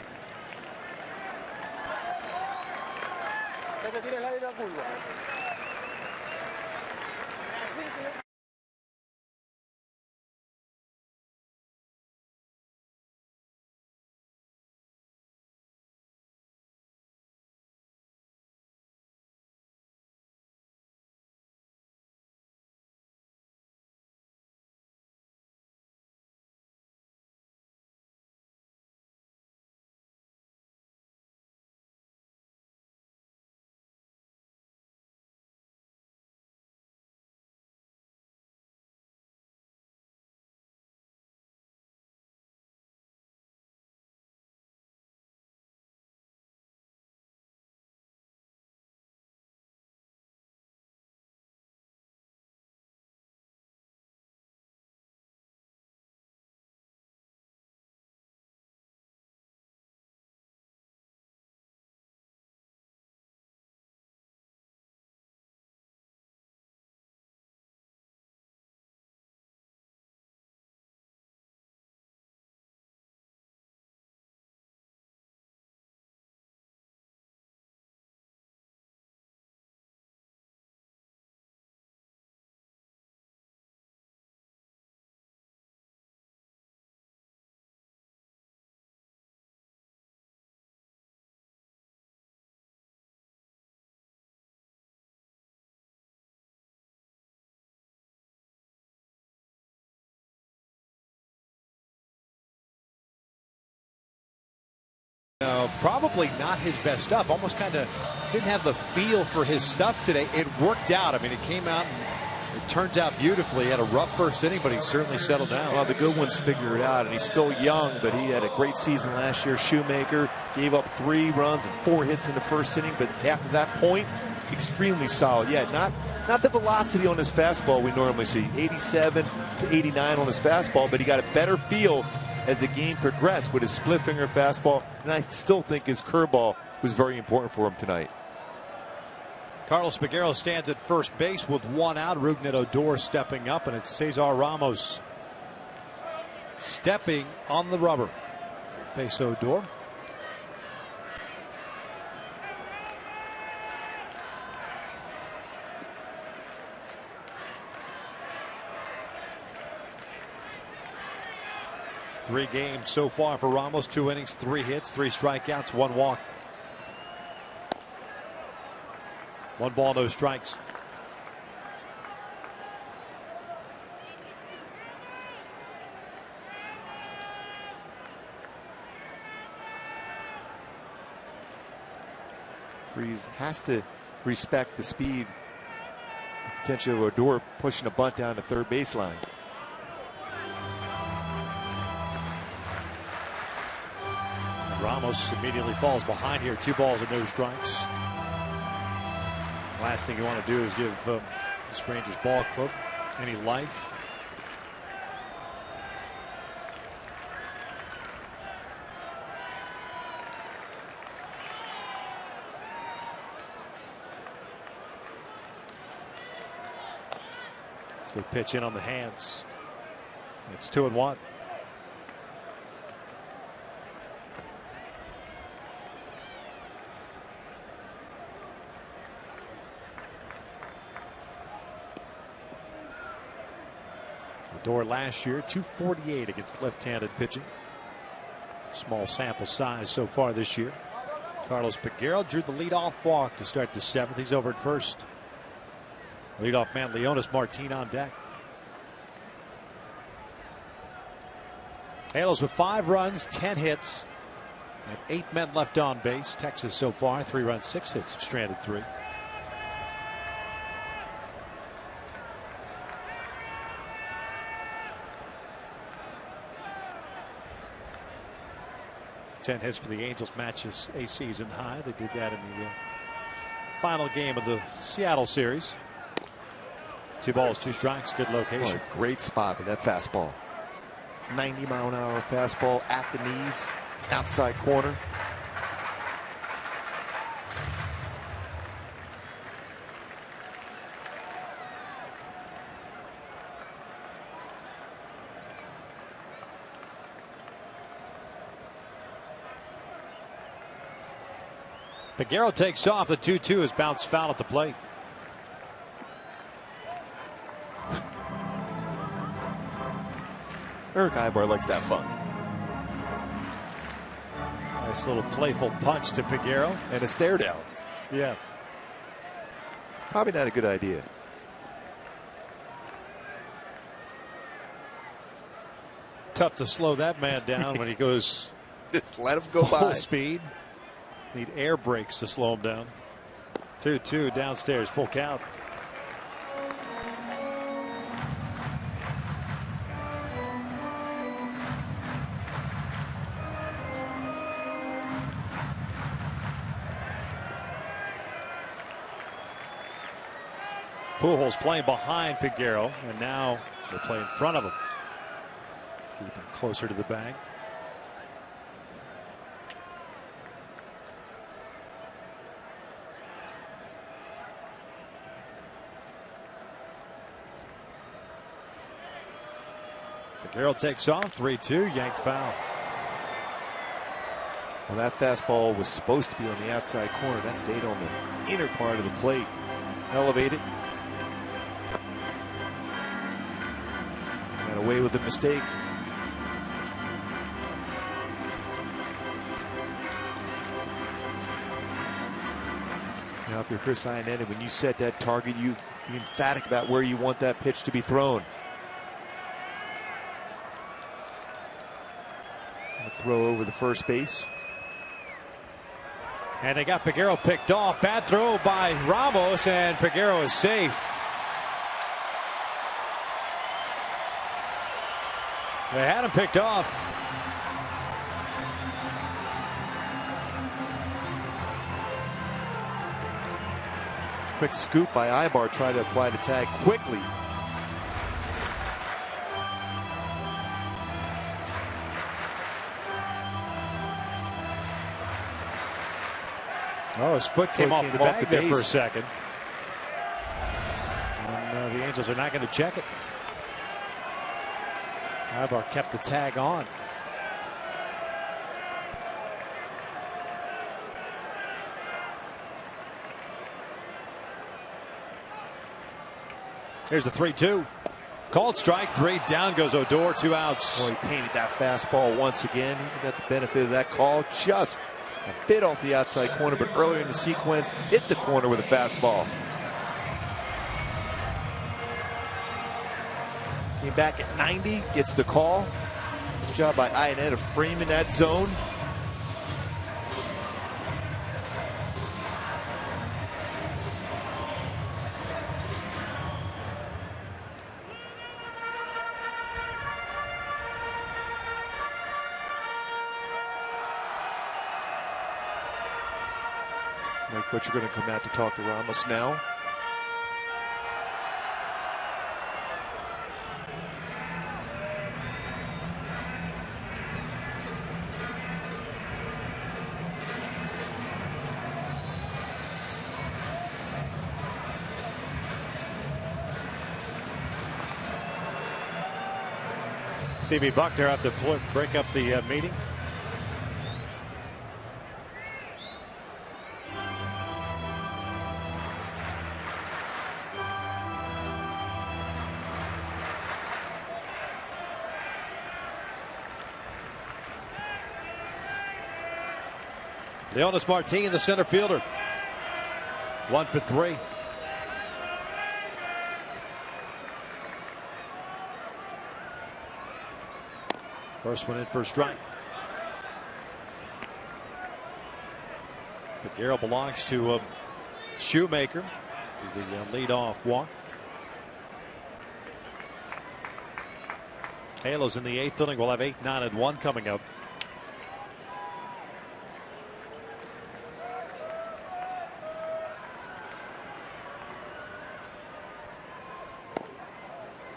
Probably not his best stuff. Almost kind of didn't have the feel for his stuff today. It worked out. I mean, it came out and it turned out beautifully. He had a rough first inning, but he certainly settled down. Well, the good ones figure it out, and he's still young, but he had a great season last year. Shoemaker gave up 3 runs and 4 hits in the first inning, but after that point, extremely solid. Yeah, not the velocity on his fastball we normally see. 87 to 89 on his fastball, but he got a better feel as the game progressed with his split finger fastball, and I still think his curveball was very important for him tonight. Carlos Peguero stands at first base with 1 out. Rougned Odor stepping up, and it's Cesar Ramos stepping on the rubber. Face Odor. Three games so far for Ramos. 2 innings, 3 hits, 3 strikeouts, 1 walk. 1 ball, no strikes. Freese has to respect the speed potential of Odor pushing a bunt down the third baseline. And Ramos immediately falls behind here. 2 balls and no strikes. Last thing you want to do is give this Rangers ball club any life. Good pitch in on the hands. It's 2-1. Odor last year, 248 against left-handed pitching. Small sample size so far this year. Carlos Peguero drew the leadoff walk to start the 7th. He's over at first. Leadoff man Leonis Martin on deck. Halos with 5 runs, 10 hits, and 8 men left on base. Texas so far, 3 runs, 6 hits, stranded 3. Ten hits for the Angels matches a season high. They did that in the final game of the Seattle series. 2 balls, 2 strikes. Good location. Oh, great spot with that fastball. 90-mile-an-hour fastball at the knees, outside corner. Peguero takes off. The 2-2 is bounced foul at the plate. Eric Ibar likes that fun. Nice little playful punch to Peguero. And a stare down. Yeah. Probably not a good idea. Tough to slow that man down when he goes just let him go full by. Speed. Need air brakes to slow him down. 2-2 downstairs, full count. Pujols playing behind Peguero, and now they'll play in front of him. Keep him closer to the bag. Peguero takes off, 3-2, yanked foul. Well, that fastball was supposed to be on the outside corner. That stayed on the inner part of the plate. Elevated. Got away with a mistake. Now, if you're Chris Iannetta, when you set that target, you be emphatic about where you want that pitch to be thrown. A throw over the first base. And they got Peguero picked off. Bad throw by Ramos, and Peguero is safe. They had him picked off. Quick scoop by Ibar, try to apply the tag quickly. Oh, his foot came off the bag there base for a second. And the Angels are not going to check it. Ibar kept the tag on. Here's the 3-2. Called strike 3. Down goes Odor. 2 outs. Well, he painted that fastball once again. He got the benefit of that call just A bit off the outside corner, but earlier in the sequence, hit the corner with a fastball. Came back at 90, gets the call. Good job by Iannetta of framing that zone. Mike Butcher going to come out to talk to Ramos now. CB Buckner have to break up the meeting. Leonis Martin, the center fielder. 1 for 3. First one in for a strike. The Garrett belongs to Shoemaker to the leadoff walk. Halos in the 8th inning. We'll have 8, 9, and 1 coming up.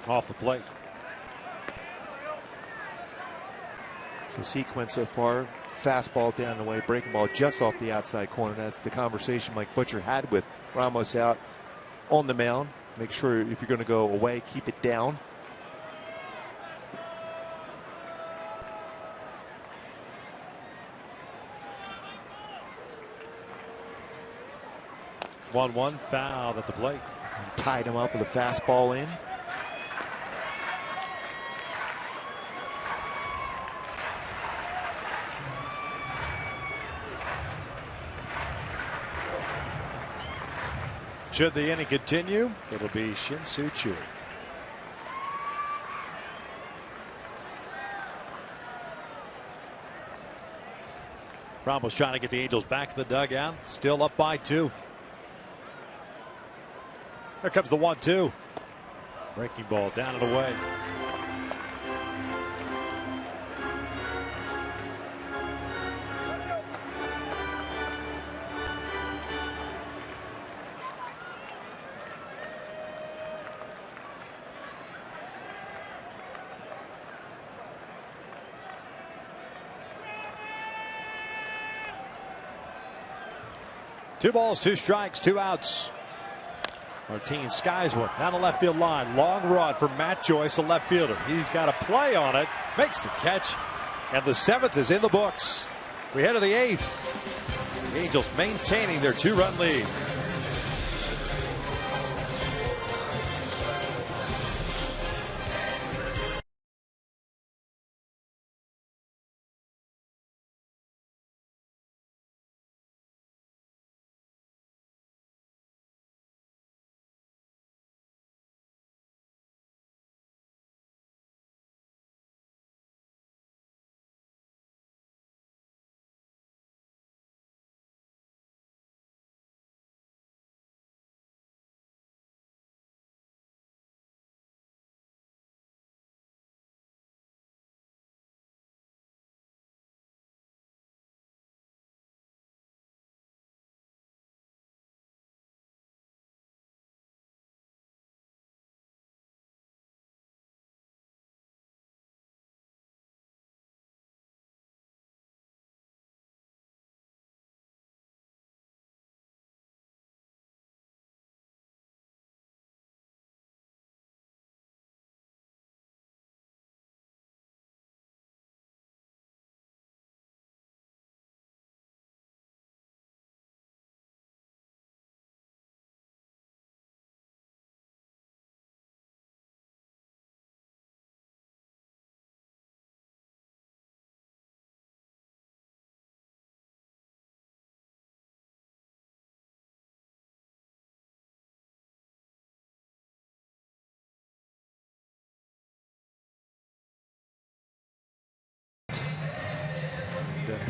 Off the plate. So sequence so far, fastball down the way, breaking ball just off the outside corner. That's the conversation Mike Butcher had with Ramos out on the mound. Make sure if you're going to go away, keep it down. One foul at the plate. Tied him up with a fastball in. Should the inning continue, it'll be Shin-Soo Choo. Ramos trying to get the Angels back in the dugout. Still up by 2. There comes the 1-2. Breaking ball down and away. Two balls, 2 strikes, 2 outs. Martin skies one down the left field line. Long run for Matt Joyce, the left fielder. He's got a play on it, makes the catch, and the 7th is in the books. We head to the 8th. The Angels maintaining their 2-run lead.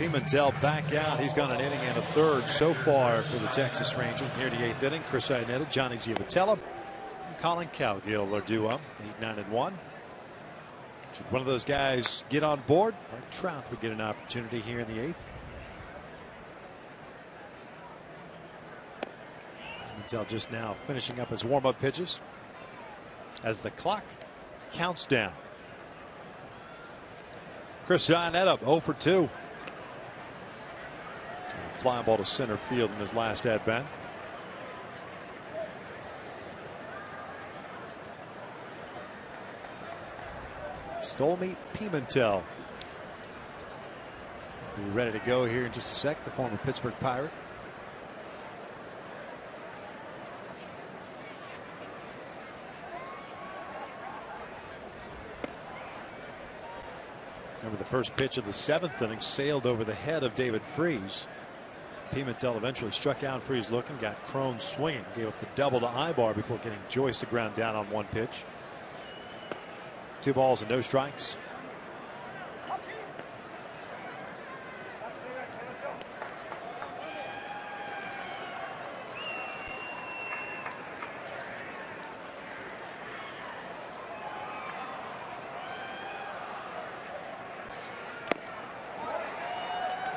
Pimentel back out. He's gone an inning and a third so far for the Texas Rangers. Here in the 8th inning, Chris Iannetta, Johnny Giavotella, and Colin Cowgill are due up. 8-9-1. Should one of those guys get on board, Mike Trout would get an opportunity here in the 8th. Pimentel just now finishing up his warm-up pitches as the clock counts down. Chris Iannetta 0 for 2. Flying ball to center field in his last at bat. Stolmy Pimentel be ready to go here in just a sec. The former Pittsburgh Pirate. Remember, the first pitch of the 7th inning sailed over the head of David Freese. Pimentel eventually struck out. Freese looking, got Crone swinging, gave up the double to Ibar before getting Joyce to ground down on one pitch. 2 balls and no strikes.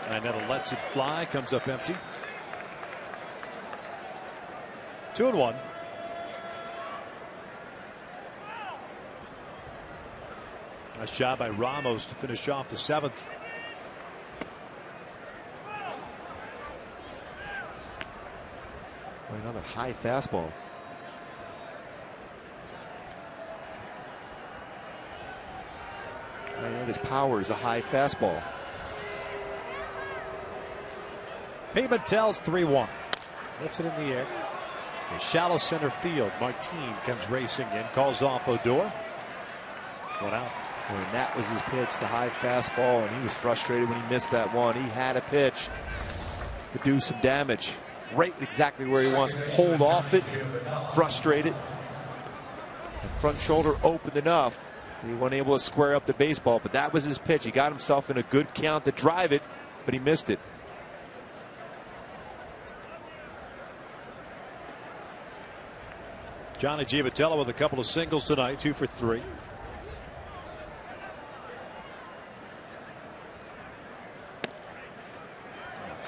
Iannetta lets it fly, comes up empty. 2-1. Nice job by Ramos to finish off the 7th. Another high fastball. His power is a high fastball. Pimentel's 3-1. Lifts it in the air. A shallow center field. Martin comes racing in, calls off Odor. 1 out. And that was his pitch, the high fastball, and he was frustrated when he missed that one. He had a pitch to do some damage. Right exactly where he wants. Pulled off it, frustrated. The front shoulder opened enough. He wasn't able to square up the baseball, but that was his pitch. He got himself in a good count to drive it, but he missed it. Johnny Giavotella with a couple of singles tonight, 2 for 3.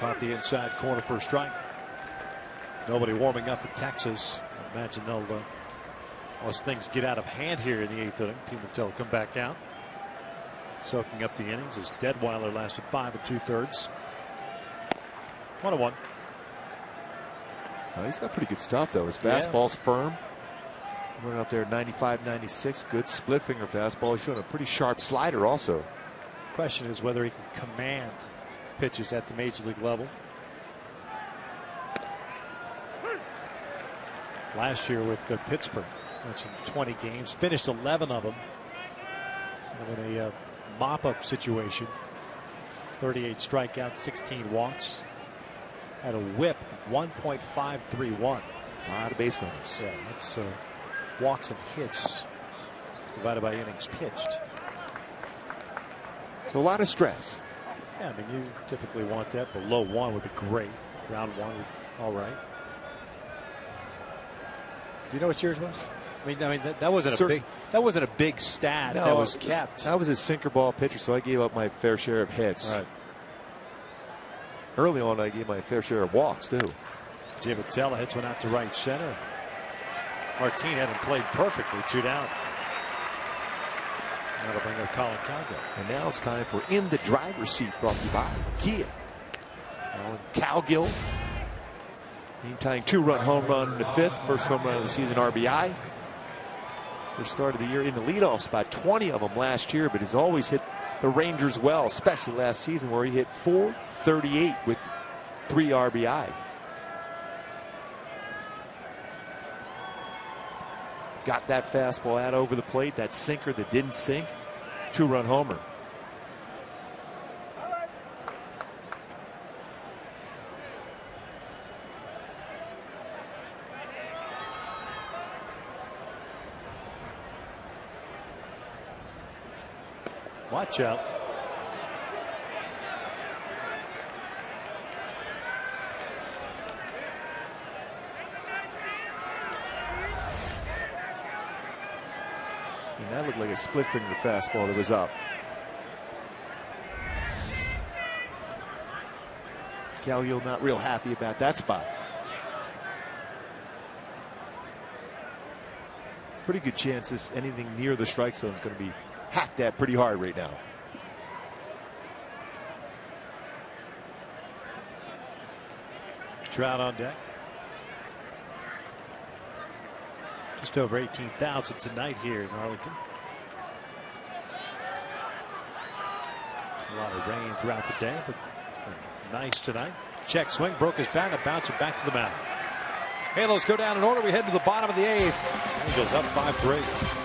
Caught the inside corner for a strike. Nobody warming up for Texas. I imagine they'll, unless things get out of hand here in the 8th inning, Pimentel will come back out. Soaking up the innings as Deadweiler lasted 5 2/3. 1-1. He's got pretty good stuff, though. His fastball's firm. Running up there at 95, 96. Good split finger fastball. He's showing a pretty sharp slider also. Question is whether he can command pitches at the major league level. Last year with Pittsburgh, mentioned 20 games, finished 11 of them in a mop-up situation. 38 strikeouts, 16 walks. Had a whip of 1.531. A lot of base runners. Yeah, that's walks and hits divided by innings pitched. So a lot of stress. Yeah, I mean, you typically want that. Below 1 would be great. Round 1 would all right. Do you know what yours was? I mean that wasn't a big stat that was kept. That was a sinker ball pitcher, so I gave up my fair share of hits. Right. Early on, I gave my fair share of walks too. Giavotella hits one out to right center. Martin hadn't played perfectly, 2 down. That'll bring up Colin Cowgill. And now it's time for In the Driver's Seat, brought to you by Kia. Colin Cowgill. Tying 2-run home run in the 5th. First home run of the season, RBI. First start of the year in the leadoff spot. 20 of them last year, but he's always hit the Rangers well, especially last season where he hit .438 with 3 RBI. Got that fastball out over the plate, that sinker that didn't sink. 2-run homer. Watch out. And that looked like a split finger fastball that was up. Gallo not real happy about that spot. Pretty good chance this anything near the strike zone is going to be hacked at pretty hard right now. Trout on deck. Just over 18,000 tonight here in Arlington. A lot of rain throughout the day, but it's been nice tonight. Check swing, broke his bat, and bounce it back to the mound. Halos go down in order. We head to the bottom of the 8th. Angels up 5-3.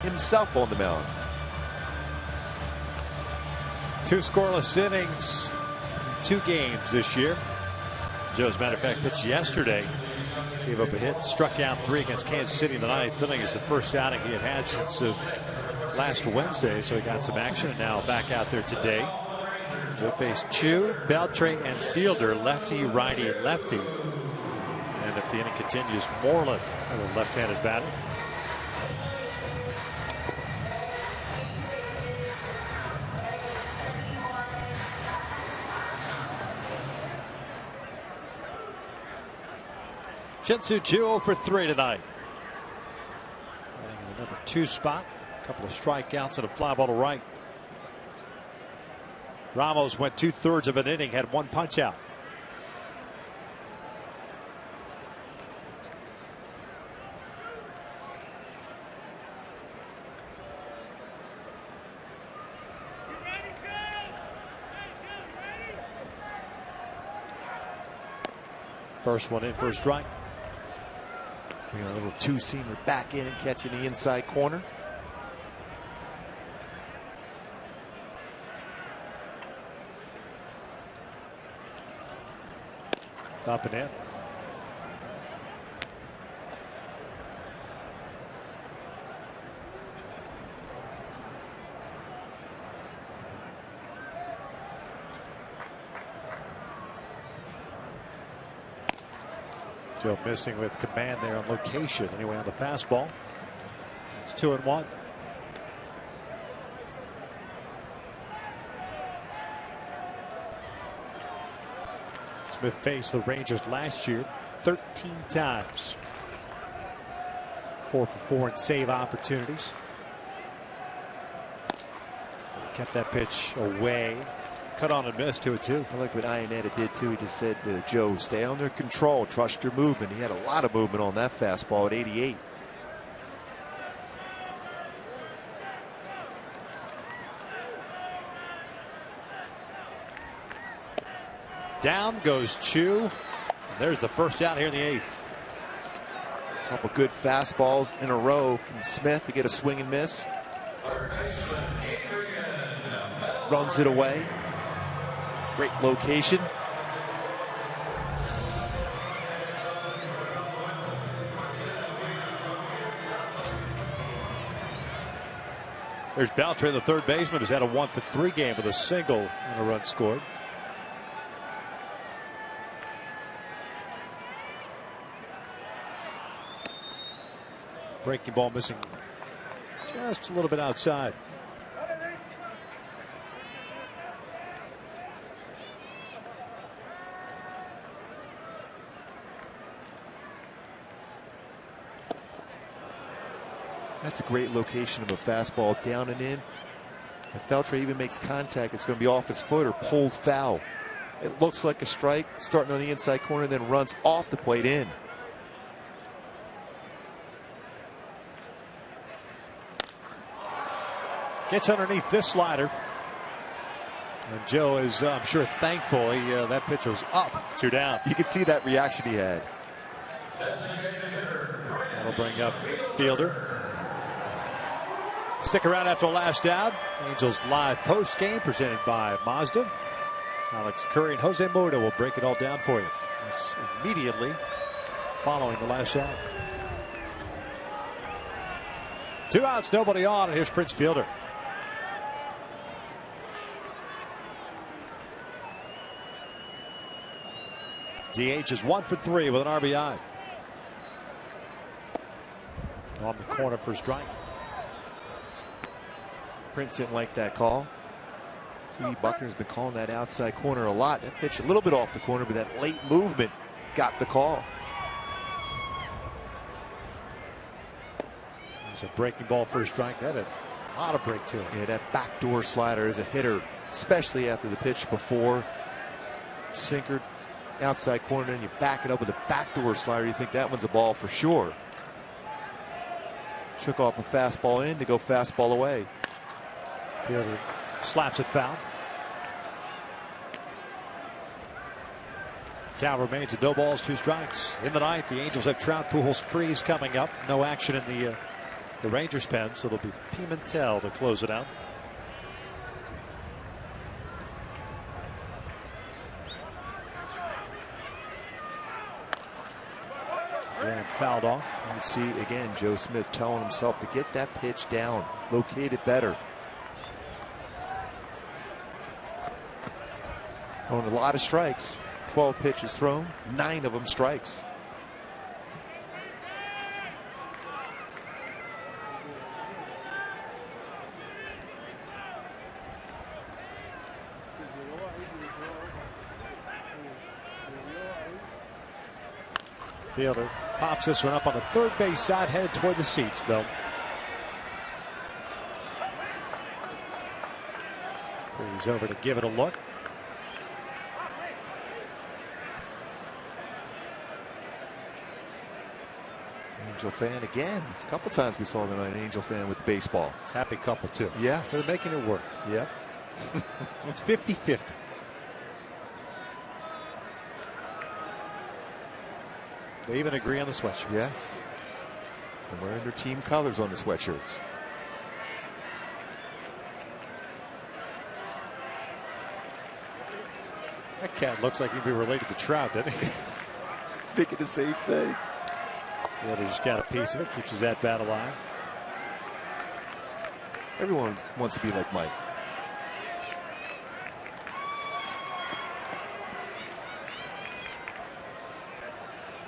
Himself on the mound. 2 scoreless innings, 2 games this year. Joe, as a matter of fact, pitched yesterday. Gave up a hit, struck out 3 against Kansas City in the 9th inning. Is the first outing he had since last Wednesday, so he got some action, and now back out there today. He'll face Chu, Beltre, and Fielder, lefty, righty, and lefty. And if the inning continues, Moreland, a left-handed batter. Shin-Soo Choo 0 for 3 tonight. Batting in the number 2 spot. A couple of strikeouts and a fly ball to right. Ramos went 2/3 of an inning, had 1 punch out. First one in for a strike. A little 2-seamer back in and catching the inside corner. Up and in. Joe missing with command there on location. Anyway, on the fastball. It's 2-1. Smith faced the Rangers last year 13 times. 4 for 4 in save opportunities. Kept that pitch away. cut on and miss to it, too. I like what Iannetta did, too. He just said, Joe, stay under control. Trust your movement. He had a lot of movement on that fastball at 88. Down goes Chu. And there's the first out here in the 8th. A couple good fastballs in a row from Smith to get a swing and miss. Runs it away. Great location. There's Beltran, the third baseman, has had a 1-for-3 game with a single and a run scored. Breaking ball missing just a little bit outside. That's a great location of a fastball down and in. If Beltran even makes contact, it's going to be off his foot or pulled foul. It looks like a strike, starting on the inside corner, then runs off the plate in. Gets underneath this slider. And Joe is, I'm sure, thankful that pitch was up, 2 down. You can see that reaction he had. That'll bring up Fielder. Stick around after the last out. Angels live post game presented by Mazda. Alex Curry and Jose Mota will break it all down for you. It's immediately following the last out. 2 outs, nobody on, and here's Prince Fielder. DH is 1-for-3 with an RBI. On the corner for a strike. Prince didn't like that call. C.B. Buckner's been calling that outside corner a lot. That pitch a little bit off the corner, but that late movement got the call. There's a breaking ball for a strike. That had a lot of break to it. Yeah, that backdoor slider as a hitter, especially after the pitch before. Sinker, outside corner, and you back it up with a backdoor slider. You think that one's a ball for sure. Shook off a fastball in to go fastball away. Fielder slaps it foul. Count remains at no balls, 2 strikes. In the 9th, the Angels have Trout, Pujols, Freeze coming up. No action in the Rangers pen, so it'll be Pimentel to close it out. And fouled off. You see again Joe Smith telling himself to get that pitch down, locate it better. On a lot of strikes, 12 pitches thrown, 9 of them strikes. Fielder pops this one up on the third base side, headed toward the seats, though. He's over to give it a look. Angel fan again. It's a couple times we saw tonight an Angel fan with the baseball. Happy couple, too. Yes. They're making it work. Yep. It's 50-50. They even agree on the sweatshirts. Yes. And wearing their team colors on the sweatshirts. That cat looks like he'd be related to Trout, doesn't he? Thinking the same thing. Fielder just got a piece of it, keeps his at-bat alive. Everyone wants to be like Mike.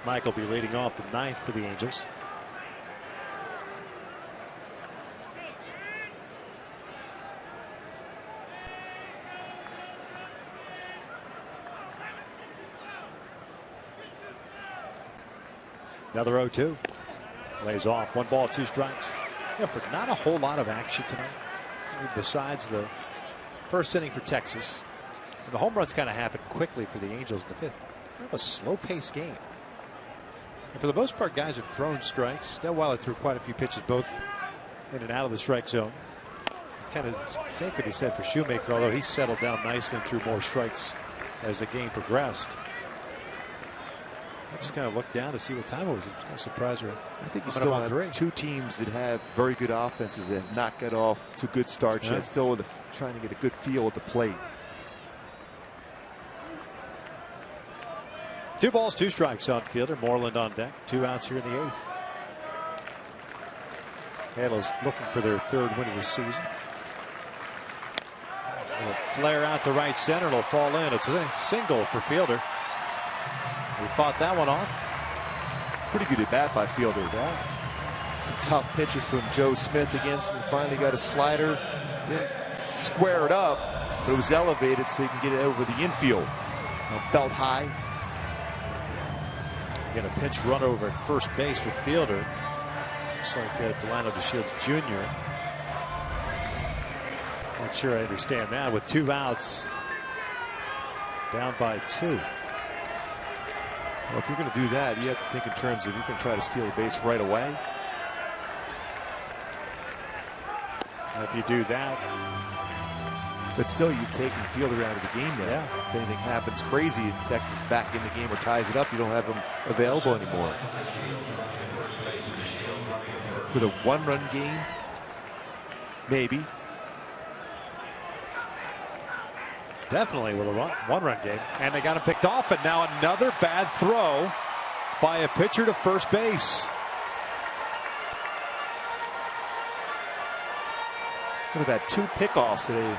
Mike will be leading off the 9th for the Angels. Another 0-2. Lays off. 1 ball, 2 strikes. Yeah, for not a whole lot of action tonight. I mean, besides the first inning for Texas. And the home runs kind of happened quickly for the Angels in the fifth. Kind of a slow-paced game. And for the most part, guys have thrown strikes. Detweiler threw quite a few pitches, both in and out of the strike zone. Kind of same could be said for Shoemaker, although he settled down nicely and threw more strikes as the game progressed. I just kind of looked down to see what time it was. I was kind of surprised. I think you still have two teams that have very good offenses that have not got off to good starts yet. Still trying to get a good feel at the plate. 2 balls, 2 strikes on Fielder. Moreland on deck. 2 outs here in the 8th. Halos looking for their 3rd win of the season. It'll flare out to right center. It'll fall in. It's a single for Fielder. He fought that one off. Pretty good at bat by Fielder. Yeah. Some tough pitches from Joe Smith against him. Finally got a slider. Didn't square it up, but it was elevated so he can get it over the infield. Belt high. Get a pinch run over at first base for Fielder. Looks like Delano DeShields Jr. Not sure I understand that. With 2 outs, down by 2. Well, if you're going to do that, you have to think in terms of you can try to steal the base right away. If you do that, but still, you've taken Fielder out of the game now. Yeah. If anything happens crazy and Texas back in the game or ties it up, you don't have him available anymore. With a 1-run game, maybe. Definitely with a 1-run game. And they got him picked off, and now another bad throw by a pitcher to first base. What about 2 pickoffs today?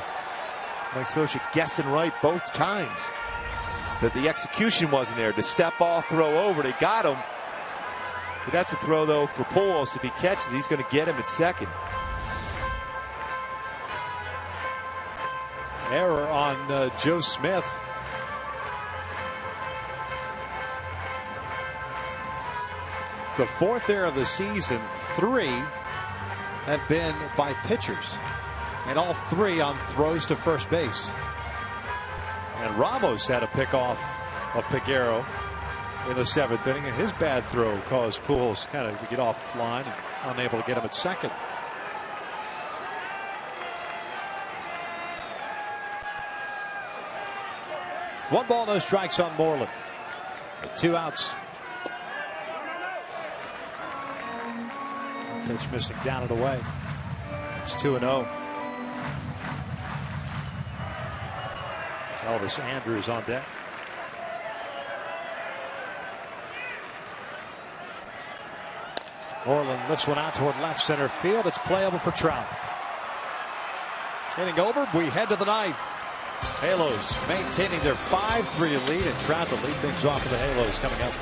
Mike Scioscia guessing right both times. That the execution wasn't there. The step off, throw over, they got him. But that's a throw, though, for Pujols. If he catches, he's going to get him at second. Error on Joe Smith. It's the 4th error of the season. 3 have been by pitchers, and all 3 on throws to first base. And Ramos had a pickoff of Peguero in the 7th inning, and his bad throw caused Pujols kind of to get offline and unable to get him at second. One ball, no strikes on Moreland. 2 outs. Pitch missing, down and away. It's 2-0. Elvis Andrews on deck. Moreland lifts one out toward left center field. It's playable for Trout. Inning over. We head to the 9th. Halos maintaining their 5-3 lead, and Trout to lead things off for the Halos coming up.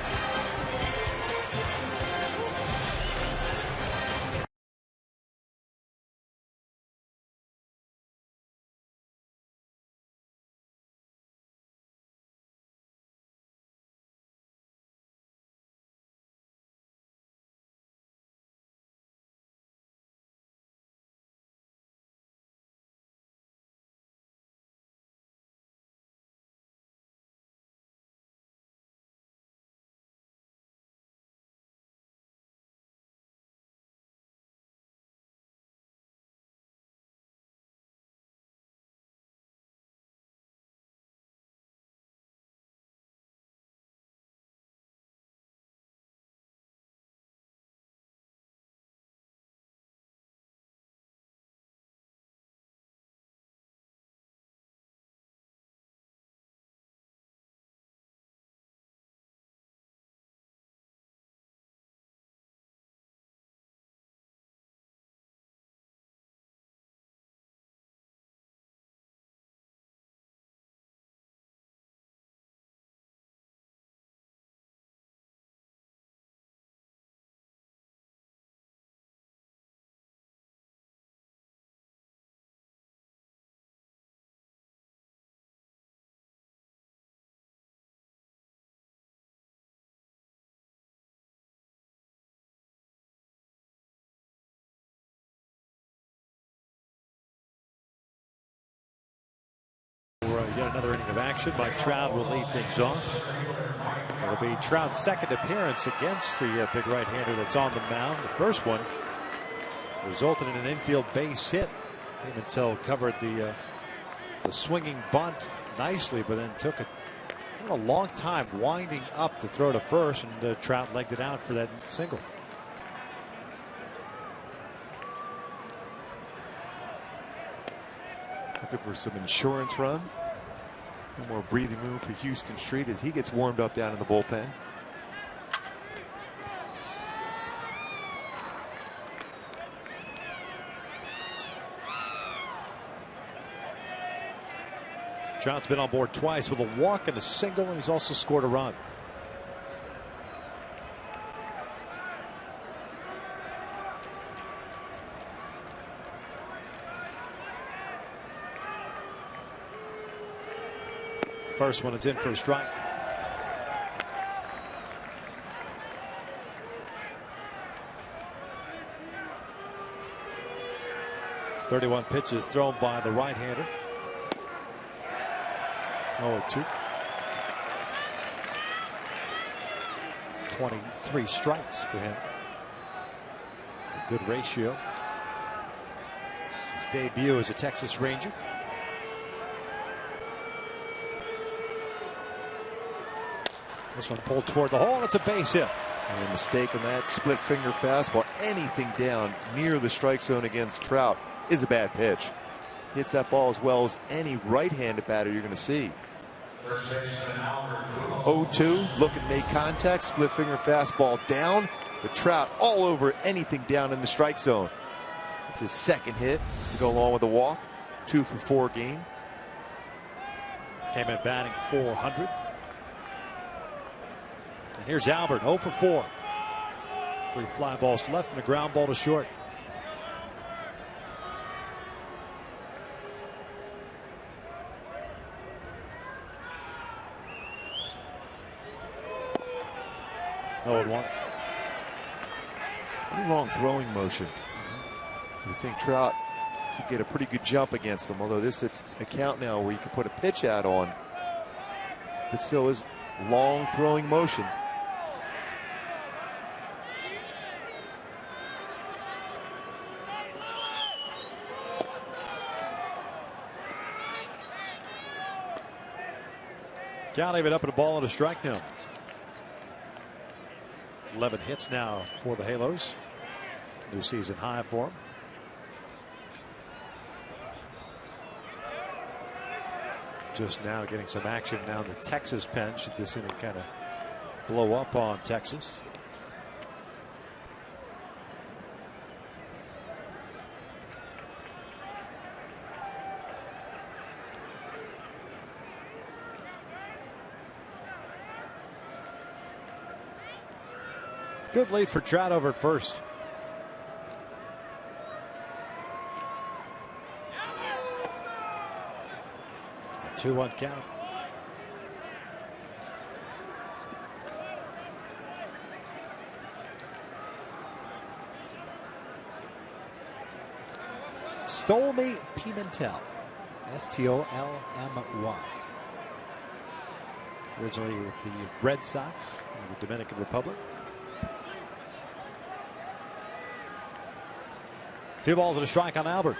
for yet another inning of action. Mike Trout will lead things off. It'll be Trout's second appearance against the big right-hander that's on the mound. The first one resulted in an infield base hit. Pimentel covered the swinging bunt nicely, but then took a long time winding up to throw to first, and Trout legged it out for that single. Looking for some insurance run. No more breathing room for Houston Street as he gets warmed up down in the bullpen. Trout's been on board twice with a walk and a single, and he's also scored a run. First one is in for a strike. .31 pitches thrown by the right-hander. 0-2. 23 strikes for him. A good ratio. His debut as a Texas Ranger. This one pulled toward the hole, and it's a base hit. And a mistake on that split finger fastball. Anything down near the strike zone against Trout is a bad pitch. Hits that ball as well as any right-handed batter you're going to see. 0-2, looking to make contact, split finger fastball down. But Trout all over anything down in the strike zone. It's his second hit to go along with the walk. 2 for 4 game. Came in batting .400. And here's Albert, 0 for 4. 3 fly balls to left and a ground ball to short. Oh, and 1. Pretty long throwing motion. You think Trout could get a pretty good jump against him, although this is a count now where you can put a pitch out on. But still is long throwing motion. Can't leave it up at a ball and a strike now. 11 hits now for the Halos. New season high for them. Just now getting some action now in the Texas pen. Should this inning kind of blow up on Texas? Good lead for Trout over at first. A 2-1 count. Stolmy Pimentel. Stolmy. Originally with the Red Sox of the Dominican Republic. 2 balls and a strike on Albert.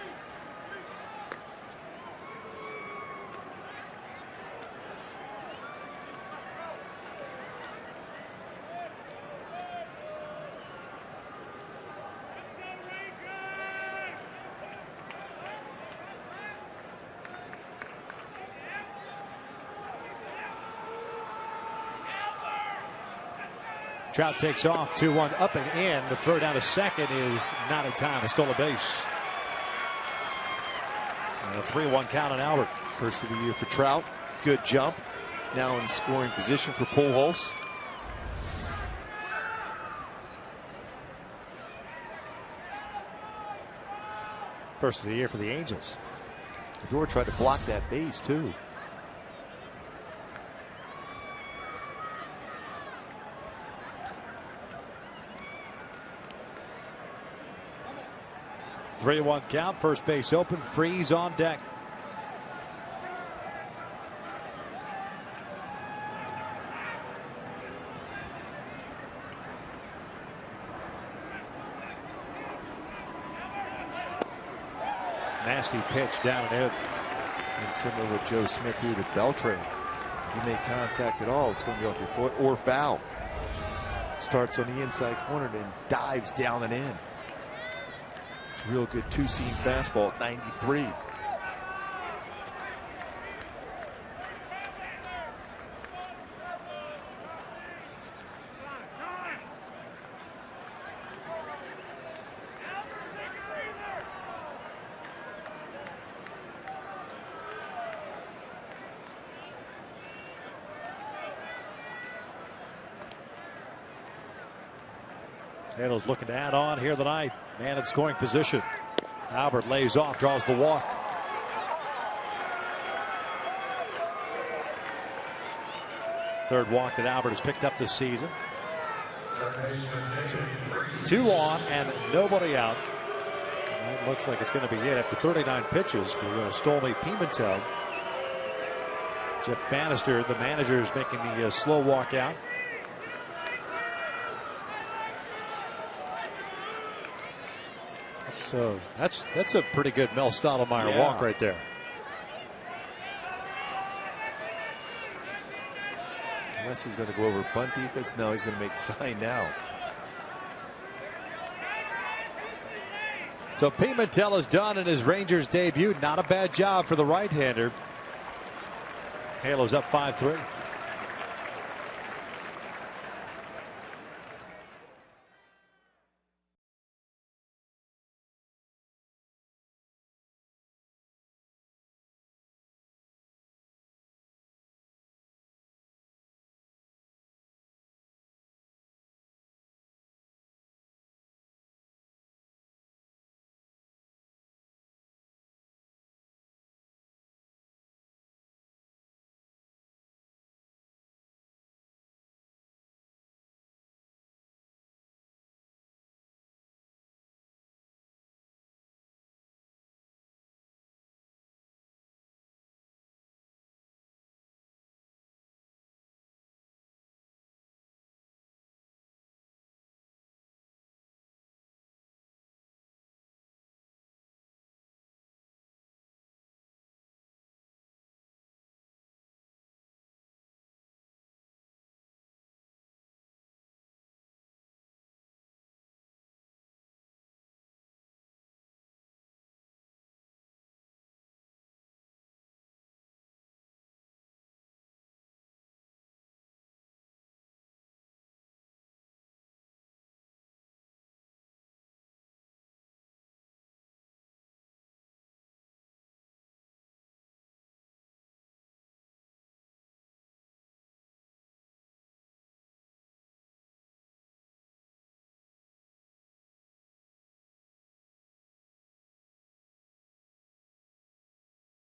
Trout takes off, 2-1 up and in. The throw down to second is not in time. He stole a base. And a 3-1 count on Albert. First of the year for Trout. Good jump. Now in scoring position for Pujols. First of the year for the Angels. Odor tried to block that base too. Three-one count. First base open. Freeze on deck. Nasty pitch down and in. And similar with Joe Smith here to Beltran. If you make contact at all, it's going to be off your foot or foul. Starts on the inside corner, then dives down and in. It's a real good two-seam fastball at 93. Cardinals looking to add on here tonight. Man in scoring position. Albert lays off, draws the walk. Third walk that Albert has picked up this season. 2 on and nobody out. And it looks like it's going to be it after 39 pitches for Stolmy Pimentel. Jeff Bannister, the manager, is making the slow walk out. So that's a pretty good Mel Stottlemyre walk right there. Unless he's going to go over bunt defense. No, he's going to make the sign now. So Pimentel is done in his Rangers debut. Not a bad job for the right-hander. Halos up 5-3.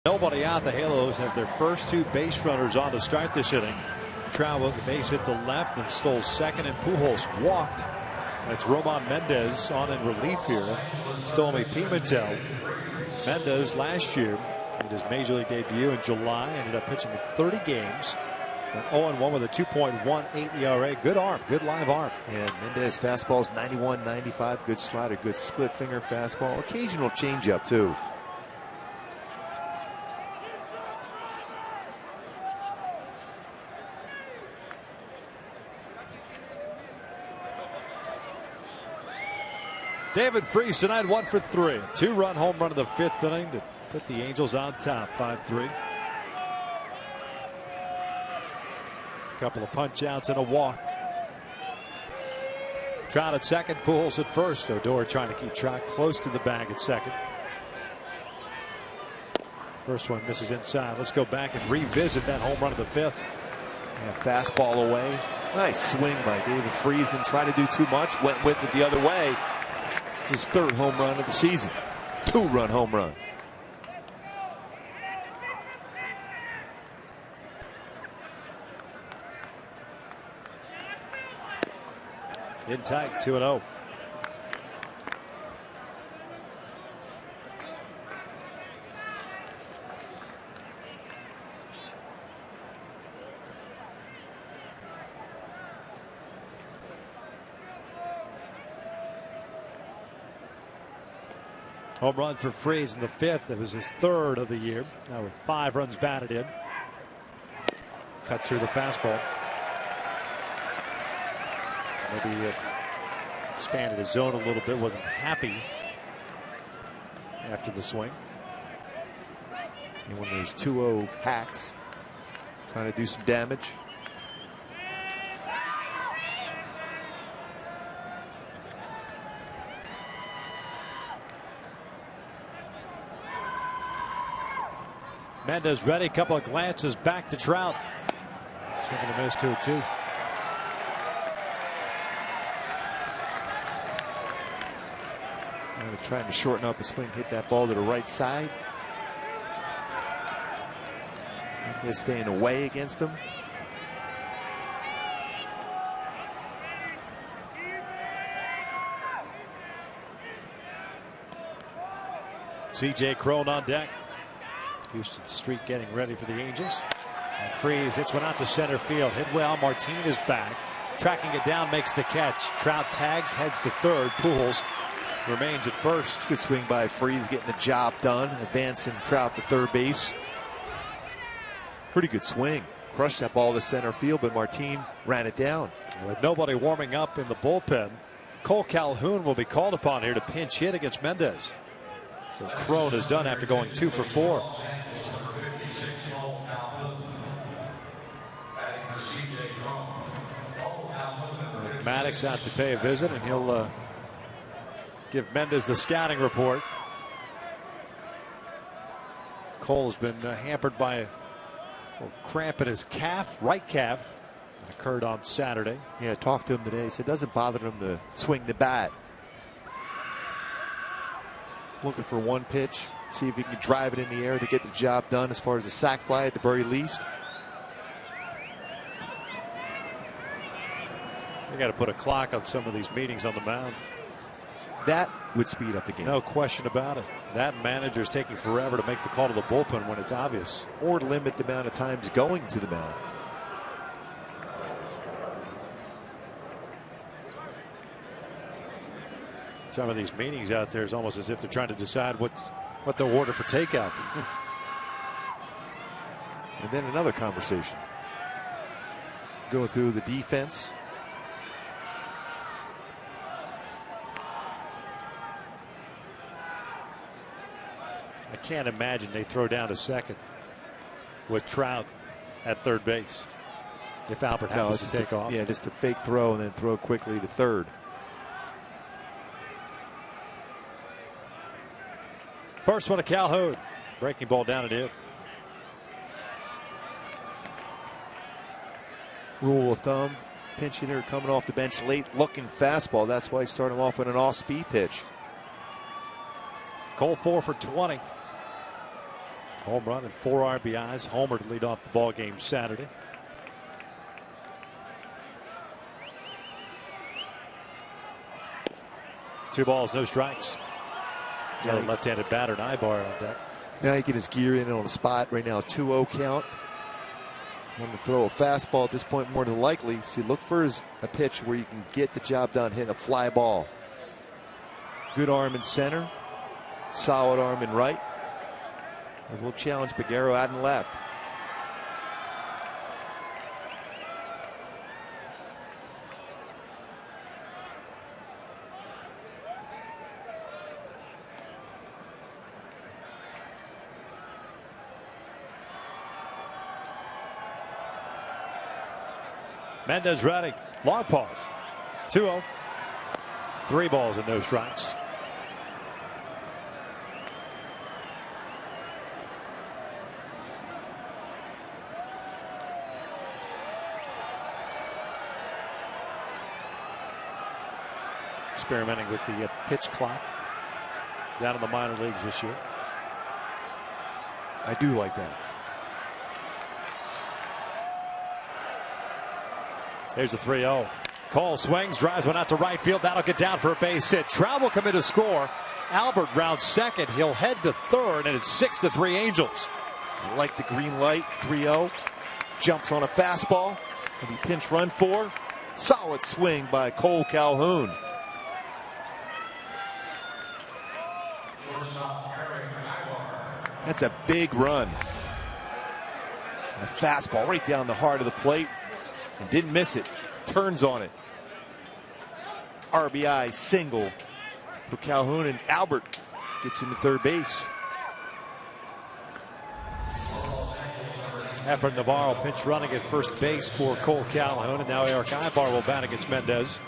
Nobody out. The Halos have their first 2 base runners on to start this inning. Traveled the base hit the left and stole second, and Pujols walked. That's Roman Mendez on in relief here. Stolmy Pimentel. Mendez last year made his major league debut in July. Ended up pitching in 30 games. An 0-1 with a 2.18 ERA. Good arm, good live arm. And Mendez fastball's 91, 95. Good slider, good split finger fastball. Occasional changeup too. David Freese tonight 1 for 3. 2-run home run in the 5th inning to put the Angels on top 5-3. Couple of punch outs and a walk. Trout at second, Pujols at first. Odor trying to keep Trout close to the bag at second. First one misses inside. Let's go back and revisit that home run of the 5th. Yeah, fastball away. Nice swing by David Freese. Didn't try to do too much. Went with it the other way. His 3rd home run of the season. 2-run home run. In tight, 2-0. Home run for Freese in the 5th. It was his 3rd of the year. Now with 5 runs batted in. Cuts through the fastball. Maybe expanded his zone a little bit. Wasn't happy after the swing. And one of those 2-0 hacks, trying to do some damage. Mendez ready. Couple of glances back to Trout. Swing and a miss, 2-2. Trying to shorten up a swing, hit that ball to the right side. They're staying away against him. C.J. Crone on deck. Houston Street getting ready for the Angels. And Freese hits one out to center field. Hit well. Martin is back. Tracking it down, makes the catch. Trout tags, heads to 3rd. Pujols remains at 1st. Good swing by Freese, getting the job done. Advancing Trout to 3rd base. Pretty good swing. Crushed that ball to center field, but Martin ran it down. With nobody warming up in the bullpen, Cole Calhoun will be called upon here to pinch hit against Mendez. So Crone is done after going 2 for 4. Maddox out to pay a visit, and he'll give Mendez the scouting report. Cole's been hampered by a cramp in his calf, right calf. That occurred on Saturday. Yeah, I talked to him today. He said it doesn't bother him to swing the bat. Looking for one pitch, see if he can drive it in the air to get the job done as far as a sac fly at the very least. They got to put a clock on some of these meetings on the mound. That would speed up the game. No question about it. That manager's taking forever to make the call to the bullpen when it's obvious. Or limit the amount of times going to the mound. Some of these meetings out there is almost as if they're trying to decide what they'll order for takeout. And then another conversation. Going through the defense. I can't imagine they throw down to 2nd with Trout at 3rd base if Albert happens to take off. Yeah, just a fake throw and then throw quickly to 3rd. First one to Calhoun. Breaking ball down and in. Rule of thumb, pinch hitter coming off the bench late looking fastball. That's why he started him off with an off-speed pitch. Cole 4 for 20. Home run and 4 RBIs. Homer to lead off the ball game Saturday. Two balls, no strikes. Got a left-handed batter and Ibar on deck. Now he get his gear in on the spot. Right now, 2-0 count. Want to throw a fastball at this point more than likely. So you look for a pitch where you can get the job done, hitting a fly ball. Good arm in center. Solid arm in right. And we'll challenge Peguero out and left. Mendez ready. Long pause. 2-0. 3 balls and no strikes. Experimenting with the pitch clock down in the minor leagues this year. I do like that. There's a 3-0. Cole swings, drives one out to right field. That'll get down for a base hit. Trout will come in to score. Albert rounds 2nd. He'll head to 3rd, and it's 6-3 Angels. I like the green light. 3-0. Jumps on a fastball. And he pinch run 4. Solid swing by Cole Calhoun. That's a big run. A fastball right down the heart of the plate. And didn't miss it. Turns on it. RBI single for Calhoun, and Albert gets him to third base. Efren Navarro pinch running at first base for Cole Calhoun, and now Eric Ibar will bat against Mendez.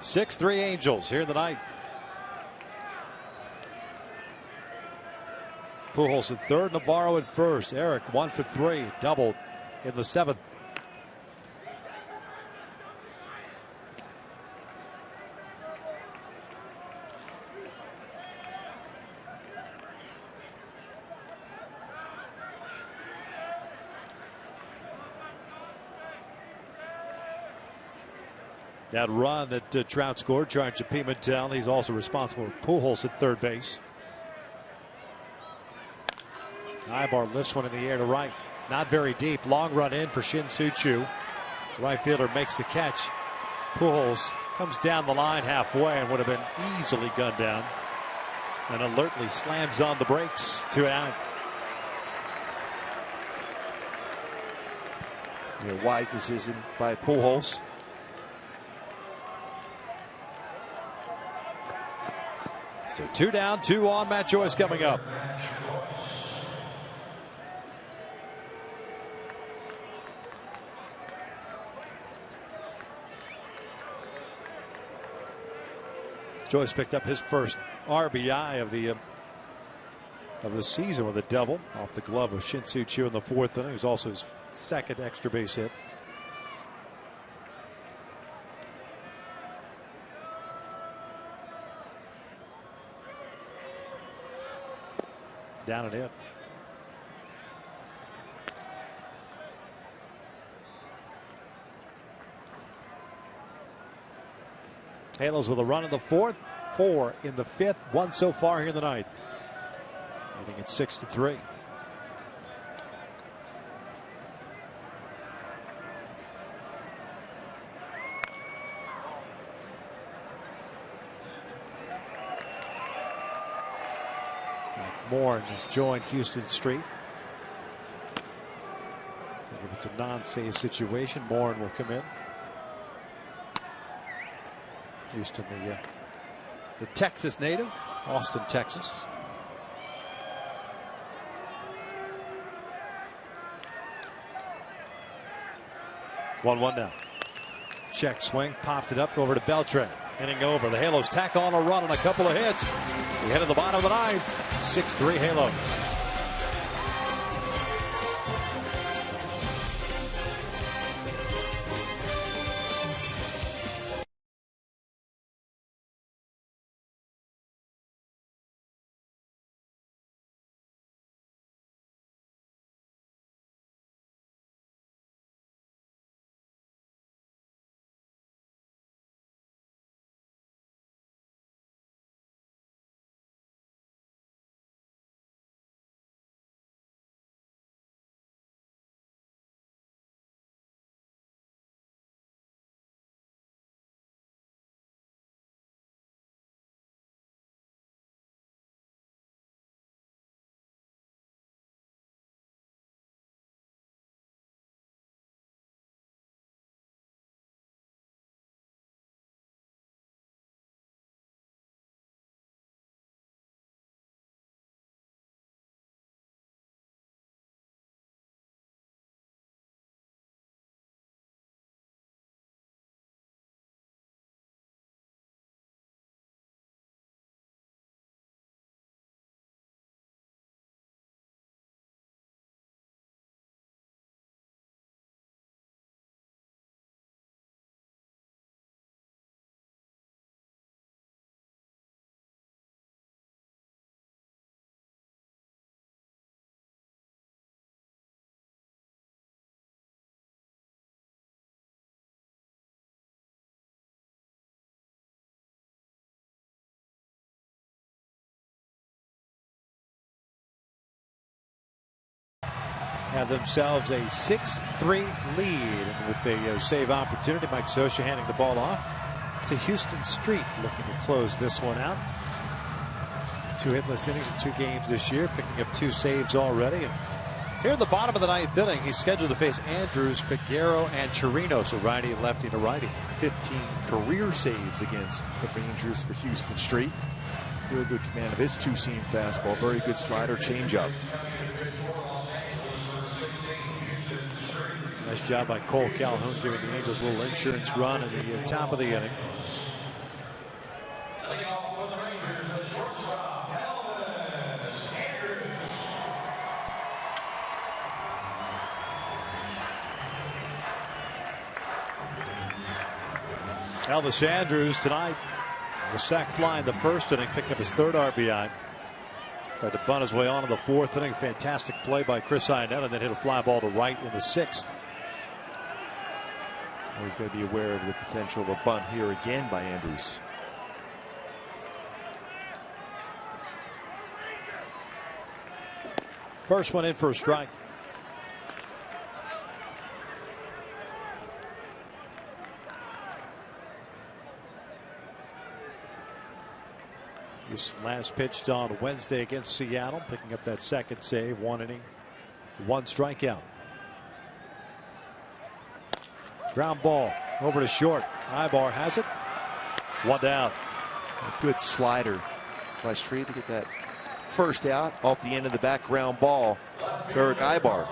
6-3 Angels here in the ninth. Pujols at third, Navarro at first. Eric 1 for 3, doubled in the seventh. That run that Trout scored, charged to Pimentel. He's also responsible for Pujols at third base. Ibar lifts one in the air to right. Not very deep. Long run in for Shin-Soo Choo. Right fielder makes the catch. Pujols comes down the line halfway and would have been easily gunned down. And alertly slams on the brakes. 2 out. A wise decision by Pujols. So 2 down, 2 on. Matt Joyce coming up. Joyce picked up his first RBI of the season with a double off the glove of Shin-Soo Choo in the fourth inning. It was also his second extra base hit. Down and in. Halos with a run in the fourth, 4 in the fifth, 1 so far here in the ninth. I think it's 6-3. Moore has joined Houston Street. If it's a non-save situation, Moore will come in. Houston, the Texas native, Austin, Texas. 1-1 now. Check swing, popped it up over to Beltran. Inning over. The Halos tack on a run and a couple of hits. We head to the bottom of the ninth. 6-3 Halos. Have themselves a 6-3 lead. And with the save opportunity, Mike Scioscia handing the ball off to Houston Street, looking to close this one out. 2 hitless innings in 2 games this year, picking up 2 saves already. And here in the bottom of the 9th inning, he's scheduled to face Andrews, Figueroa, and Chirinos, a righty, lefty, and a righty. 15 career saves against the Rangers for Houston Street. Real good command of his 2-seam fastball. Very good slider, changeup. Nice job by Cole Calhoun giving the Angels a little insurance run in the top of the inning. Elvis Andrews tonight, the sac fly in the first inning, picking up his 3rd RBI. Tried to bunt his way on in the 4th inning. Fantastic play by Chris Iannetta, and then hit a fly ball to right in the 6th. Well, he's going to be aware of the potential of a bunt here again by Andrews. First one in for a strike. His last pitched on Wednesday against Seattle, picking up that 2nd save. 1 inning, 1 strikeout. Ground ball over to short. Ibar has it. 1 down. A good slider by Street to get that first out off the end of the back ground ball to Eric Ibar.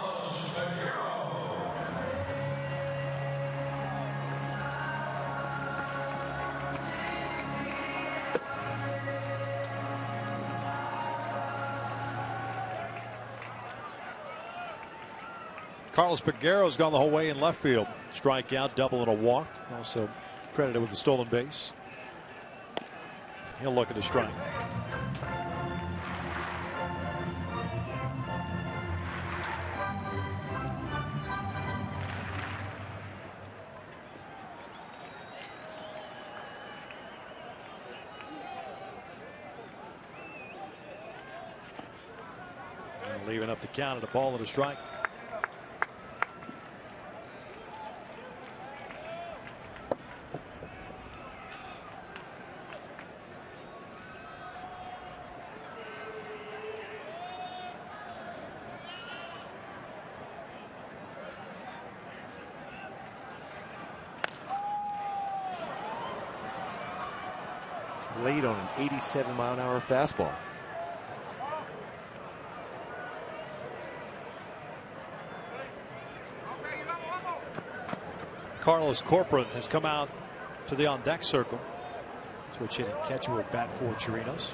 Carlos Peguero's gone the whole way in left field. Strikeout, double, and a walk. Also credited with the stolen base. He'll look at a strike. And leaving up the count at a ball and a strike. Late on an 87-mile-an-hour fastball. Carlos Corcoran has come out to the on-deck circle. Switch hitting catcher with bat for Chirinos,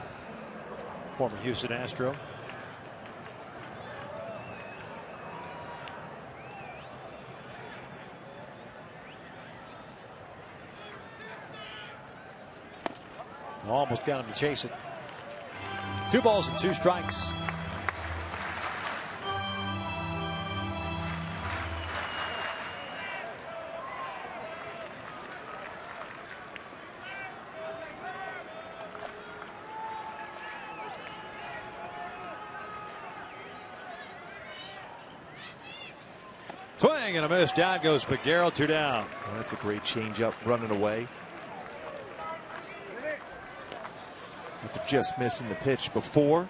former Houston Astro. Almost got him to chase it. 2 balls and 2 strikes. Swing and a miss. Down goes Peguero. 2 down. Well, that's a great changeup running away. After just missing the pitch before.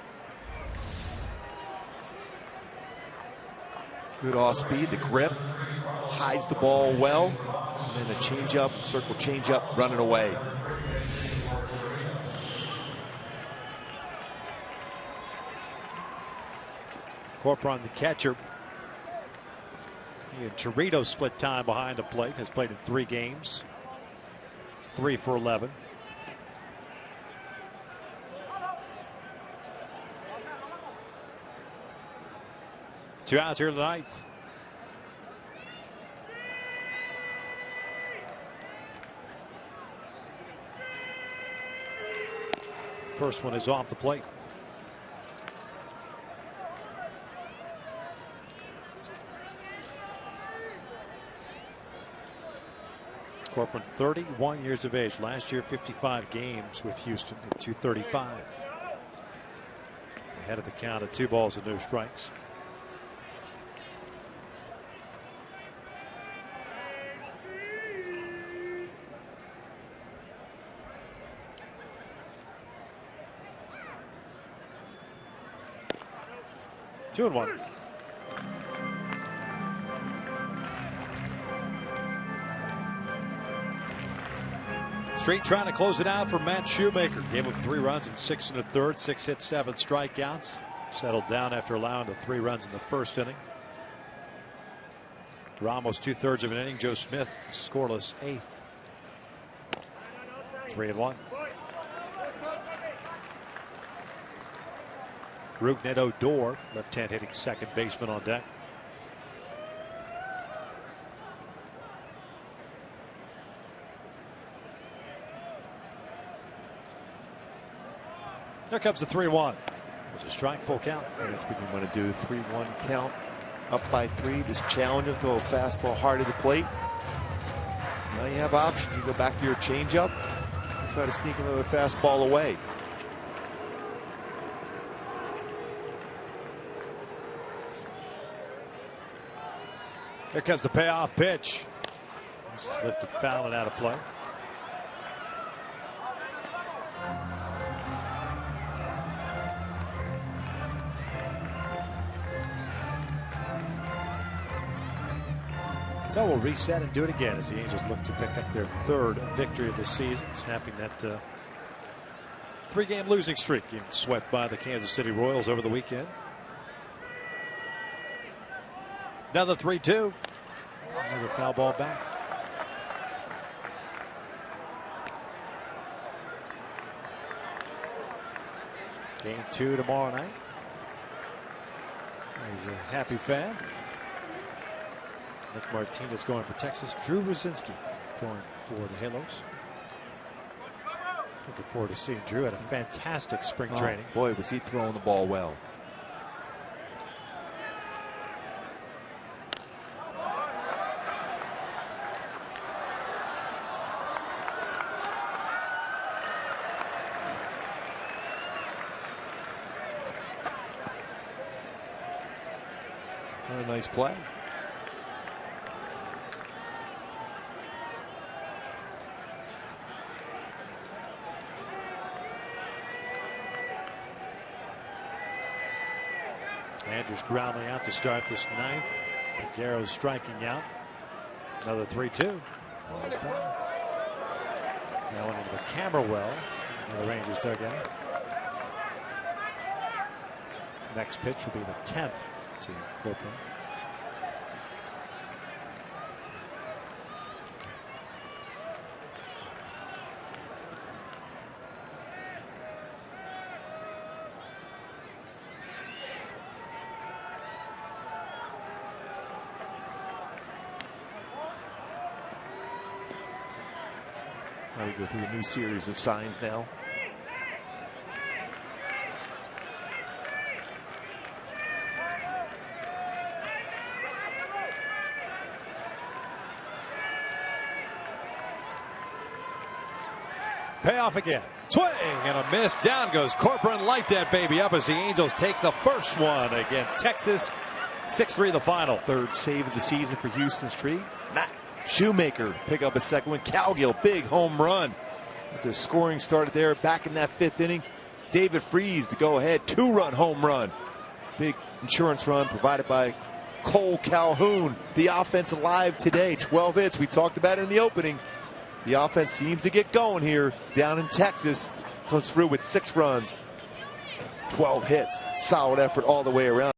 Good off speed, the grip, hides the ball well, and then a changeup, circle changeup, running away. Corcoran, the catcher. He and Torito split time behind the plate. Has played in 3 games. 3 for 11. Two outs here tonight. First one is off the plate. Corcoran, 31 years of age. Last year, 55 games with Houston at 235. Ahead of the count at 2 balls and no strikes. 2-1. Street trying to close it out for Matt Shoemaker. Gave him 3 runs and 6 in the third. 6 hits, 7 strikeouts. Settled down after allowing the 3 runs in the first inning. Ramos 2/3 of an inning. Joe Smith scoreless 8th. 3-1. Rougned Odor, left-hand hitting second baseman on deck. There comes the 3-1. There's a strike, full count. That's what you want to do. 3-1 count. Up by 3. Just challenge him to a fastball hard at the plate. Now you have options. You go back to your changeup. Try to sneak another fastball away. Here comes the payoff pitch. This is lifted foul and out of play. So we'll reset and do it again as the Angels look to pick up their 3rd victory of the season, snapping that 3-game losing streak getting swept by the Kansas City Royals over the weekend. Another 3-2. Another foul ball back. Game 2 tomorrow night. He's a happy fan. Nick Martinez going for Texas. Drew Rosinski going for the Halos. Looking forward to seeing Drew. Had a fantastic spring training. Boy, was he throwing the ball well. What a nice play. Andrews grounding out to start this 9th. Peguero's striking out. Another 3-2. Now into the camera well in the Rangers dugout. Next pitch will be the 10th to Copeland. Now we go through a new series of signs now. Payoff again. Swing and a miss. Down goes Corcoran. Light that baby up as the Angels take the first one against Texas. 6-3 the final. 3rd save of the season for Houston Street. Matt Shoemaker pick up a 2nd one. Cowgill, big home run. After scoring started there back in that 5th inning. David Freese to go ahead. 2-run home run. Big insurance run provided by Cole Calhoun. The offense alive today. 12 hits. We talked about it in the opening. The offense seems to get going here down in Texas. Comes through with 6 runs, 12 hits. Solid effort all the way around.